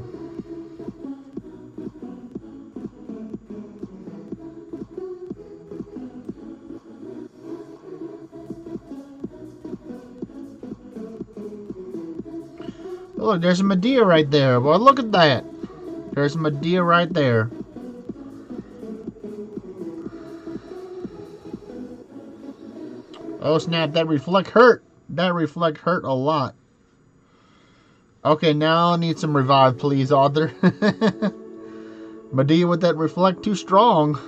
Oh, look, there's a Medea right there. Well, look at that. There's a Medea right there. Oh snap! That reflect hurt. That reflect hurt a lot. Okay, now I need some revive, please, Author. Medea with that reflect too strong.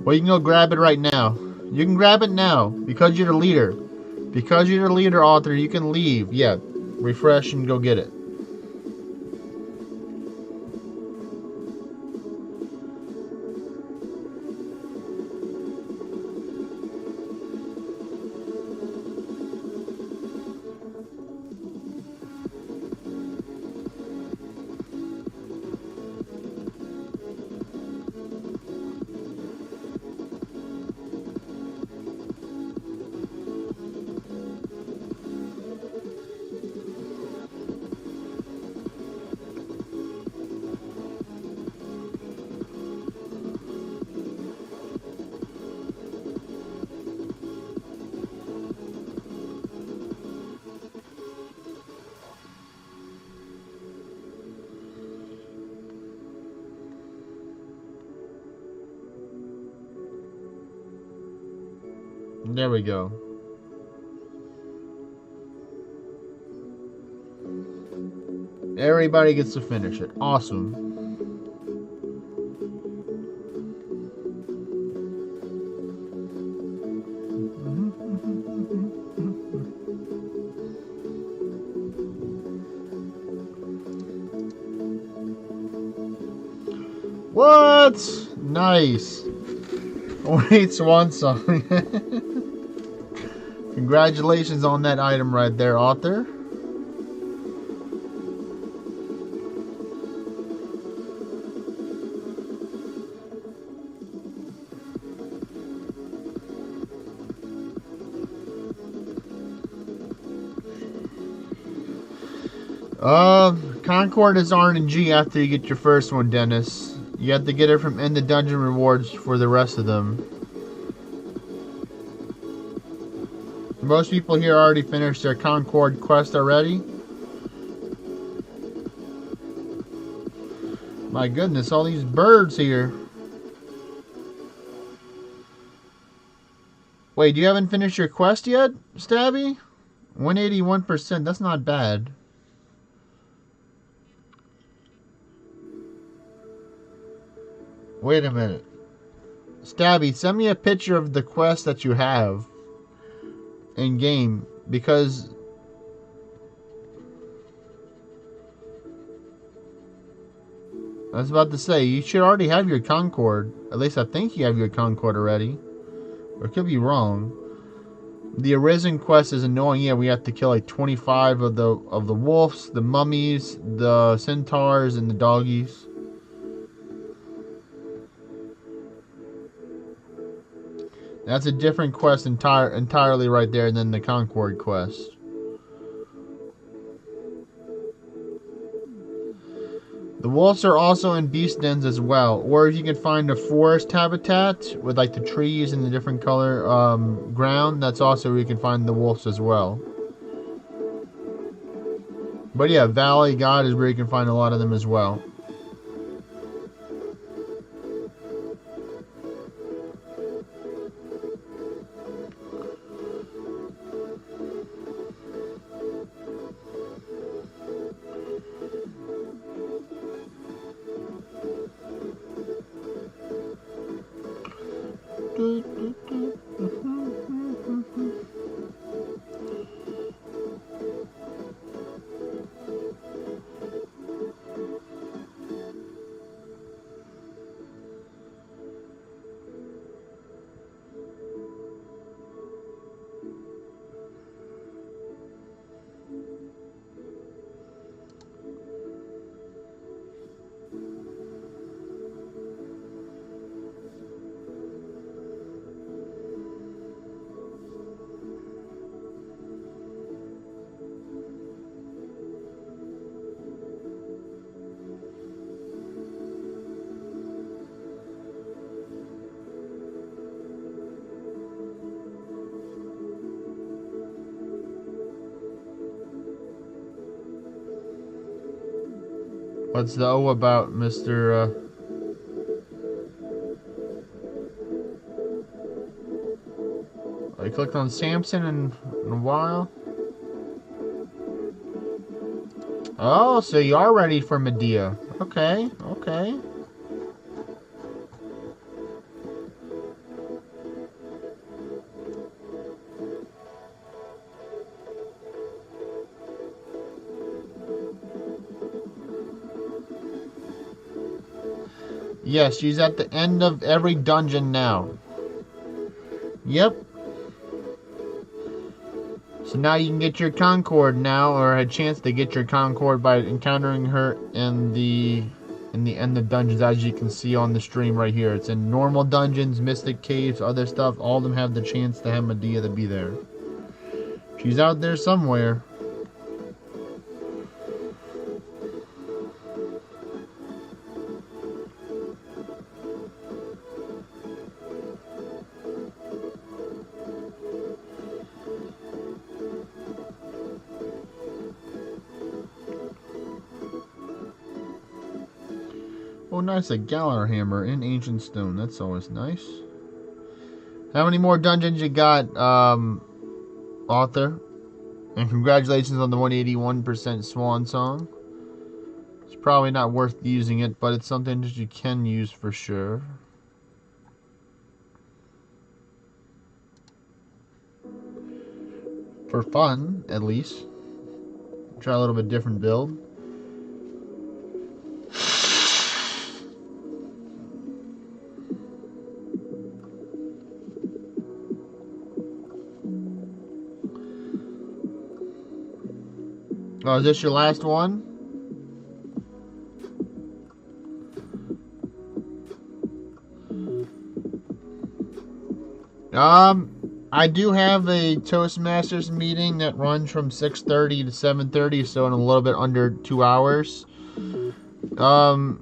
Well, you can go grab it right now. You can grab it now because you're the leader. Because you're the leader, Author, you can leave. Yeah, refresh and go get it. There we go. Everybody gets to finish it. Awesome. What? Nice. Wait, Swan Song. Congratulations on that item right there, Author. Concord is RNG after you get your first one, Dennis. You have to get it from in the dungeon rewards for the rest of them. Most people here already finished their Concord quest already. My goodness, all these birds here. Wait, you haven't finished your quest yet, Stabby? 181%, that's not bad. Wait a minute. Stabby, send me a picture of the quest that you have in game, because I was about to say you should already have your Concord. At least I think you have your Concord already, or it could be wrong. The Arisen quest is annoying. Yeah, we have to kill like 25 of the wolves, the mummies, the centaurs, and the doggies. That's a different quest entirely right there than the Concord quest. The wolves are also in beast dens as well. Or if you can find a forest habitat with like the trees and the different color ground, that's also where you can find the wolves as well. But yeah, Valley God is where you can find a lot of them as well. What's the O about, Mr. I clicked on Samson in a while. Oh, so you are ready for Medea. Okay, okay. Yes, she's at the end of every dungeon now. Yep. So now you can get your Concord now, or a chance to get your Concord by encountering her in the end of dungeons, as you can see on the stream right here. It's in normal dungeons, mystic caves, other stuff. All of them have the chance to have Medea to be there. She's out there somewhere. Oh, nice, a Galar hammer in ancient stone. That's always nice. How many more dungeons you got, author? And congratulations on the 181% swan song. It's probably not worth using it, but it's something that you can use for sure. For fun, at least. Try a little bit different build. Oh, is this your last one? I do have a Toastmasters meeting that runs from 6:30 to 7:30, so in a little bit under 2 hours. Mr.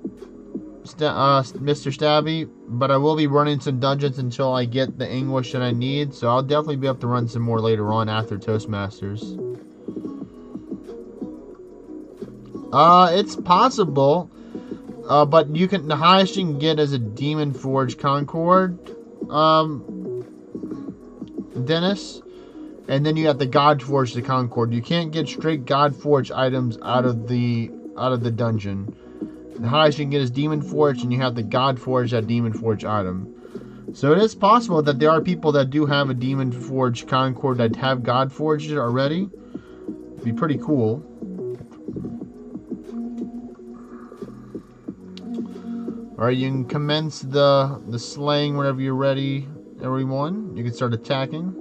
Stabby, but I will be running some dungeons until I get the Anguish that I need, so I'll definitely be able to run some more later on after Toastmasters. It's possible, but the highest you can get is a Demon Forge Concord, Dennis, and then you have the God Forge the Concord. You can't get straight God Forge items out of the dungeon. The highest you can get is Demon Forge, and you have the God Forge, that Demon Forge item. So it is possible that there are people that do have a Demon Forge Concord that have God Forged already. It'd be pretty cool. Alright, you can commence the slaying whenever you're ready, everyone. You can start attacking.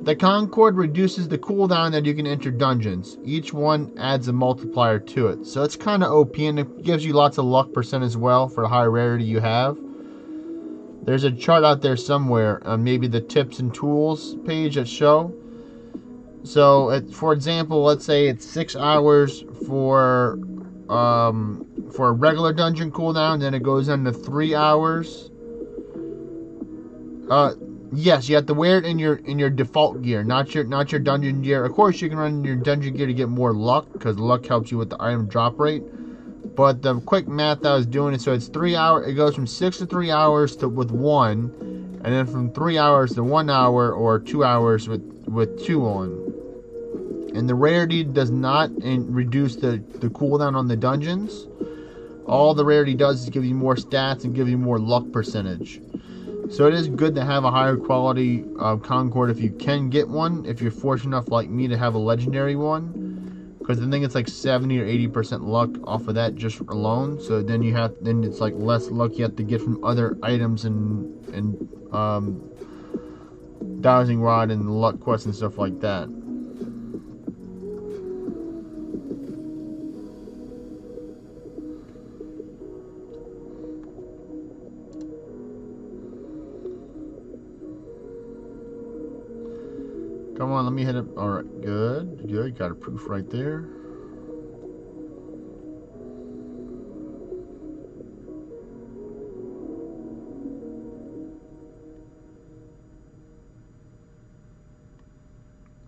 The Concord reduces the cooldown that you can enter dungeons. Each one adds a multiplier to it. So it's kind of OP, and it gives you lots of luck percent as well for the high rarity you have. There's a chart out there somewhere, maybe the tips and tools page that show. So, for example, let's say it's 6 hours for a regular dungeon cooldown, then it goes into 3 hours. Yes, you have to wear it in your default gear, not your dungeon gear. Of course, you can run your dungeon gear to get more luck, because luck helps you with the item drop rate. But the quick math I was doing is, so it's 3 hours. It goes from 6 to 3 hours with 1, and then from 3 hours to 1 hour, or 2 hours with 2 on. And the rarity does not reduce the cooldown on the dungeons. All the rarity does is give you more stats and give you more luck percentage. So it is good to have a higher quality Concord if you can get one, if you're fortunate enough like me to have a legendary one, because I think it's like 70 or 80% luck off of that just alone. So then it's like less luck you have to get from other items and dowsing rod and luck quests and stuff like that. Come on, let me hit it. Alright, good. Got a proof right there.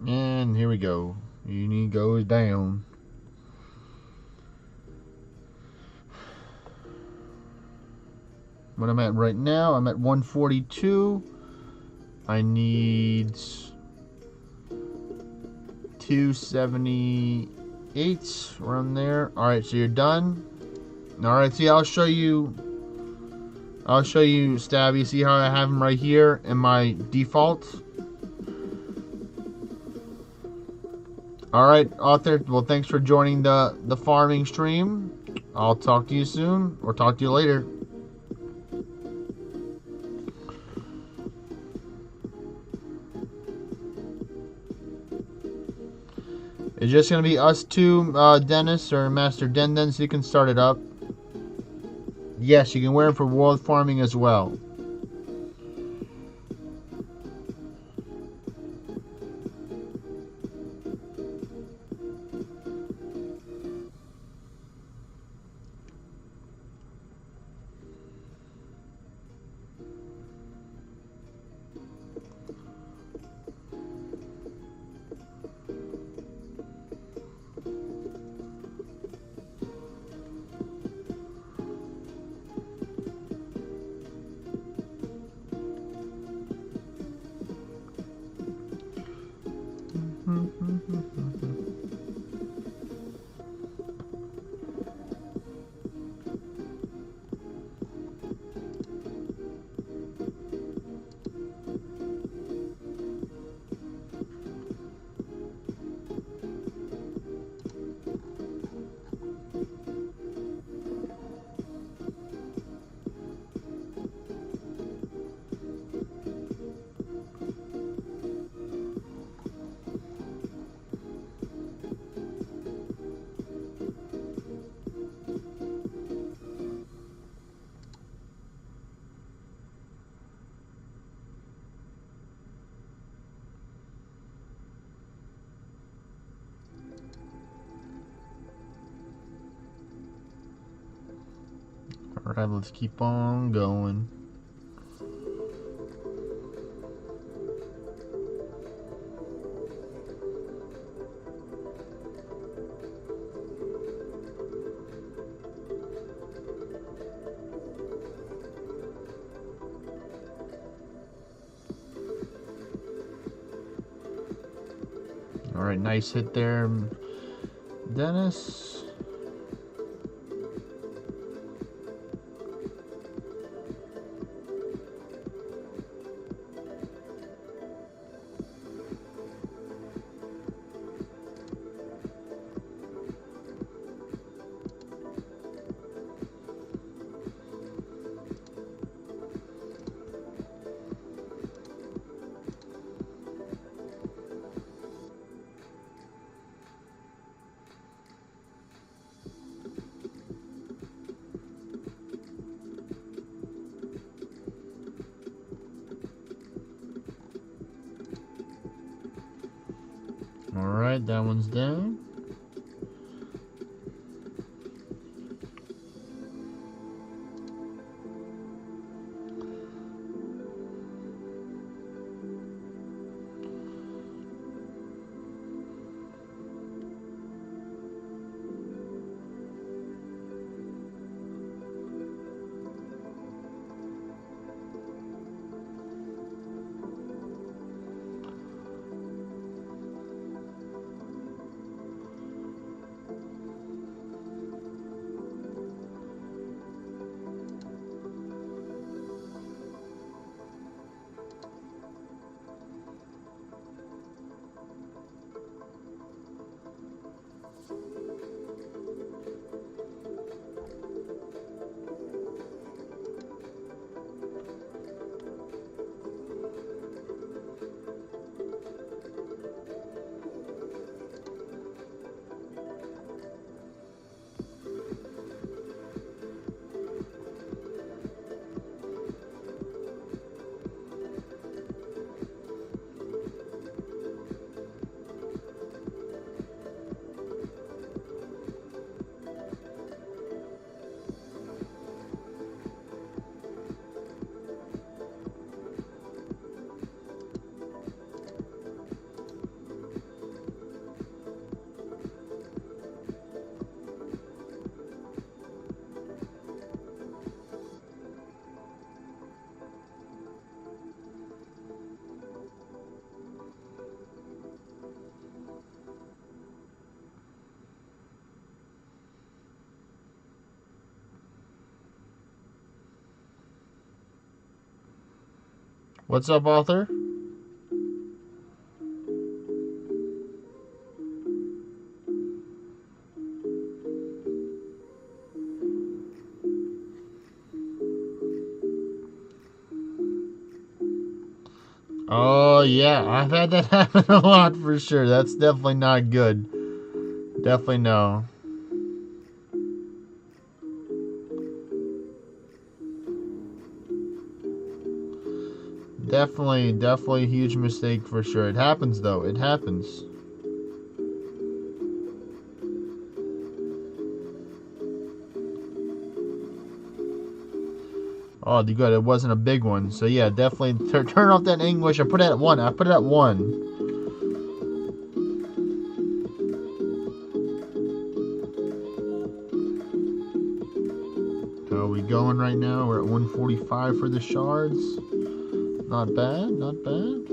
And here we go. Uni goes down. what I'm at right now. I'm at 142. I need 278 around there. All right, so you're done. All right, see, I'll show you, Stabby. See how I have him right here in my default. All right, Author. Well, thanks for joining the farming stream. I'll talk to you soon, or talk to you later. It's just going to be us two, Dennis or Master Den, so you can start it up. Yes, you can wear them for world farming as well. Alright, let's keep on going. Alright, nice hit there, Dennis. Alright, that one's down. What's up, author? Oh, yeah, I've had that happen a lot for sure. That's definitely not good. Definitely no. Definitely a huge mistake for sure. It happens, though. It happens. Oh, good. It wasn't a big one. So, yeah, definitely turn off that English. I put it at 1. I put it at 1. How are we going right now? We're at 145 for the shards. Not bad, not bad.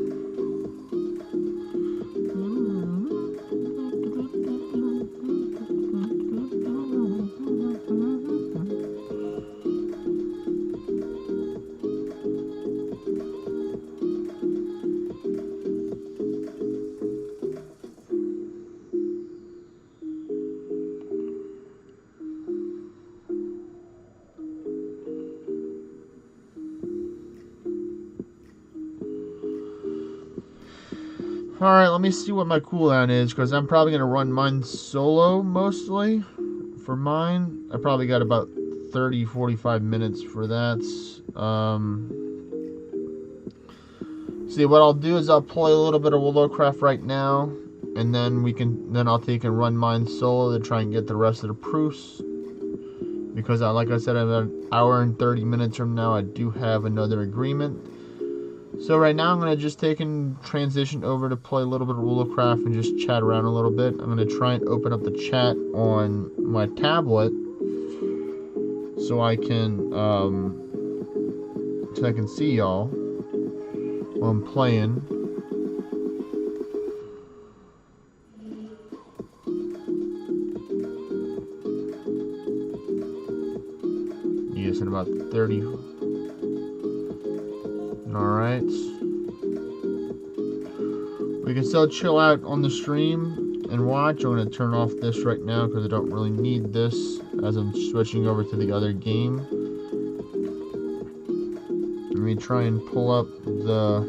Alright, let me see what my cooldown is, because I'm probably going to run mine solo, mostly. For mine, I probably got about 30-45 minutes for that. See, what I'll do is I'll play a little bit of World of Warcraft right now, and then I'll take and run mine solo to try and get the rest of the proofs. Because, like I said, about an hour and 30 minutes from now, I do have another agreement. So right now I'm going to just take and transition over to play a little bit of World of Warcraft and just chat around a little bit. I'm going to try and open up the chat on my tablet so I can see y'all while I'm playing. Yes, in about 30. Alright. We can still chill out on the stream and watch. I'm going to turn off this right now because I don't really need this as I'm switching over to the other game. Let me try and pull up the...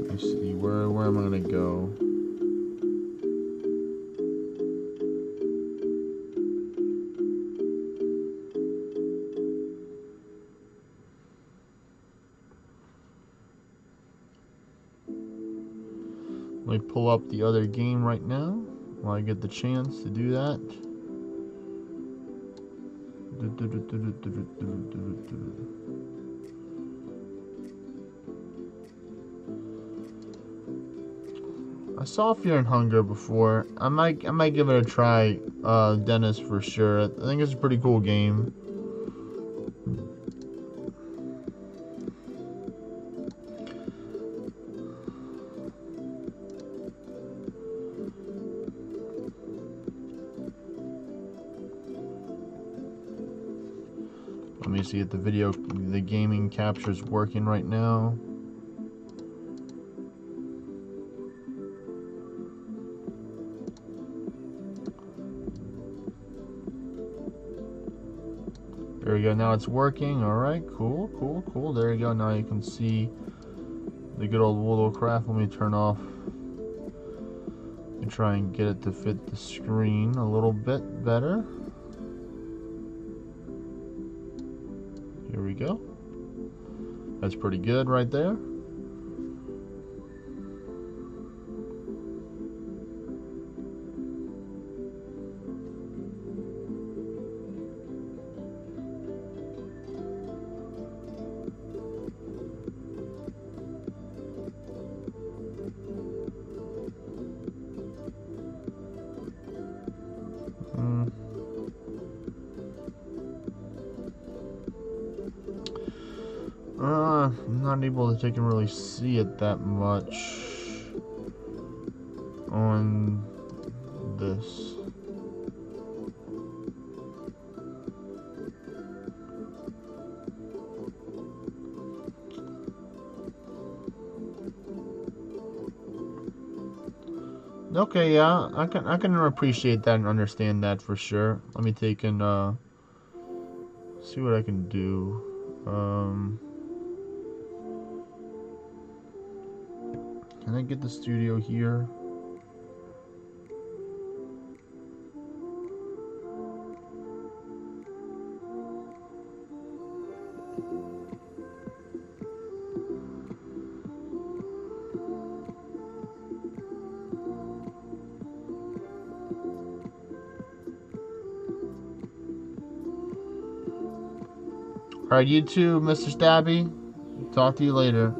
Let me see, where am I going to go? Let me pull up the other game right now while I get the chance to do that. I saw Fear and Hunger before. I might give it a try, Dennis, for sure. I think it's a pretty cool game. Let me see if the gaming capture is working right now. There we go, now it's working. Alright, cool. There you go, now you can see the good old World of Warcraft. Let me turn off and try and get it to fit the screen a little bit better. Here we go. That's pretty good right there. I'm not able to take and really see it that much on this. Okay, yeah, I can appreciate that and understand that for sure. Let me take and see what I can do. Can I get the studio here? Alright, you too, Mr. Stabby. Talk to you later.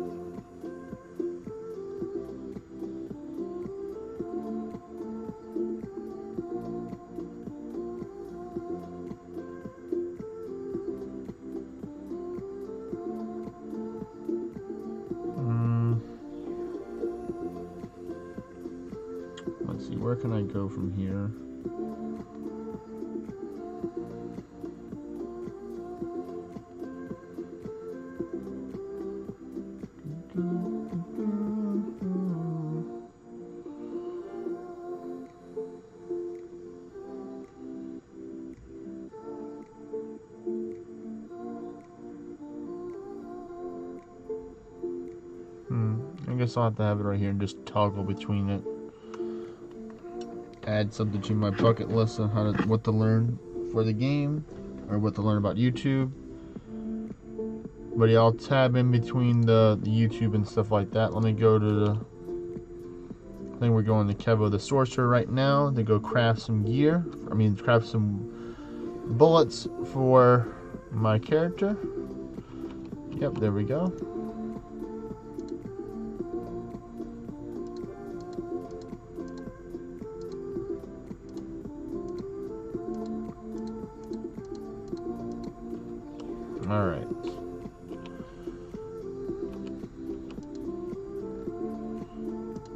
Let's see, where can I go from here? I guess I'll have to have it right here and just toggle between it. Add something to my bucket list on what to learn for the game, or what to learn about YouTube. But yeah, I'll tab in between the YouTube and stuff like that. Let me go to the... I think we're going to Kevo the Sorcerer right now to go craft some gear. Craft some bullets for my character. Yep, there we go. Alright.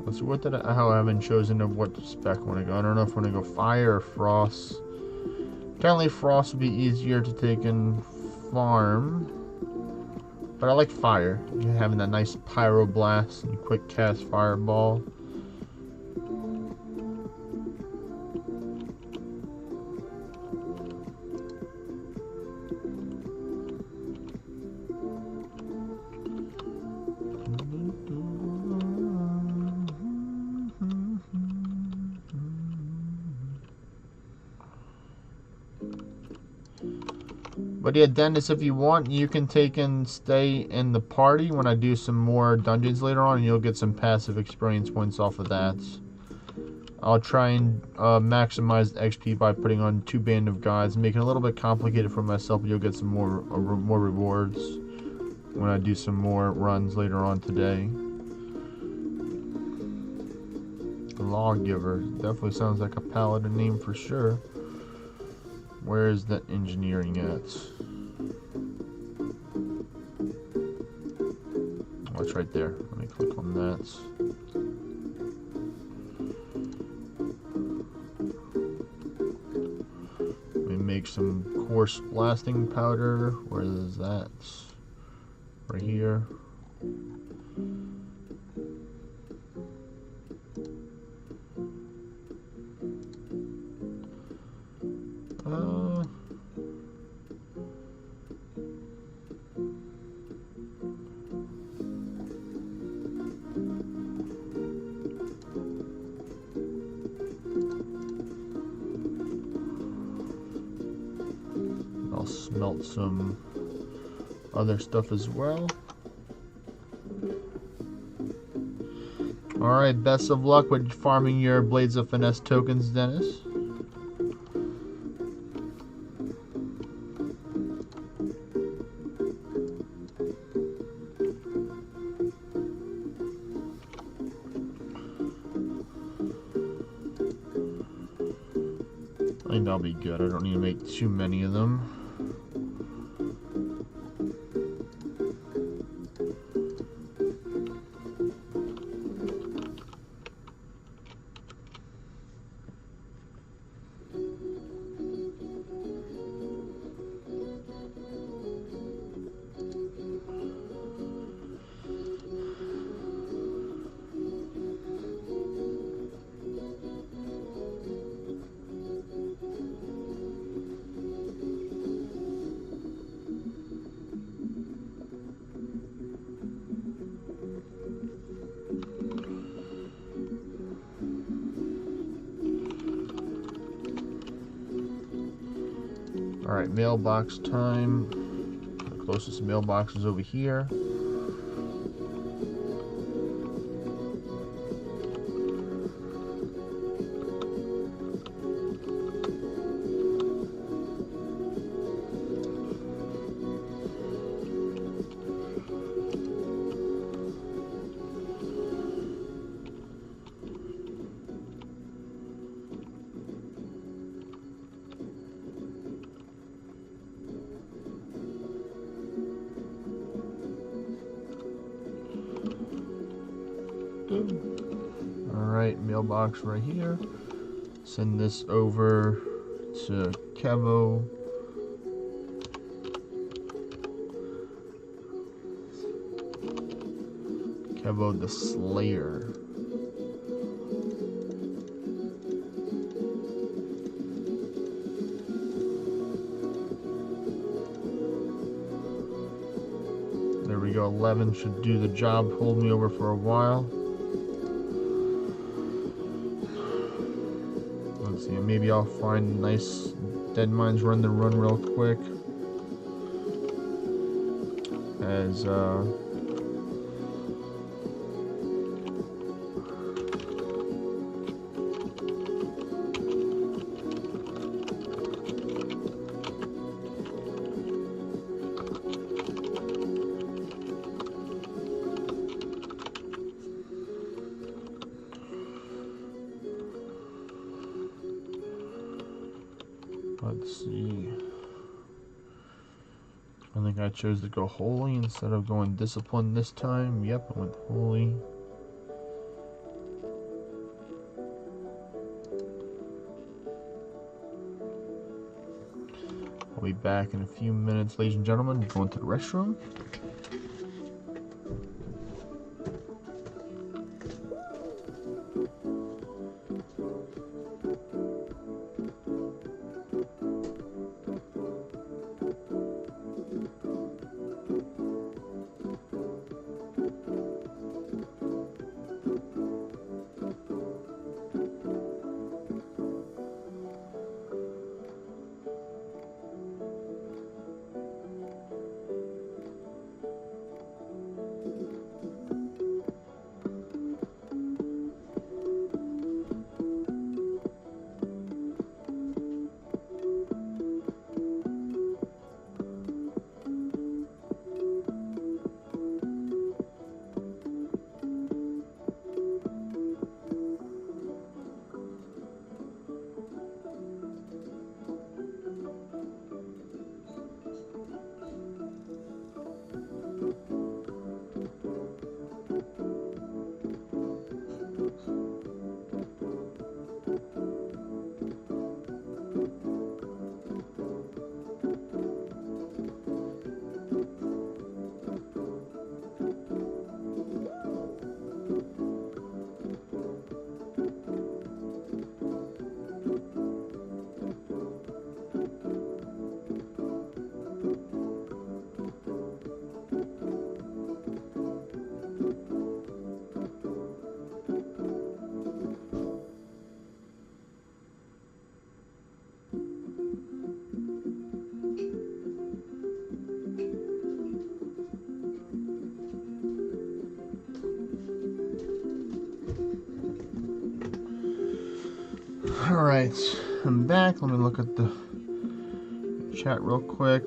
Let's see, how I haven't chosen of what spec I want to go. I don't know if I want to go fire or frost. Apparently frost would be easier to take in farm. But I like fire. You're having that nice pyroblast and quick cast fireball. But yeah, Dennis, if you want, you can take and stay in the party when I do some more dungeons later on, and you'll get some passive experience points off of that. I'll try and maximize the XP by putting on 2 band of guys, making it a little bit complicated for myself, but you'll get some more rewards when I do some more runs later on today. Lawgiver definitely sounds like a paladin name for sure. Where is the engineering at? Oh, it's right there. Let me click on that. Let me make some coarse blasting powder. Where is that? Right here. I'll smelt some other stuff as well. Alright, best of luck with farming your Blades of Finesse tokens, Dennis. I think that'll be good. I don't need to make too many of them. Alright, mailbox time. The closest mailbox is over here. Alright, mailbox right here. Send this over to Kevo. Kevo the Slayer. There we go, 11 should do the job, hold me over for a while. Let's see, maybe I'll find nice dead mines, run the run real quick. As let's see. I think I chose to go holy instead of going discipline this time. Yep, I went holy. I'll be back in a few minutes, ladies and gentlemen. Going to the restroom. Alright, I'm back. Let me look at the chat real quick.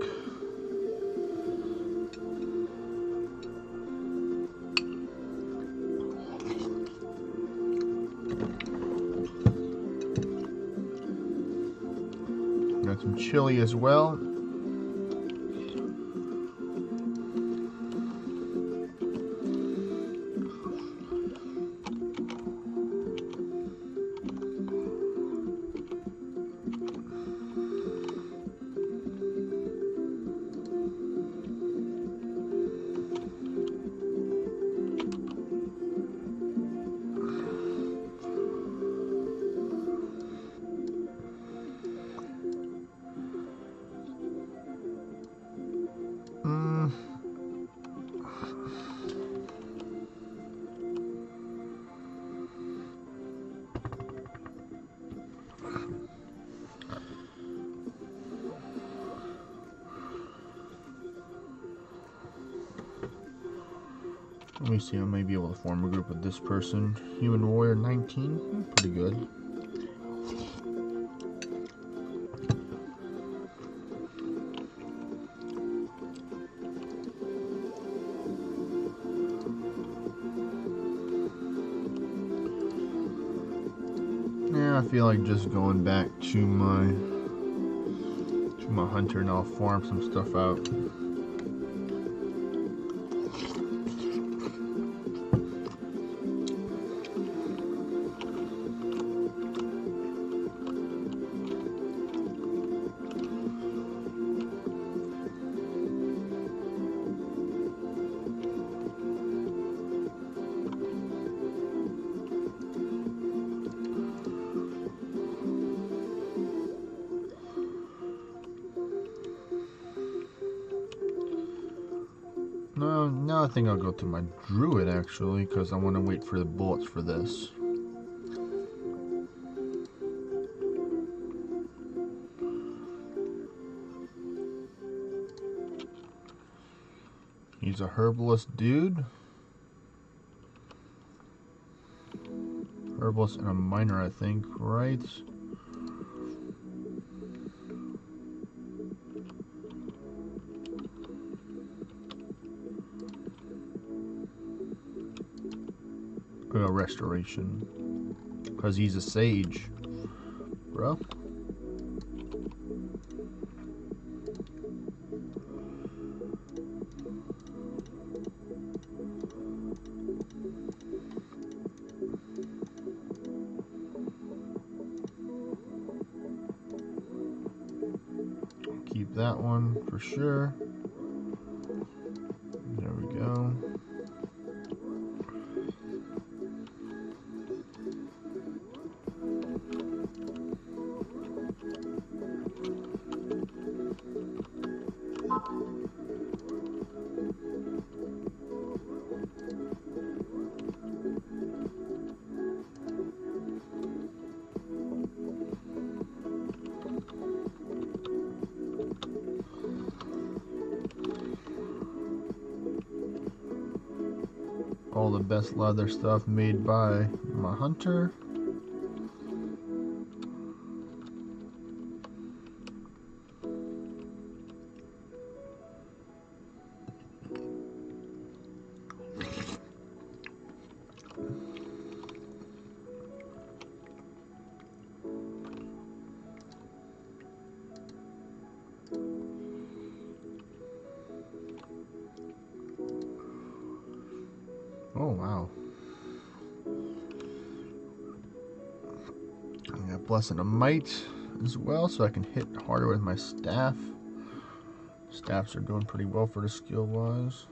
Got some chili as well. Let me see, I may be able to form a group with this person. Human Warrior 19, pretty good. Yeah, I feel like just going back to my hunter and I'll farm some stuff out. No, now I think I'll go to my druid actually, because I want to wait for the bullets for this. He's a herbalist dude. Herbalist and a miner, I think, right? Restoration, because he's a sage, bro. Keep that one for sure. There we go. All the best leather stuff made by my hunter. Oh wow. I got Blessing of Might as well, so I can hit harder with my staff. Staffs are doing pretty well for the skill wise.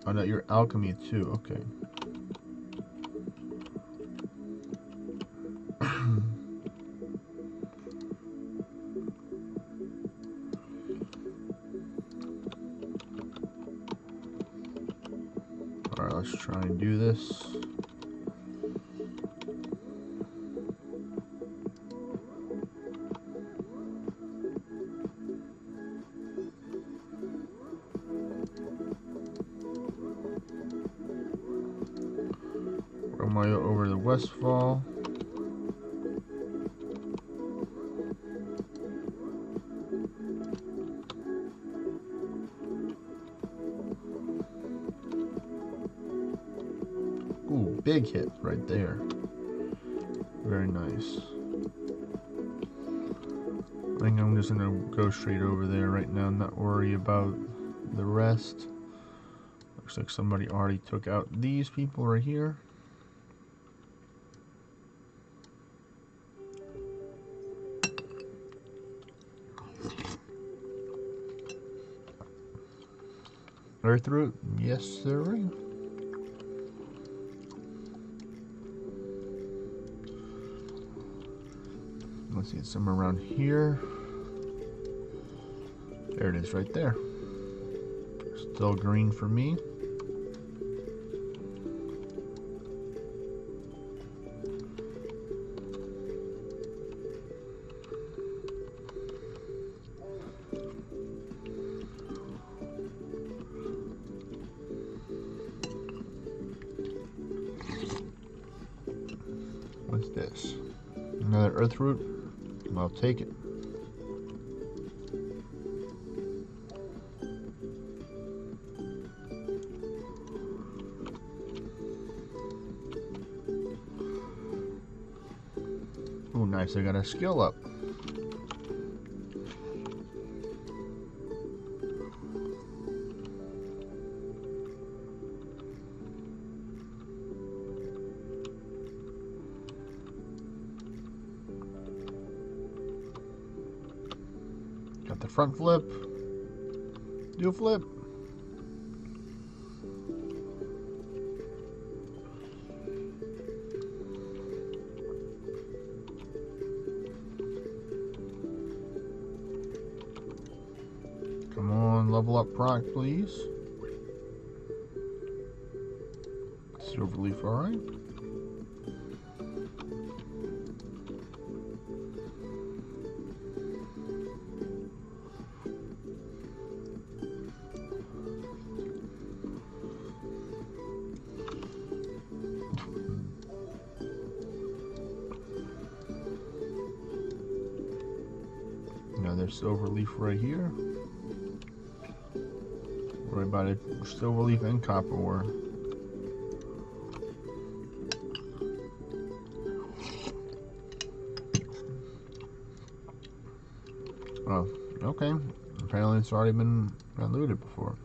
Oh no, you're alchemy too, okay. Alright, let's try and do this. Romeo over the Westfall. Ooh, big hit right there. Very nice. I think I'm just gonna go straight over there right now, not worry about the rest. Looks like somebody already took out these people right here. Earthroot, yes sir. Let's see, it's somewhere around here. There it is right there. Still green for me. this? Another earth root? I'll take it. Oh, nice. I got a skill up. Got the front flip. Do a flip. Come on, level up proc, please. Silverleaf, alright. Another silverleaf right here. Worry about it. Silverleaf and copper ore. Oh, okay. Apparently it's already been looted before.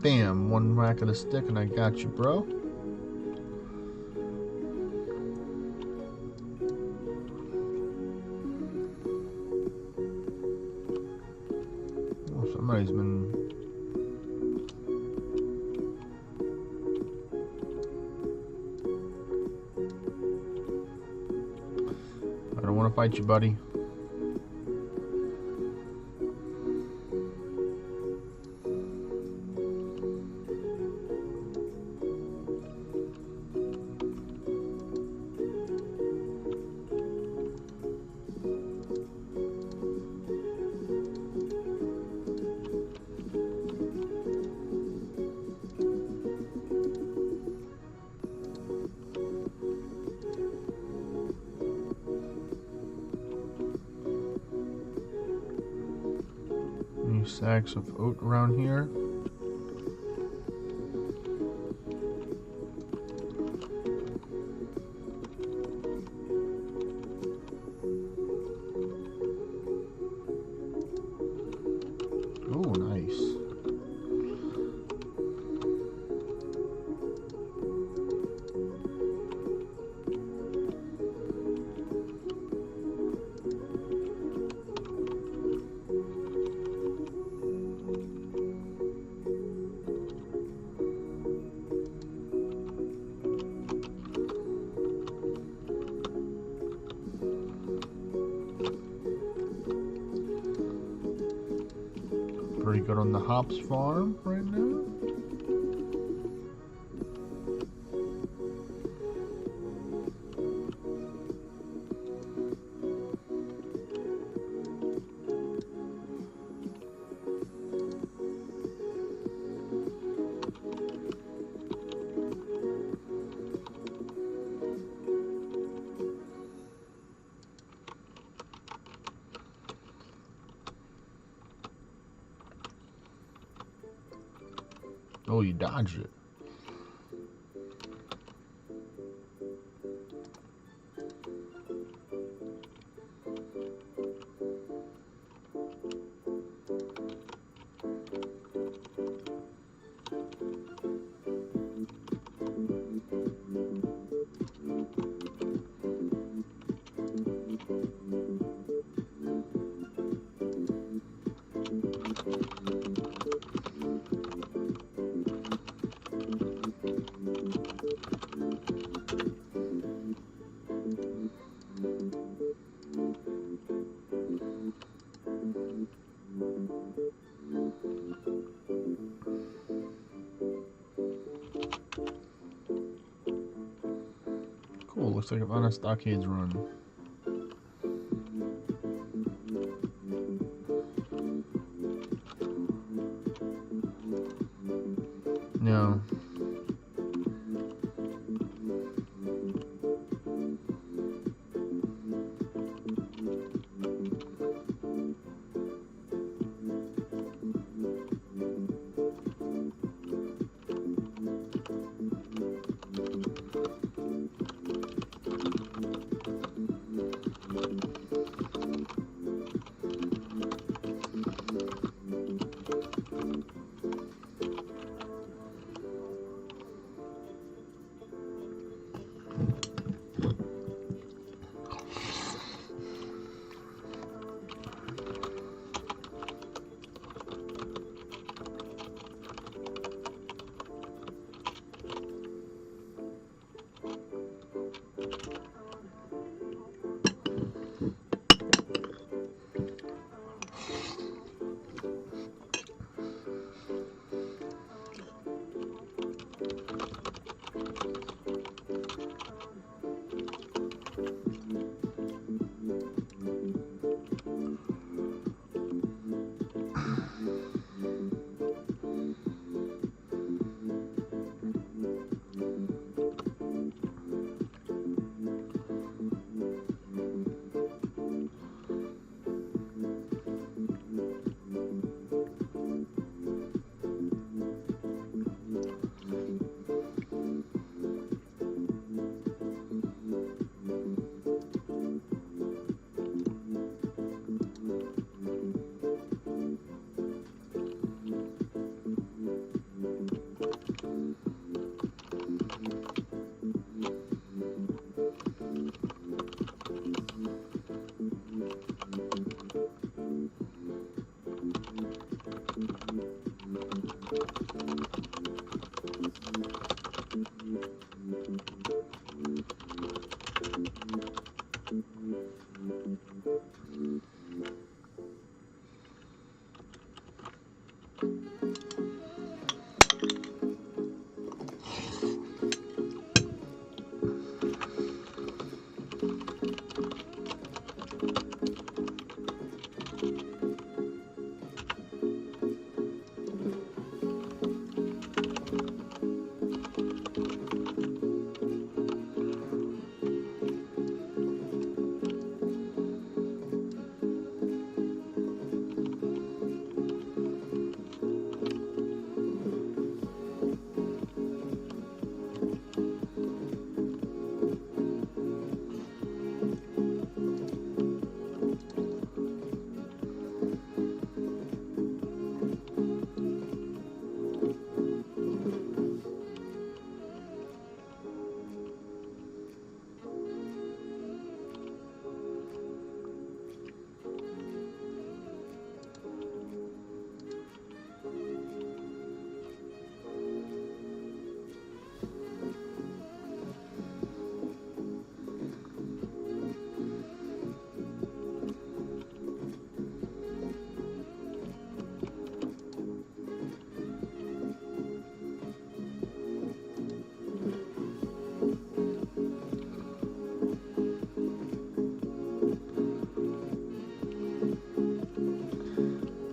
Bam, one whack of the stick and I got you, bro. Oh, somebody's been... I don't want to fight you, buddy. Sacks of oat around here. Oh, nice. Pretty good on the hops farm right now. Oh, you dodged it. Looks like I'm on a stockades run. No.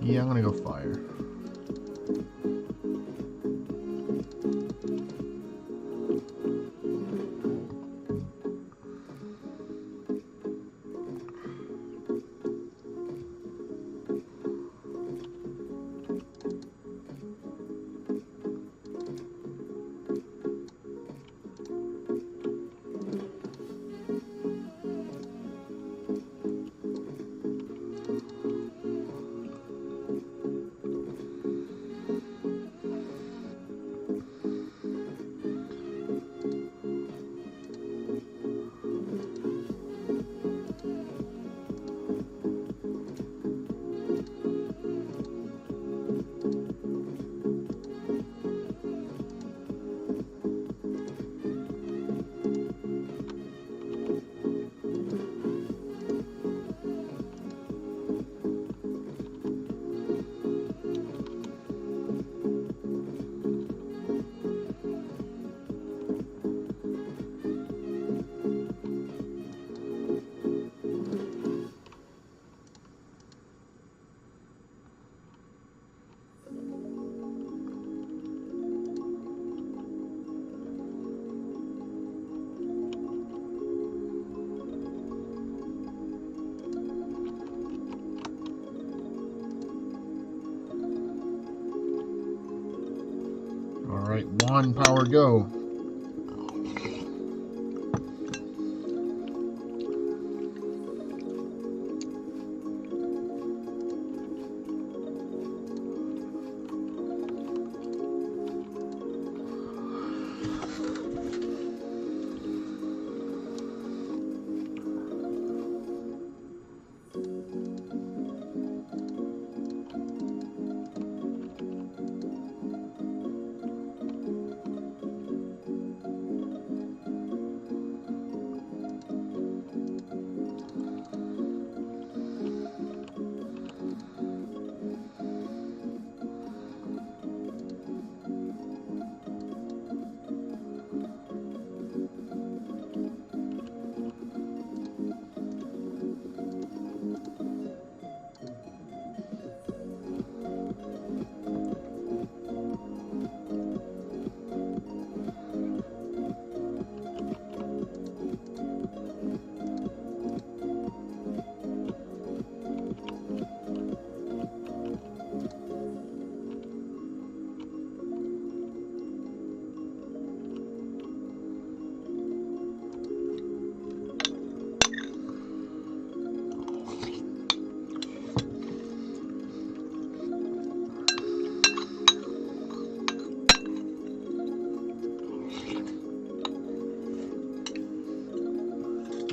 Yeah, I'm gonna go fire. Alright, 1 power go.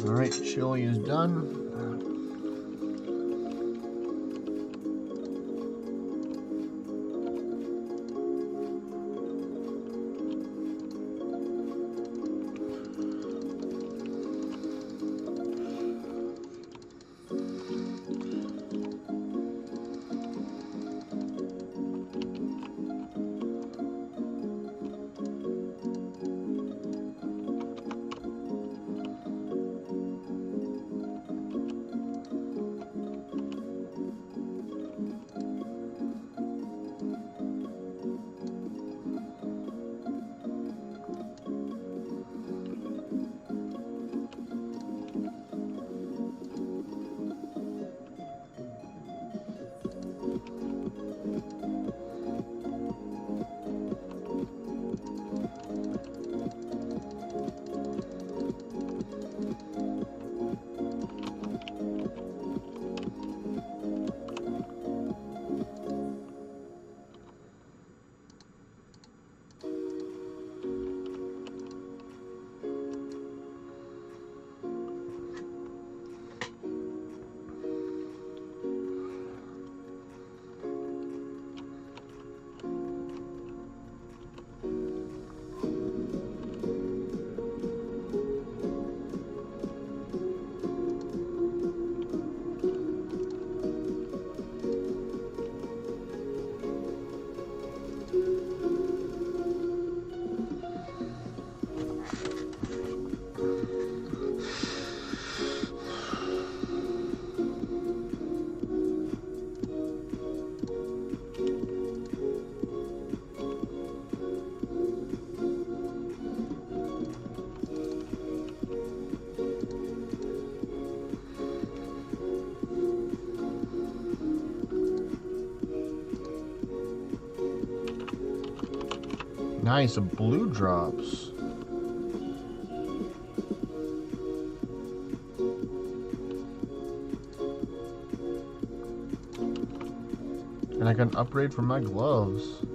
Alright, chili is done. Nice, blue drops. And I can upgrade from my gloves.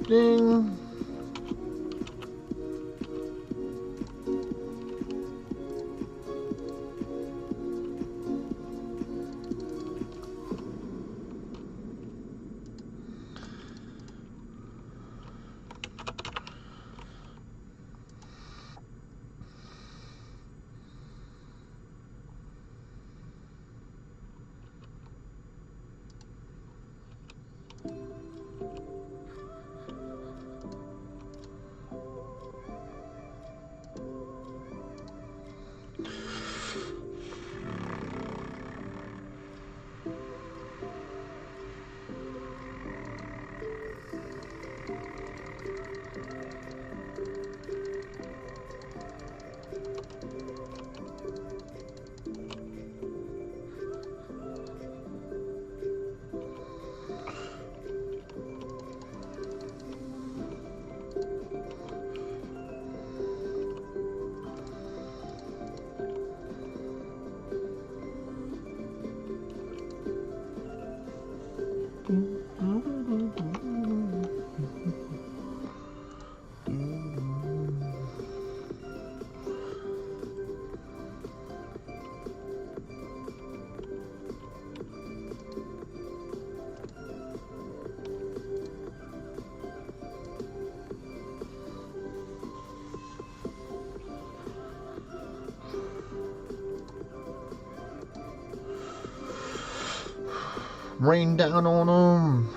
Ding. Rain down on them.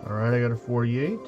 Alright, I got a 48.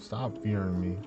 Stop fearing me.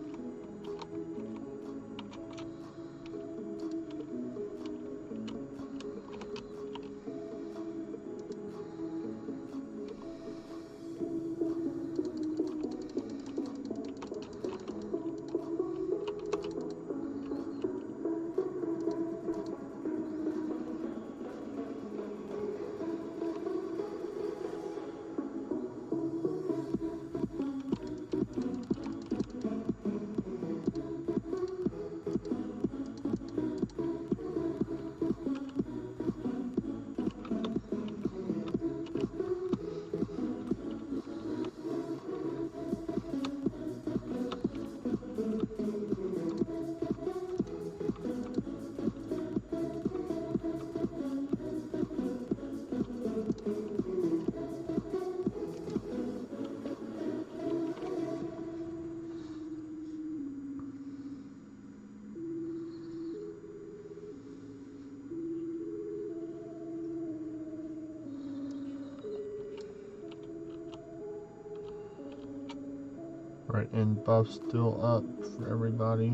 Right, and buff still up for everybody.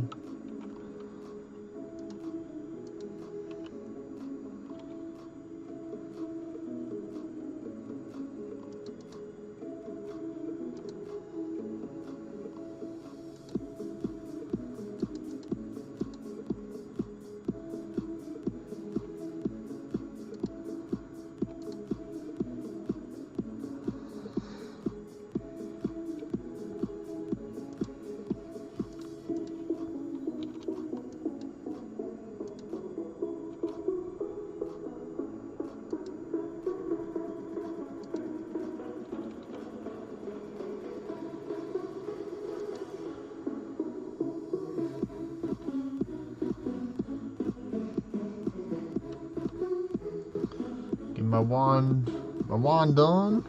Get my wand done.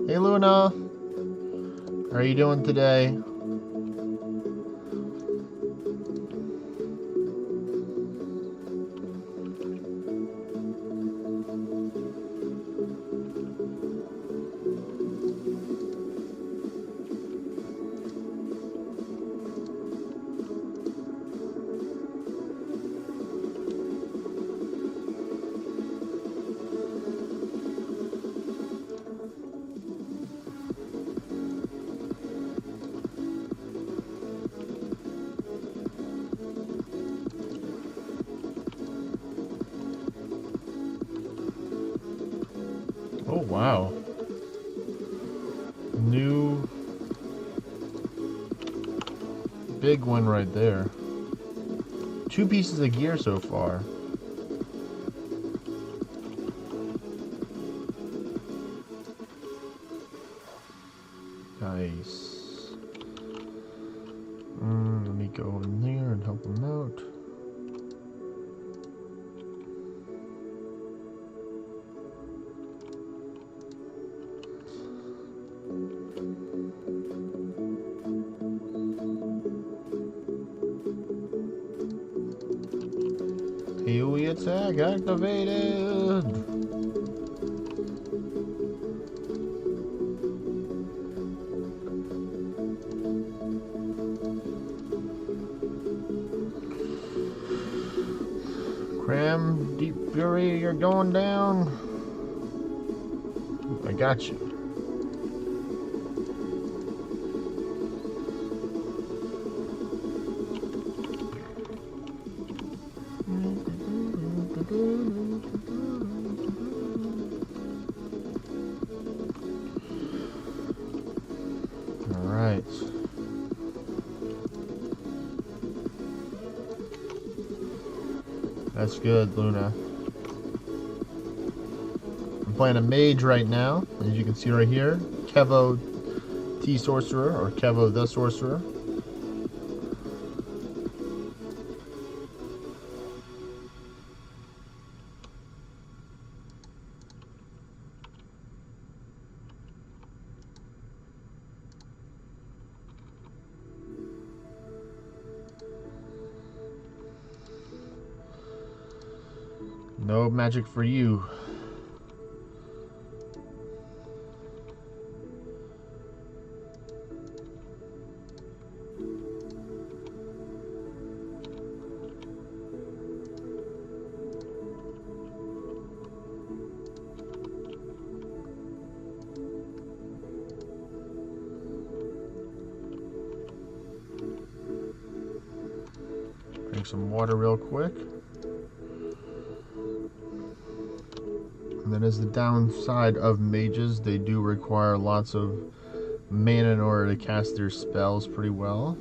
Hey Luna, how are you doing today? Oh wow. New big one right there. 2 pieces of gear so far. Nice. Let me go in there and help him out. AoE attack activated! Cram, Deep Fury, you're going down. I got you. All right. That's good, Luna. I'm playing a mage right now, as you can see right here. Kevo T Sorcerer, or Kevo the Sorcerer. No magic for you. Drink some water real quick. And that is the downside of mages. They do require lots of mana in order to cast their spells pretty well.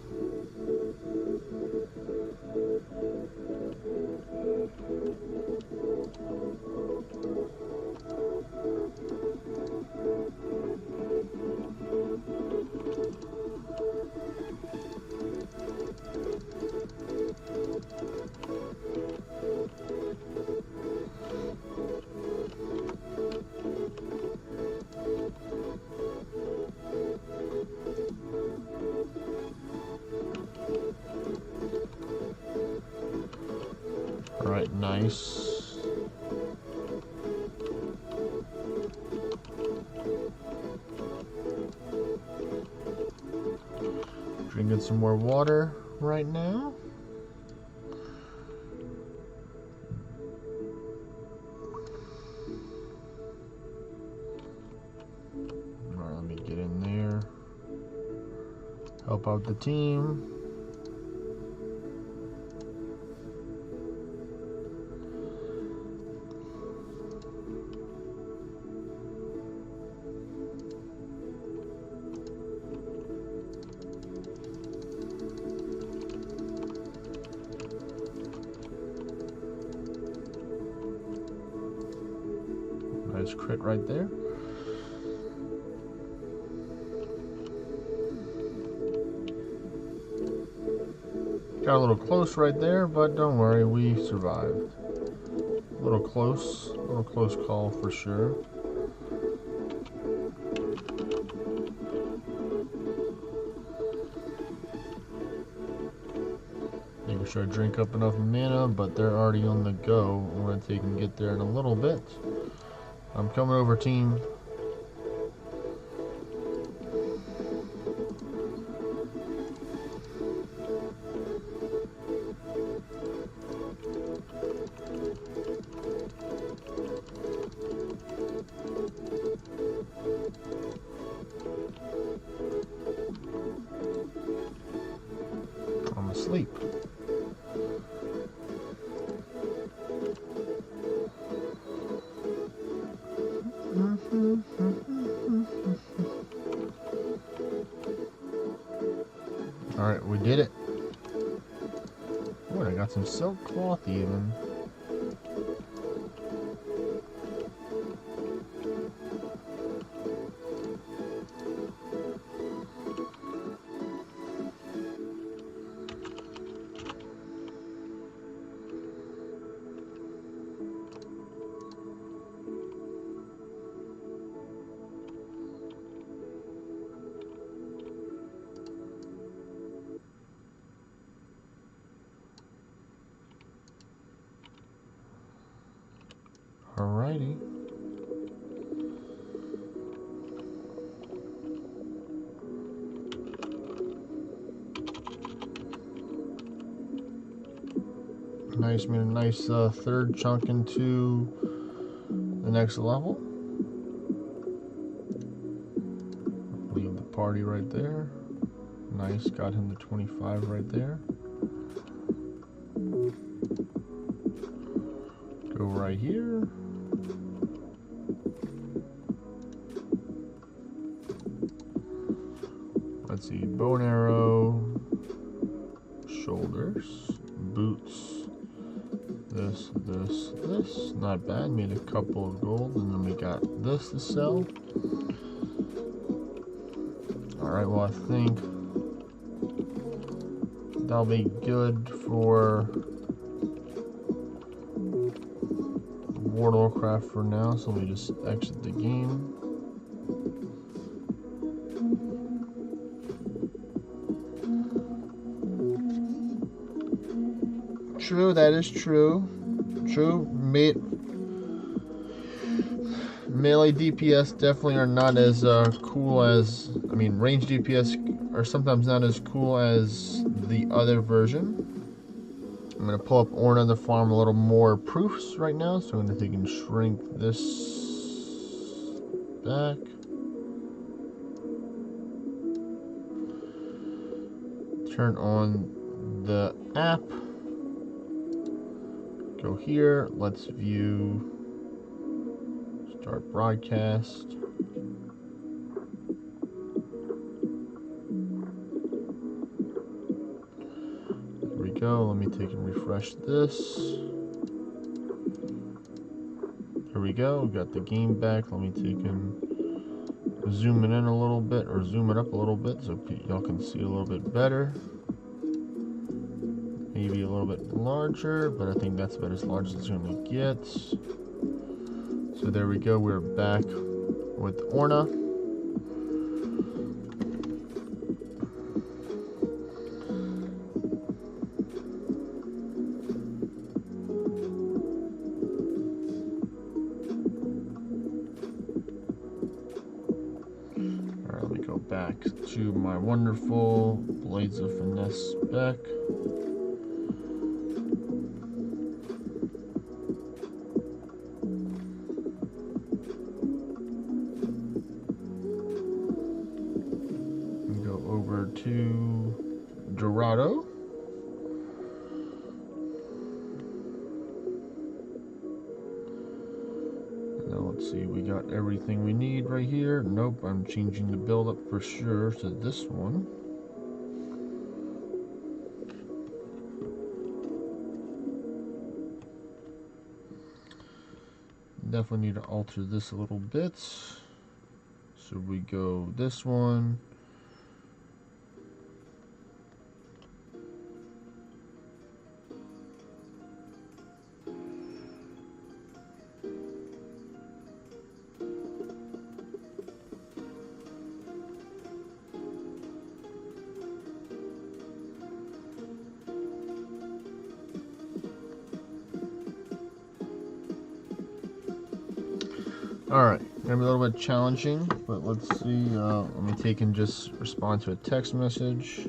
Alright, nice. Drinking some more water right now. Alright, let me get in there. Help out the team. Nice crit right there. Got a little close right there, but don't worry, we survived. A little close call for sure. Making sure I drink up enough mana, but they're already on the go. I'm going to take and get there in a little bit. I'm coming over, team. I'm asleep. Alright, we did it. Oh, I got some silk cloth even. Alrighty. Nice, made a nice third chunk into the next level. Leave the party right there. Nice, got him to 25 right there. Go right here. Let's see, bow and arrow, shoulders, boots, This. Not bad. Made a couple of gold, and then we got this to sell. Alright, well, I think that'll be good for World of Warcraft for now, so let me just exit the game. True, that is true. True, melee DPS definitely are not as cool as, I mean, range DPS are sometimes not as cool as the other version. I'm going to pull up Orna the farm a little more proofs right now, so I'm going to take and shrink this back. Turn on the app. Go here, let's view, start broadcast. There we go, let me take and refresh this. There we go, got the game back. Let me take and zoom it in a little bit, or zoom it up a little bit so y'all can see a little bit better. Maybe a little bit larger, but I think that's about as large as it's going to get. So there we go, we're back with Orna. Alright, let me go back to my wonderful Blades of Finesse spec. Over to Dorado. Now let's see, we got everything we need right here. Nope, I'm changing the build up for sure to this one. Definitely need to alter this a little bit. So we go this one. Alright, gonna be a little bit challenging, but let's see. Let me take and just respond to a text message.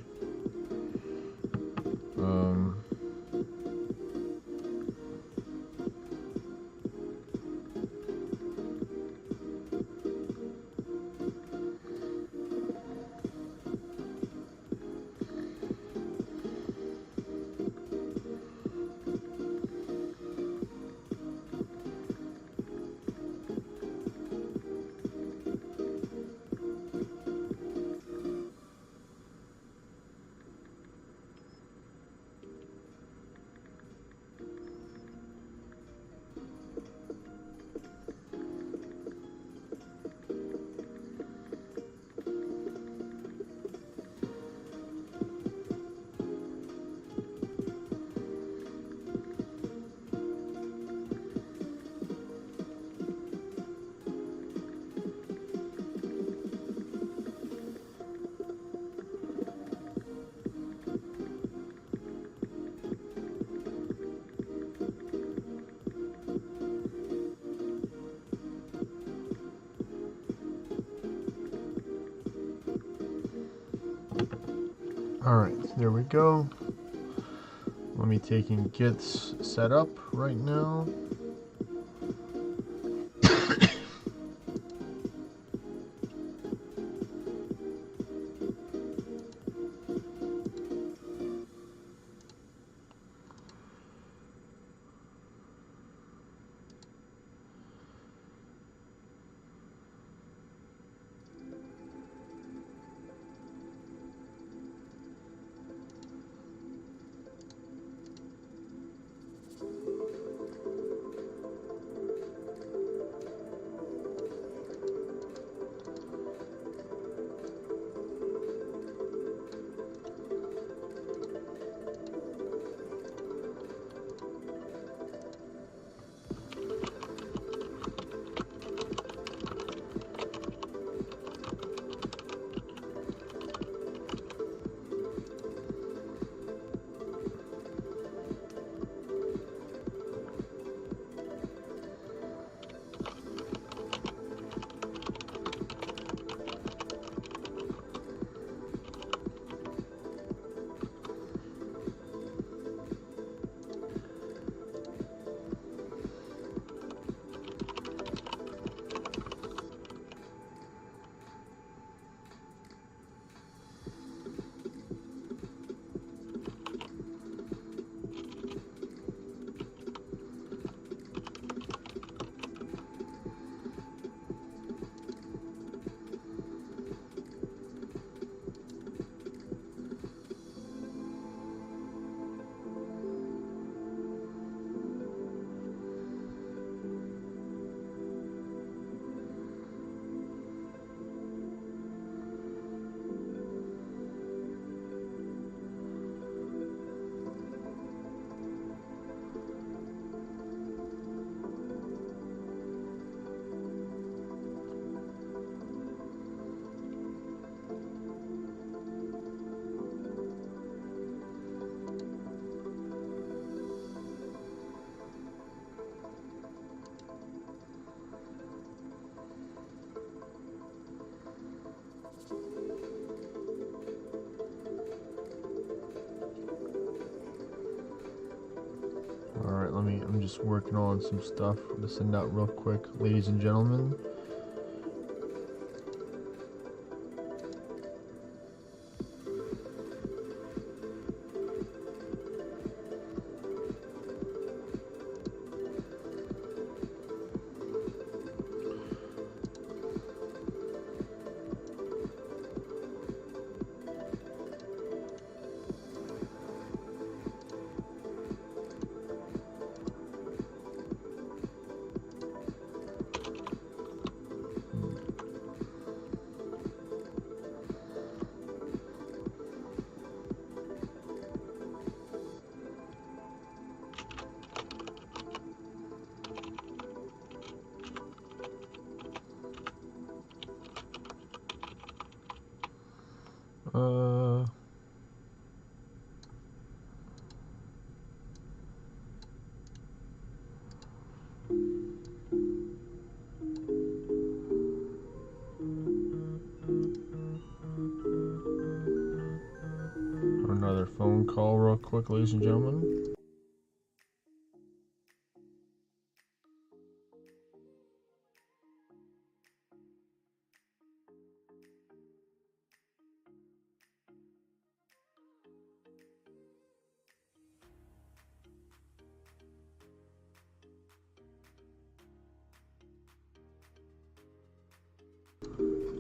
Alright, there we go. Let me take and get set up right now. Alright, I'm just working on some stuff to send out real quick, ladies and gentlemen. Another phone call real quick, ladies and gentlemen.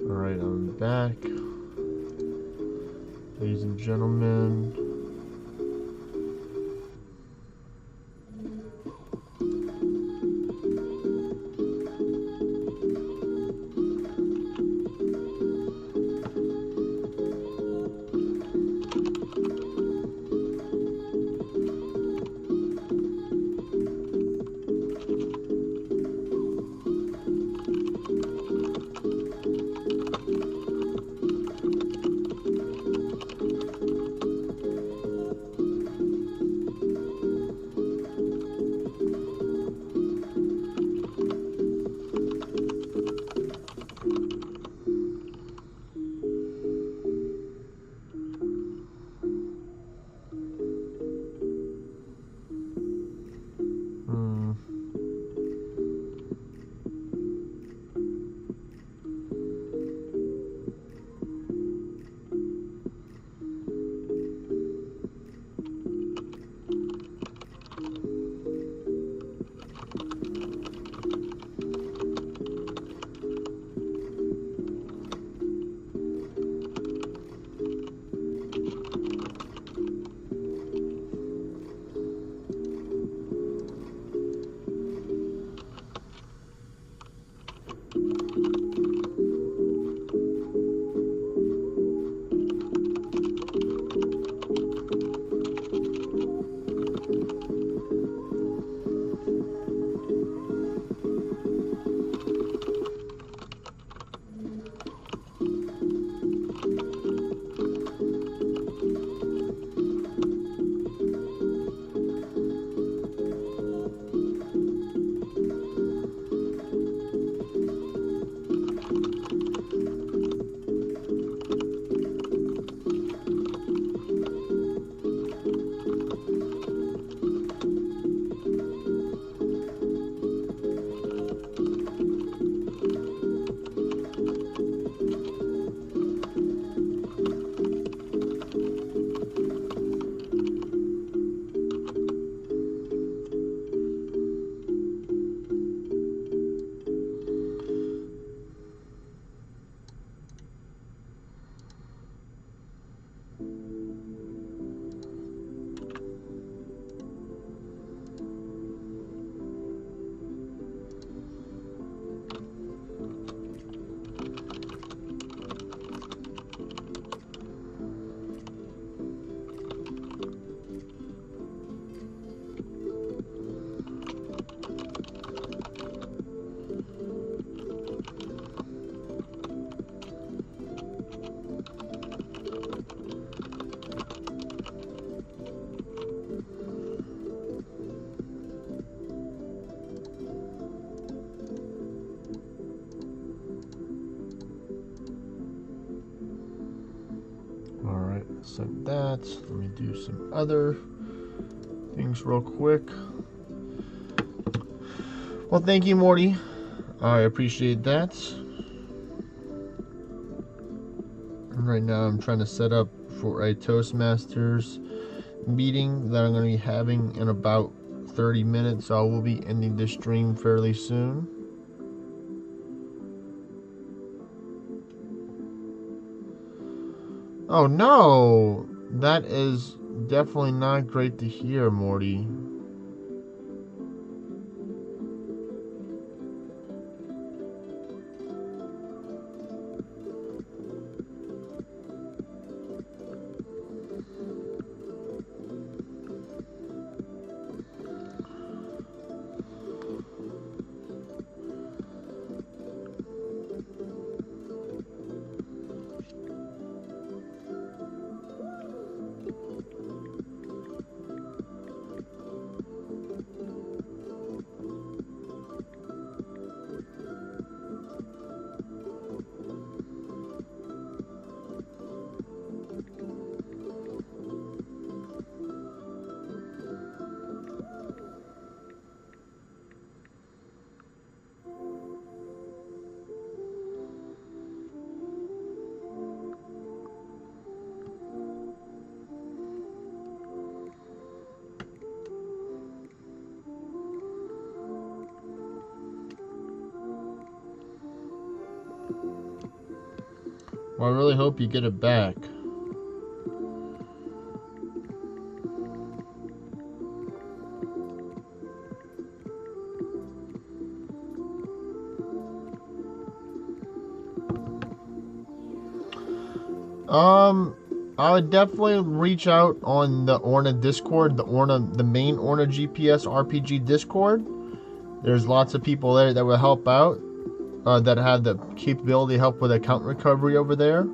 Alright, I'm back. Ladies and gentlemen. Set that. Let me do some other things real quick. Well, thank you, Morty. I appreciate that. Right now, I'm trying to set up for a Toastmasters meeting that I'm going to be having in about 30 minutes. So I will be ending this stream fairly soon. Oh no! That is definitely not great to hear, Morty. Well, I really hope you get it back. I would definitely reach out on the Orna Discord, the main Orna GPS RPG Discord. There's lots of people there that will help out, that have the capability to help with account recovery over there.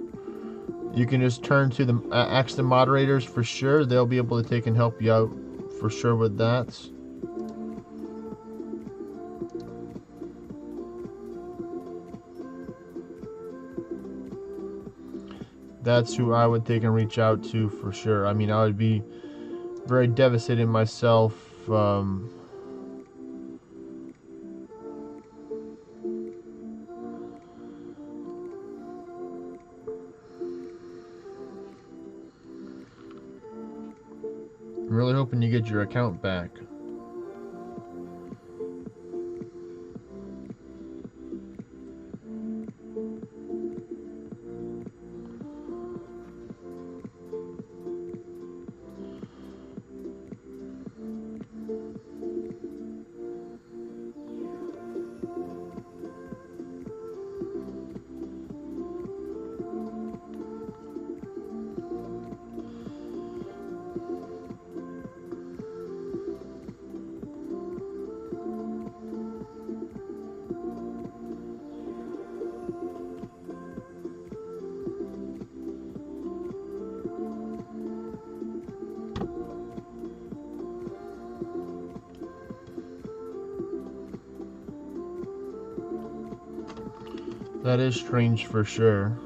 You can just turn to the ask the moderators for sure. They'll be able to take and help you out for sure with that. That's who I would take and reach out to for sure. I mean, I would be very devastated myself. I'm really hoping you get your account back. That is strange for sure.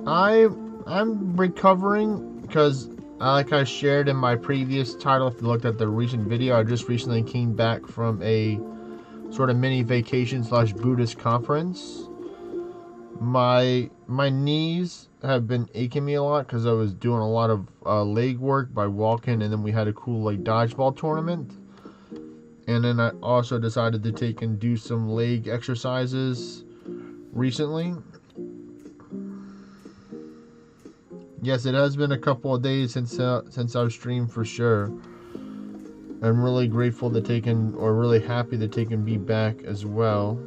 I'm recovering because, like I shared in my previous title, if you looked at the recent video, I just recently came back from a sort of mini vacation / Buddhist conference. My knees have been aching me a lot because I was doing a lot of leg work by walking, and then we had a cool like dodgeball tournament. And then I also decided to take and do some leg exercises recently. Yes, it has been a couple of days since I've streamed for sure. I'm really grateful to take and, or really happy to take and be back as well.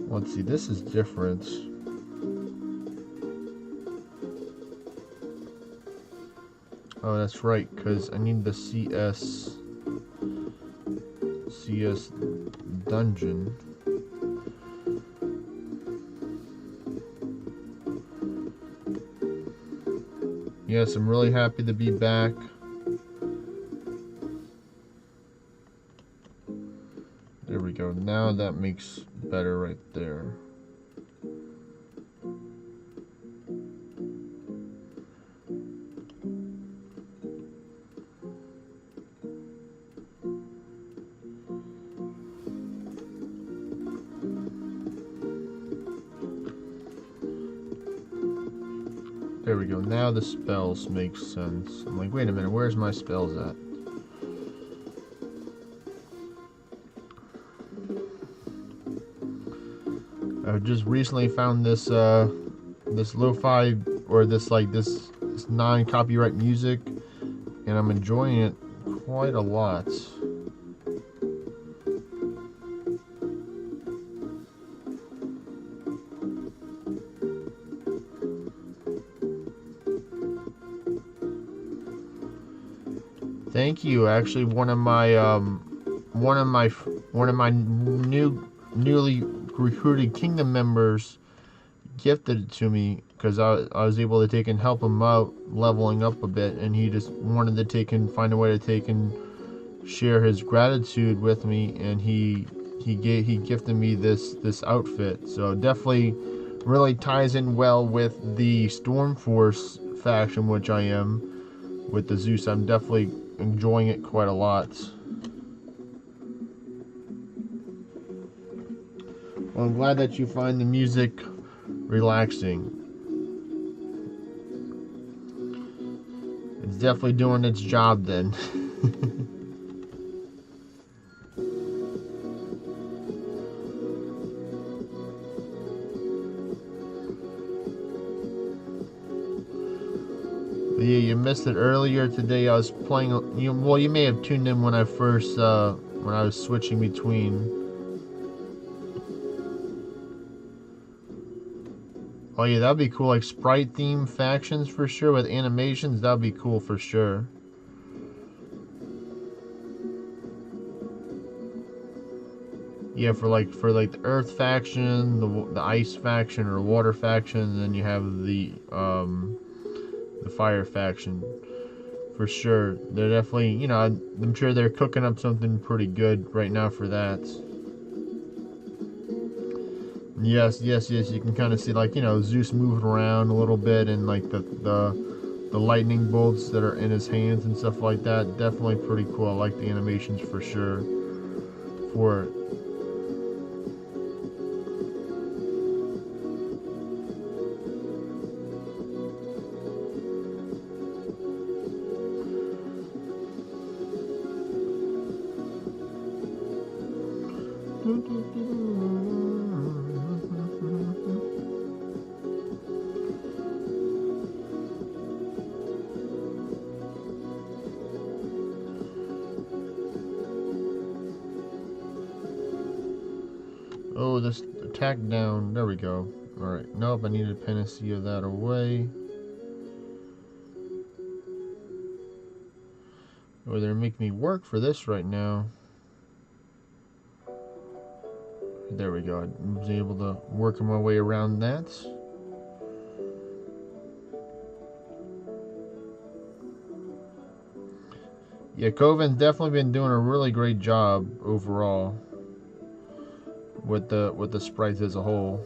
Let's see, this is different. Oh, that's right, because I need the CS dungeon. Yes, I'm really happy to be back. There we go. Now that makes better right there. There we go. Now the spells make sense. I'm like, wait a minute, where's my spells at? I just recently found this this lo-fi, or this non-copyright music, and I'm enjoying it quite a lot. Thank you. Actually, one of my newly recruited kingdom members gifted it to me because I was able to take and help him out leveling up a bit, and he just wanted to take and find a way to take and share his gratitude with me, and he gifted me this outfit. So definitely really ties in well with the Stormforce faction, which I am with the Zeus. I'm definitely enjoying it quite a lot. Well, I'm glad that you find the music relaxing. It's definitely doing its job then. Yeah, you missed it earlier today. I was playing. You may have tuned in when I first when I was switching between. Oh yeah, that'd be cool. Like sprite theme factions for sure with animations. That'd be cool for sure. Yeah, for like the Earth faction, the Ice faction, or Water faction, and then you have the Fire faction for sure. They're definitely, I'm sure they're cooking up something pretty good right now for that. Yes, you can kind of see, like, Zeus moving around a little bit, and like the lightning bolts that are in his hands and stuff like that. Definitely pretty cool. I like the animations for sure for it. Oh, this attack down. There we go. Alright. Nope, I need a panacea that away. Oh, they're making me work for this right now. There we go. I was able to work my way around that. Yeah, Coven's definitely been doing a really great job overall with the sprites as a whole.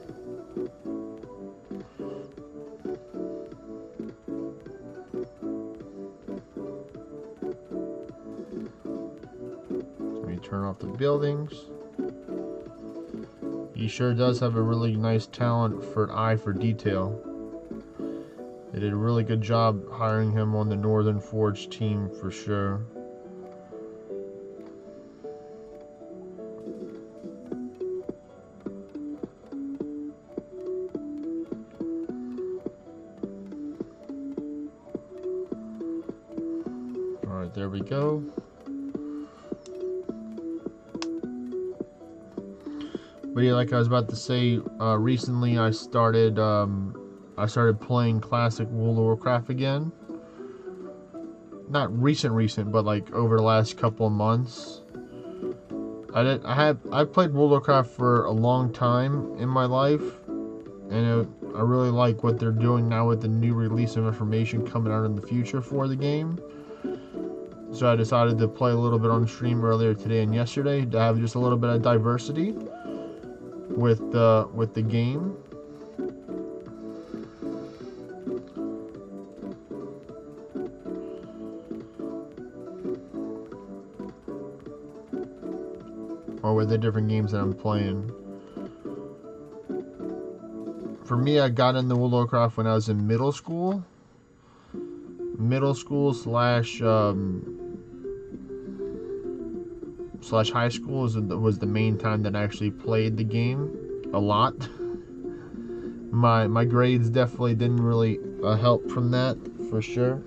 Let me turn off the buildings. He sure does have a really nice talent for an eye for detail. They did a really good job hiring him on the Northern Forge team for sure. Alright, there we go. But yeah, like I was about to say, recently I started playing classic World of Warcraft again. Not recent, but like over the last couple of months. I've played World of Warcraft for a long time in my life, and I really like what they're doing now with the new release of information coming out in the future for the game. So I decided to play a little bit on stream earlier today and yesterday to have just a little bit of diversity with the game. Or with the different games that I'm playing. for me, I got into World of Warcraft when I was in middle school. Slash high school was the main time that I actually played the game a lot. My grades definitely didn't really help from that, for sure.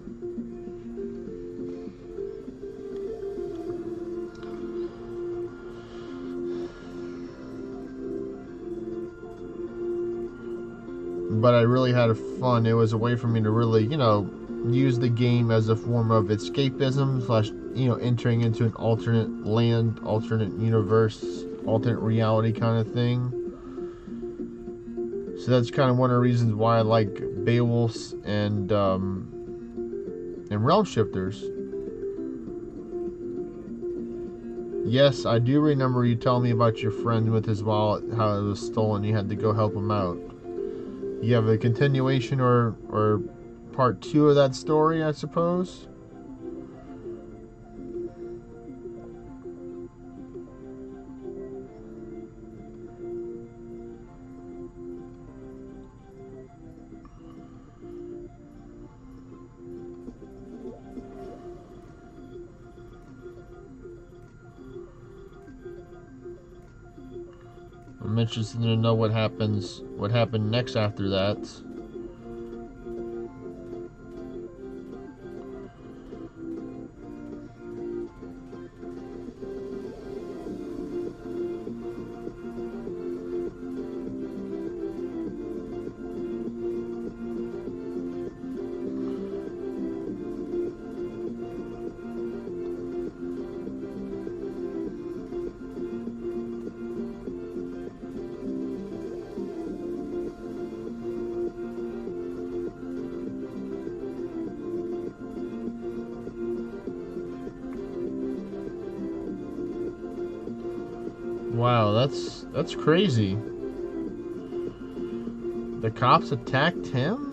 But I really had fun. It was a way for me to really, use the game as a form of escapism slash, entering into an alternate land, alternate universe, alternate reality kind of thing. So that's kind of one of the reasons why I like Beowulfs and Realm Shifters. Yes, I do remember you telling me about your friend with his wallet, how it was stolen. You had to go help him out. You have a continuation or part 2 of that story, I suppose? I'm interested to know what happened next after that. Wow, that's crazy. The cops attacked him?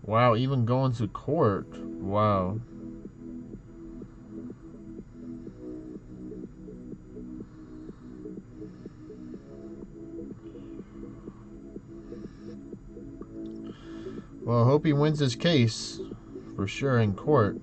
Wow, even going to court. Wow. Well, I hope he wins his case, for sure, in court.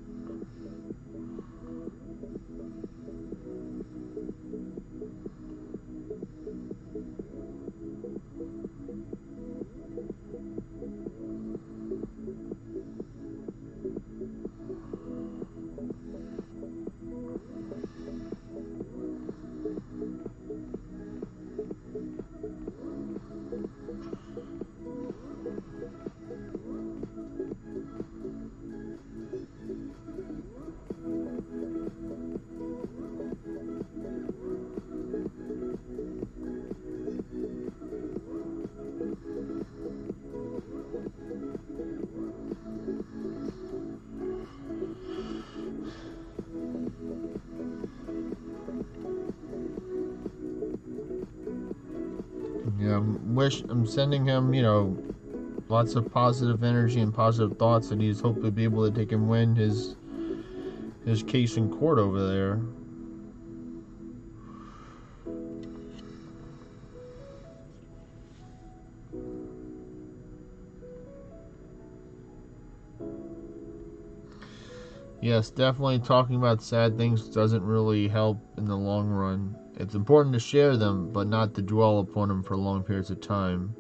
Yeah, I'm sending him, lots of positive energy and positive thoughts, and he's hoping to be able to take and win his case in court over there. Yes, definitely talking about sad things doesn't really help in the long run. It's important to share them, but not to dwell upon them for long periods of time.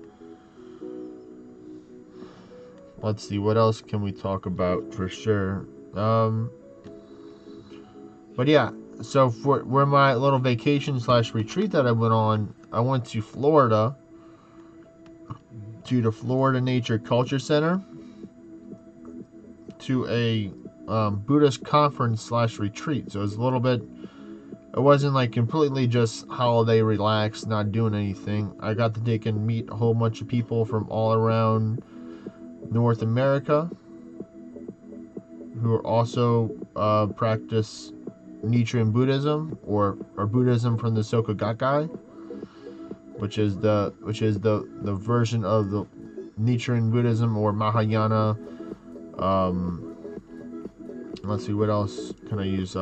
Let's see, what else can we talk about for sure? But yeah, so for my little vacation slash retreat that I went on, I went to Florida, to the Florida Nature Culture Center, to a Buddhist conference slash retreat. So it was a little bit, it wasn't like completely just holiday relaxed, not doing anything. I got to take and meet a whole bunch of people from all around North America. who are also practice Nichiren Buddhism or Buddhism from the Soka Gakkai, which is the version of the Nichiren Buddhism or Mahayana. Let's see, what else can I use?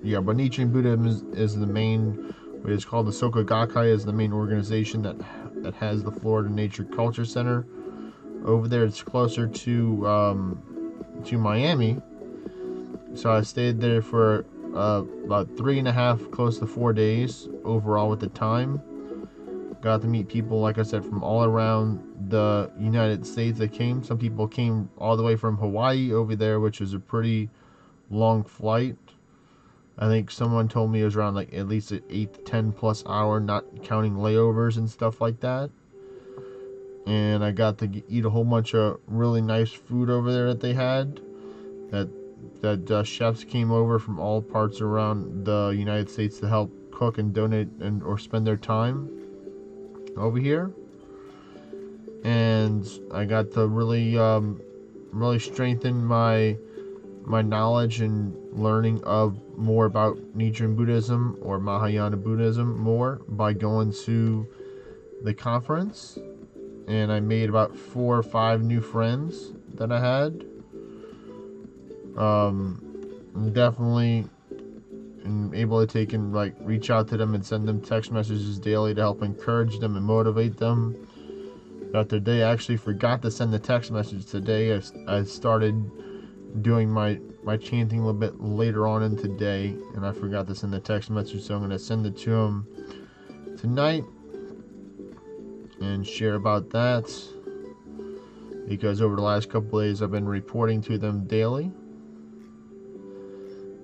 Yeah, but Nichiren Buddhism is the main. It's called the Soka Gakkai, is the main organization that has the Florida Nature Culture Center over there. It's closer to Miami, so I stayed there for about 3.5, close to 4 days overall with the time. Got to meet people, like I said, from all around the United States that came. Some people came all the way from Hawaii over there, which is a pretty long flight. I think someone told me it was around like at least an 8 to 10 plus hour, not counting layovers and stuff like that. And I got to eat a whole bunch of really nice food over there that they had. That chefs came over from all parts around the United States to help cook and donate or spend their time over here. And I got to really strengthen my knowledge and learning of more about Nichiren Buddhism or Mahayana Buddhism more by going to the conference. And I made about 4 or 5 new friends that I had. Definitely am able to take and reach out to them and send them text messages daily to help encourage them and motivate them throughout their day. I actually forgot to send the text message today. I started doing my chanting a little bit later on in today, and I forgot to send the text message, so I'm going to send it to them tonight and share about that, because over the last couple days I've been reporting to them daily.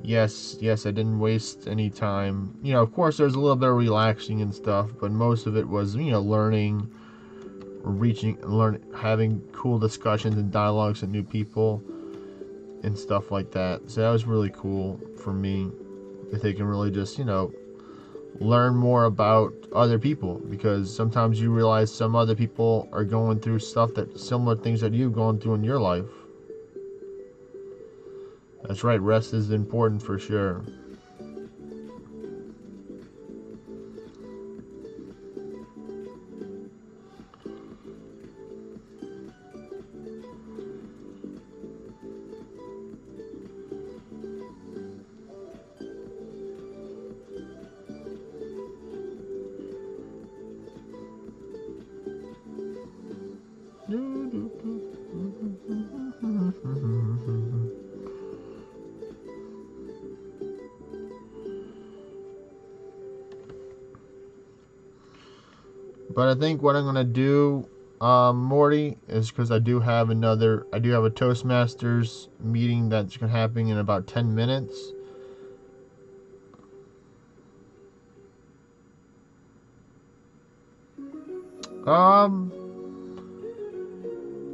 Yes, I didn't waste any time. Of course there's a little bit of relaxing and stuff, but most of it was, learning, having cool discussions and dialogues with new people and stuff like that. So that was really cool for me, that they can really just, learn more about other people, because sometimes you realize some other people are going through similar things that you've gone through in your life. That's right, rest is important for sure. But I think what I'm going to do, Morty, is because I do have a Toastmasters meeting that's happening in about 10 minutes.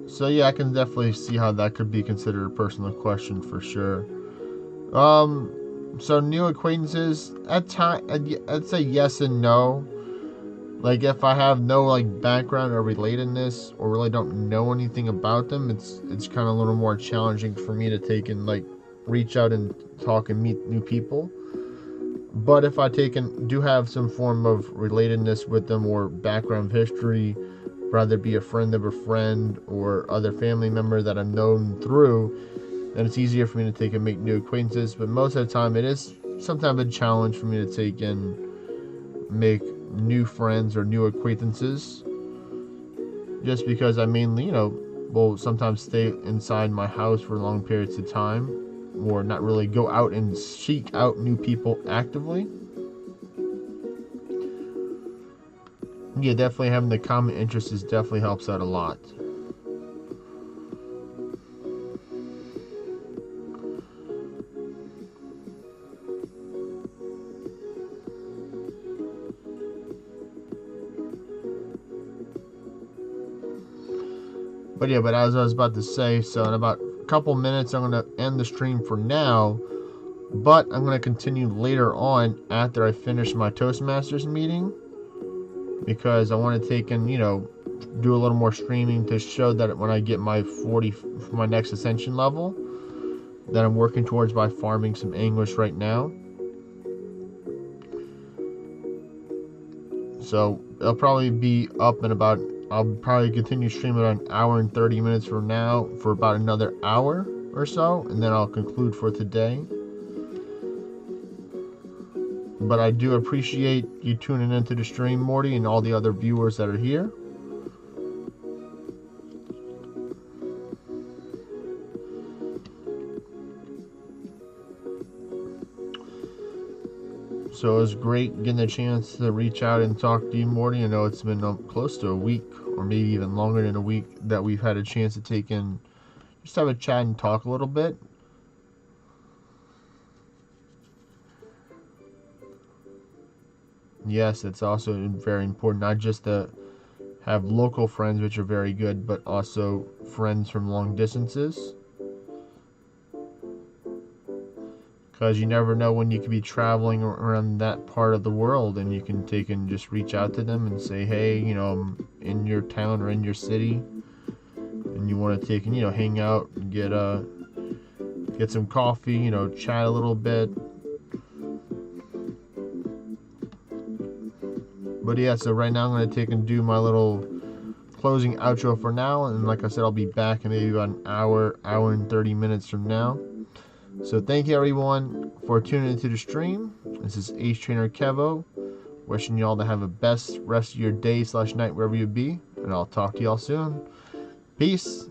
So yeah, I can definitely see how that could be considered a personal question for sure. So new acquaintances, I'd say yes and no. Like, if I have no background or relatedness, or really don't know anything about them, it's kind of a little more challenging for me to take and reach out and talk and meet new people. But if I do have some form of relatedness with them, or background history, rather be a friend of a friend or other family member that I've known through, then it's easier for me to take and make new acquaintances. But most of the time it is sometimes a challenge for me to take and make new friends or new acquaintances, just because I mainly, will sometimes stay inside my house for long periods of time, or not really go out and seek out new people actively. Yeah, definitely having the common interests definitely helps out a lot. But as I was about to say, so in about a couple minutes I'm going to end the stream for now, but I'm going to continue later on after I finish my Toastmasters meeting, because I want to take and, do a little more streaming to show that when I get my next ascension level, that I'm working towards by farming some Anguish right now. So it'll probably be up in about, I'll probably continue streaming about an hour and 30 minutes from now for about another hour or so, and then I'll conclude for today. But I do appreciate you tuning into the stream, Morty, and all the other viewers that are here. So it was great getting a chance to reach out and talk to you, Morty. I know it's been close to a week, or maybe even longer than a week, that we've had a chance to take in, just have a chat and talk a little bit. Yes, it's also very important, not just to have local friends, which are very good, but also friends from long distances. Because you never know when you could be traveling around that part of the world, and you can take and just reach out to them and say, hey, you know, I'm in your town or in your city, and you want to take and, you know, hang out and get some coffee, you know, chat a little bit. But yeah, so right now I'm going to take and do my little closing outro for now, and like I said, I'll be back in maybe about an hour and 30 minutes from now. So thank you everyone for tuning into the stream. This is Ace Trainer Kevo, wishing you all to have a best rest of your day / night wherever you be, and I'll talk to y'all soon. Peace.